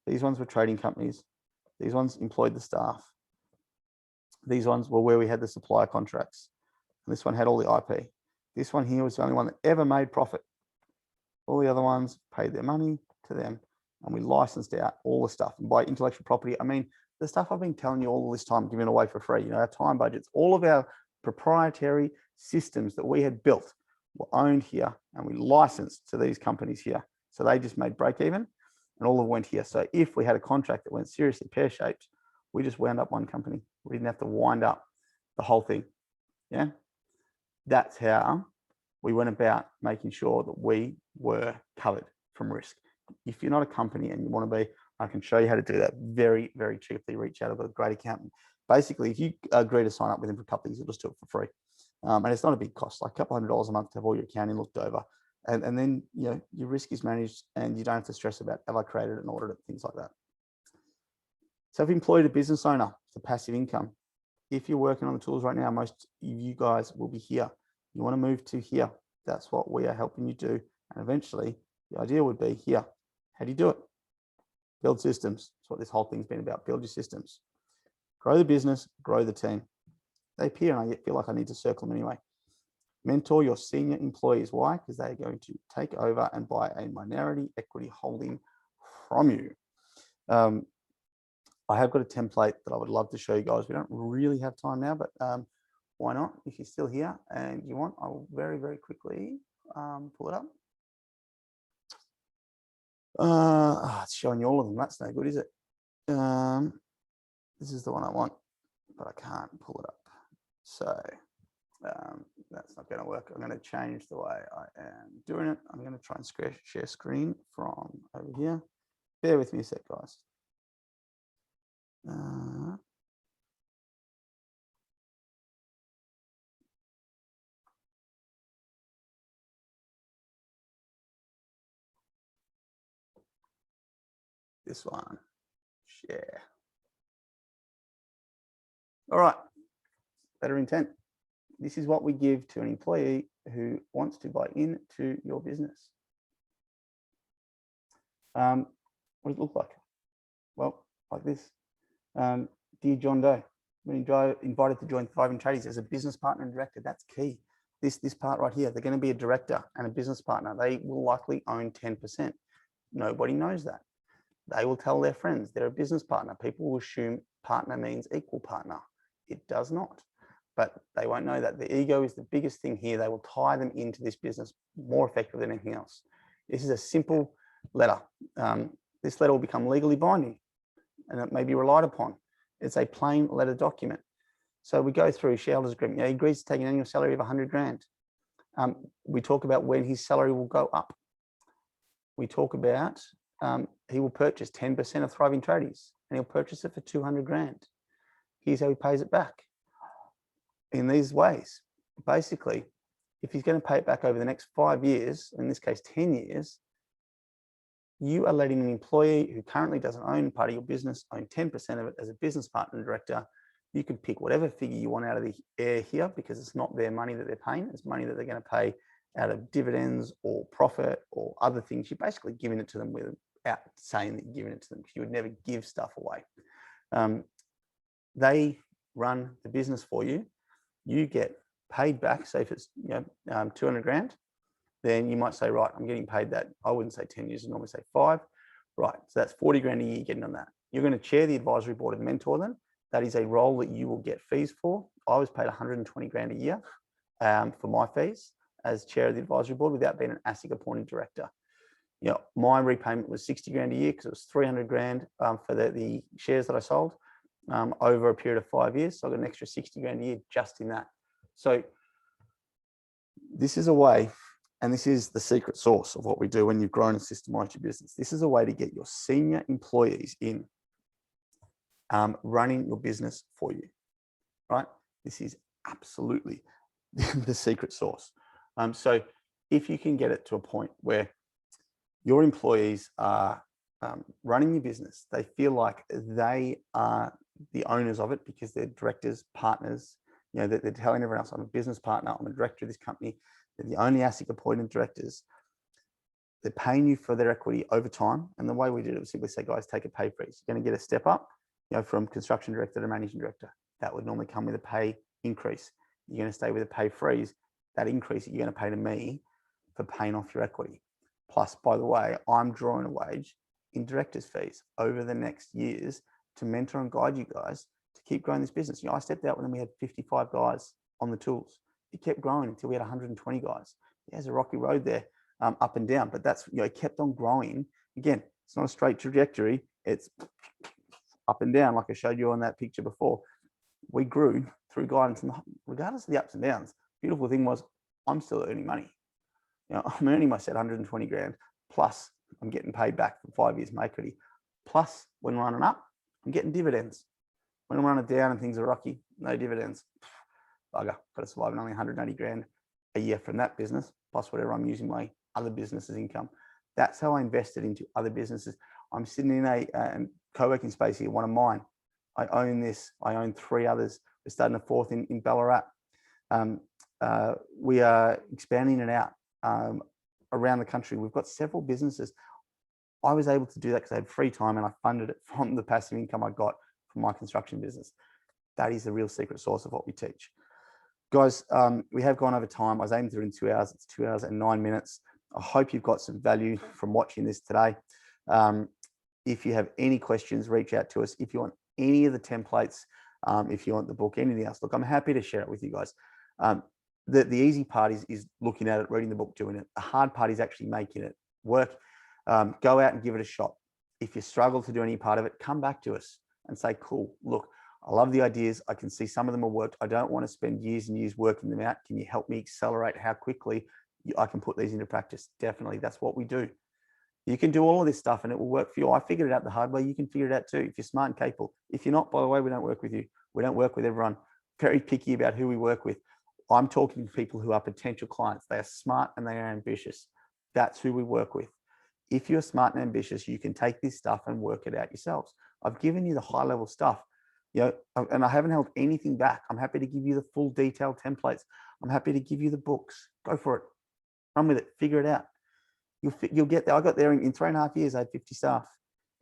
These ones were trading companies. These ones employed the staff. These ones were where we had the supplier contracts. And this one had all the IP. This one here was the only one that ever made profit. All the other ones paid their money to them, and we licensed out all the stuff. And by intellectual property, I mean the stuff I've been telling you all this time, giving away for free. Our time budgets, all of our proprietary systems that we had built were owned here, and we licensed to these companies here. So they just made break even, and all of them went here. So if we had a contract that went seriously pear-shaped, we just wound up one company. We didn't have to wind up the whole thing. Yeah, that's how we went about making sure that we were covered from risk. If you're not a company and you want to be, I can show you how to do that very, very cheaply. Reach out to a great accountant. Basically, if you agree to sign up with him for a couple of years, you'll just do it for free. And it's not a big cost, like a couple $100 a month to have all your accounting looked over. And then your risk is managed, and you don't have to stress about, have I created an audit, things like that. Self-employed, a business owner, it's a passive income. If you're working on the tools right now, most of you guys will be here. You want to move to here. That's what we are helping you do. And eventually, the idea would be here. How do you do it? Build systems. That's what this whole thing's been about. Build your systems. Grow the business, grow the team. They appear, and I feel like I need to circle them anyway. Mentor your senior employees. Why? Because they're going to take over and buy a minority equity holding from you. I have got a template that I would love to show you guys. We don't really have time now, but why not? If you're still here and you want, I will very, very quickly pull it up. It's showing you all of them. That's no good, is it? This is the one I want, but I can't pull it up. So that's not going to work. I'm going to change the way I am doing it. I'm going to try and share screen from over here. Bear with me a sec, guys. This one, share. All right, better intent. This is what we give to an employee who wants to buy into your business. What does it look like? Well, like this. Dear John Doe, when invited to join Thriving Tradies as a business partner and director, that's key. This part right here, they're going to be a director and a business partner. They will likely own 10%. Nobody knows that. They will tell their friends they're a business partner. People will assume partner means equal partner. It does not, but they won't know that. The ego is the biggest thing here. They will tie them into this business more effective than anything else. This is a simple letter. This letter will become legally binding, and it may be relied upon. It's a plain letter document. So we go through shareholders agreement. He agrees to take an annual salary of 100 grand. We talk about when his salary will go up. We talk about he will purchase 10% of Thriving Tradies, and he'll purchase it for 200 grand. Here's how he pays it back. In these ways, basically, if he's going to pay it back over the next 5 years, in this case 10 years, you are letting an employee who currently doesn't own part of your business own 10% of it as a business partner and director. You can pick whatever figure you want out of the air here, because it's not their money that they're paying. It's money that they're going to pay out of dividends or profit or other things. You're basically giving it to them without saying that you're giving it to them, because you would never give stuff away. They run the business for you. You get paid back. So if it's 200 grand, then you might say, right, I'm getting paid that. I wouldn't say 10 years, I normally say 5. Right, so that's 40 grand a year getting on that. You're going to chair the advisory board and mentor them. That is a role that you will get fees for. I was paid 120 grand a year for my fees as chair of the advisory board without being an ASIC appointed director. My repayment was 60 grand a year because it was 300 grand for the shares that I sold over a period of 5 years. So I got an extra 60 grand a year just in that. So this is a way, and this is the secret sauce of what we do when you've grown and systemized your business. This is a way to get your senior employees in running your business for you, right? This is absolutely the secret sauce. So if you can get it to a point where your employees are running your business, they feel like they are the owners of it because they're directors, partners, they're telling everyone else, I'm a business partner, I'm a director of this company. They're the only ASIC appointed directors. They're paying you for their equity over time. And the way we did it was simply say, guys, take a pay freeze. You're going to get a step up, from construction director to managing director. That would normally come with a pay increase. You're going to stay with a pay freeze. That increase that you're going to pay to me for paying off your equity. Plus, by the way, I'm drawing a wage in director's fees over the next years to mentor and guide you guys to keep growing this business. I stepped out when we had 55 guys on the tools. It kept growing until we had 120 guys. There's a rocky road there, up and down, but that's, it kept on growing. Again, it's not a straight trajectory. It's up and down, like I showed you on that picture before. We grew through guidance, and regardless of the ups and downs, beautiful thing was I'm still earning money. I'm earning my set 120 grand, plus I'm getting paid back for 5 years my equity. Plus, when running up, I'm getting dividends. When I'm running down and things are rocky, no dividends. Bugger, got to survive on only 180 grand a year from that business, plus whatever I'm using my other businesses' income. That's how I invested into other businesses. I'm sitting in a co-working space here, one of mine. I own this. I own 3 others. We're starting a 4th in Ballarat. We are expanding it out around the country. We've got several businesses. I was able to do that because I had free time and I funded it from the passive income I got from my construction business. That is the real secret sauce of what we teach. Guys, we have gone over time. I was aiming to do it in 2 hours. It's 2 hours and 9 minutes. I hope you've got some value from watching this today. If you have any questions, reach out to us. If you want any of the templates, if you want the book, anything else, look, I'm happy to share it with you guys. The easy part is looking at it, reading the book, doing it. The hard part is actually making it work. Go out and give it a shot. If you struggle to do any part of it, come back to us and say, cool, look, I love the ideas. I can see some of them will work. I don't want to spend years and years working them out. Can you help me accelerate how quickly I can put these into practice? Definitely. That's what we do. You can do all of this stuff and it will work for you. I figured it out the hard way. You can figure it out too if you're smart and capable. If you're not, by the way, we don't work with you. We don't work with everyone. Very picky about who we work with. I'm talking to people who are potential clients. They are smart and they are ambitious. That's who we work with. If you're smart and ambitious, you can take this stuff and work it out yourselves. I've given you the high level stuff, and I haven't held anything back. I'm happy to give you the full detailed templates. I'm happy to give you the books. Go for it. Run with it. Figure it out. You'll get there. I got there in 3.5 years. I had 50 staff.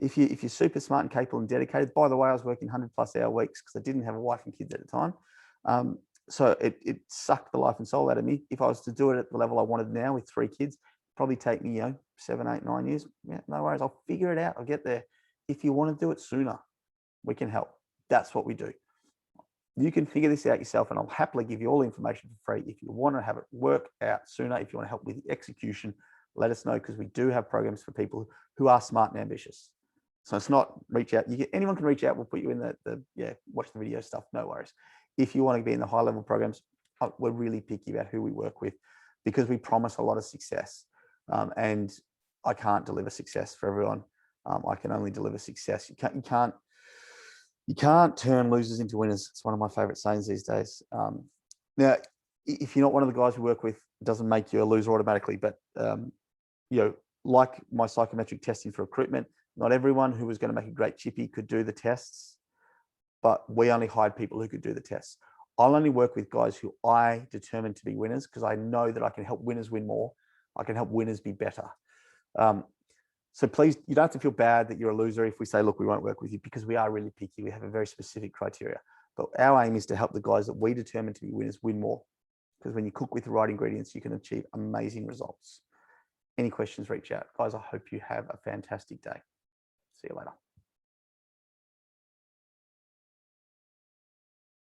If you're super smart and capable and dedicated, by the way, I was working 100+ hour weeks because I didn't have a wife and kids at the time. So it sucked the life and soul out of me. If I was to do it at the level I wanted now with 3 kids, probably take me, 7, 8, 9 years. Yeah, no worries. I'll figure it out. I'll get there. If you want to do it sooner, we can help. That's what we do. You can figure this out yourself, and I'll happily give you all the information for free. If you want to have it work out sooner, if you want to help with the execution, let us know, because we do have programs for people who are smart and ambitious. So it's not reach out. Anyone can reach out. We'll put you in watch the video stuff. No worries. If you want to be in the high level programs, we're really picky about who we work with because we promise a lot of success. And I can't deliver success for everyone. I can only deliver success. You can't turn losers into winners. It's one of my favorite sayings these days. Now, if you're not one of the guys we work with, it doesn't make you a loser automatically. But like my psychometric testing for recruitment, not everyone who was going to make a great chippy could do the tests. but we only hired people who could do the tests. I'll only work with guys who I determine to be winners because I know that I can help winners win more. I can help winners be better. So please, you don't have to feel bad that you're a loser if we say, look, we won't work with you, because we are really picky. We have a very specific criteria. But our aim is to help the guys that we determine to be winners win more. Because when you cook with the right ingredients, you can achieve amazing results. Any questions, reach out. Guys, I hope you have a fantastic day. See you later.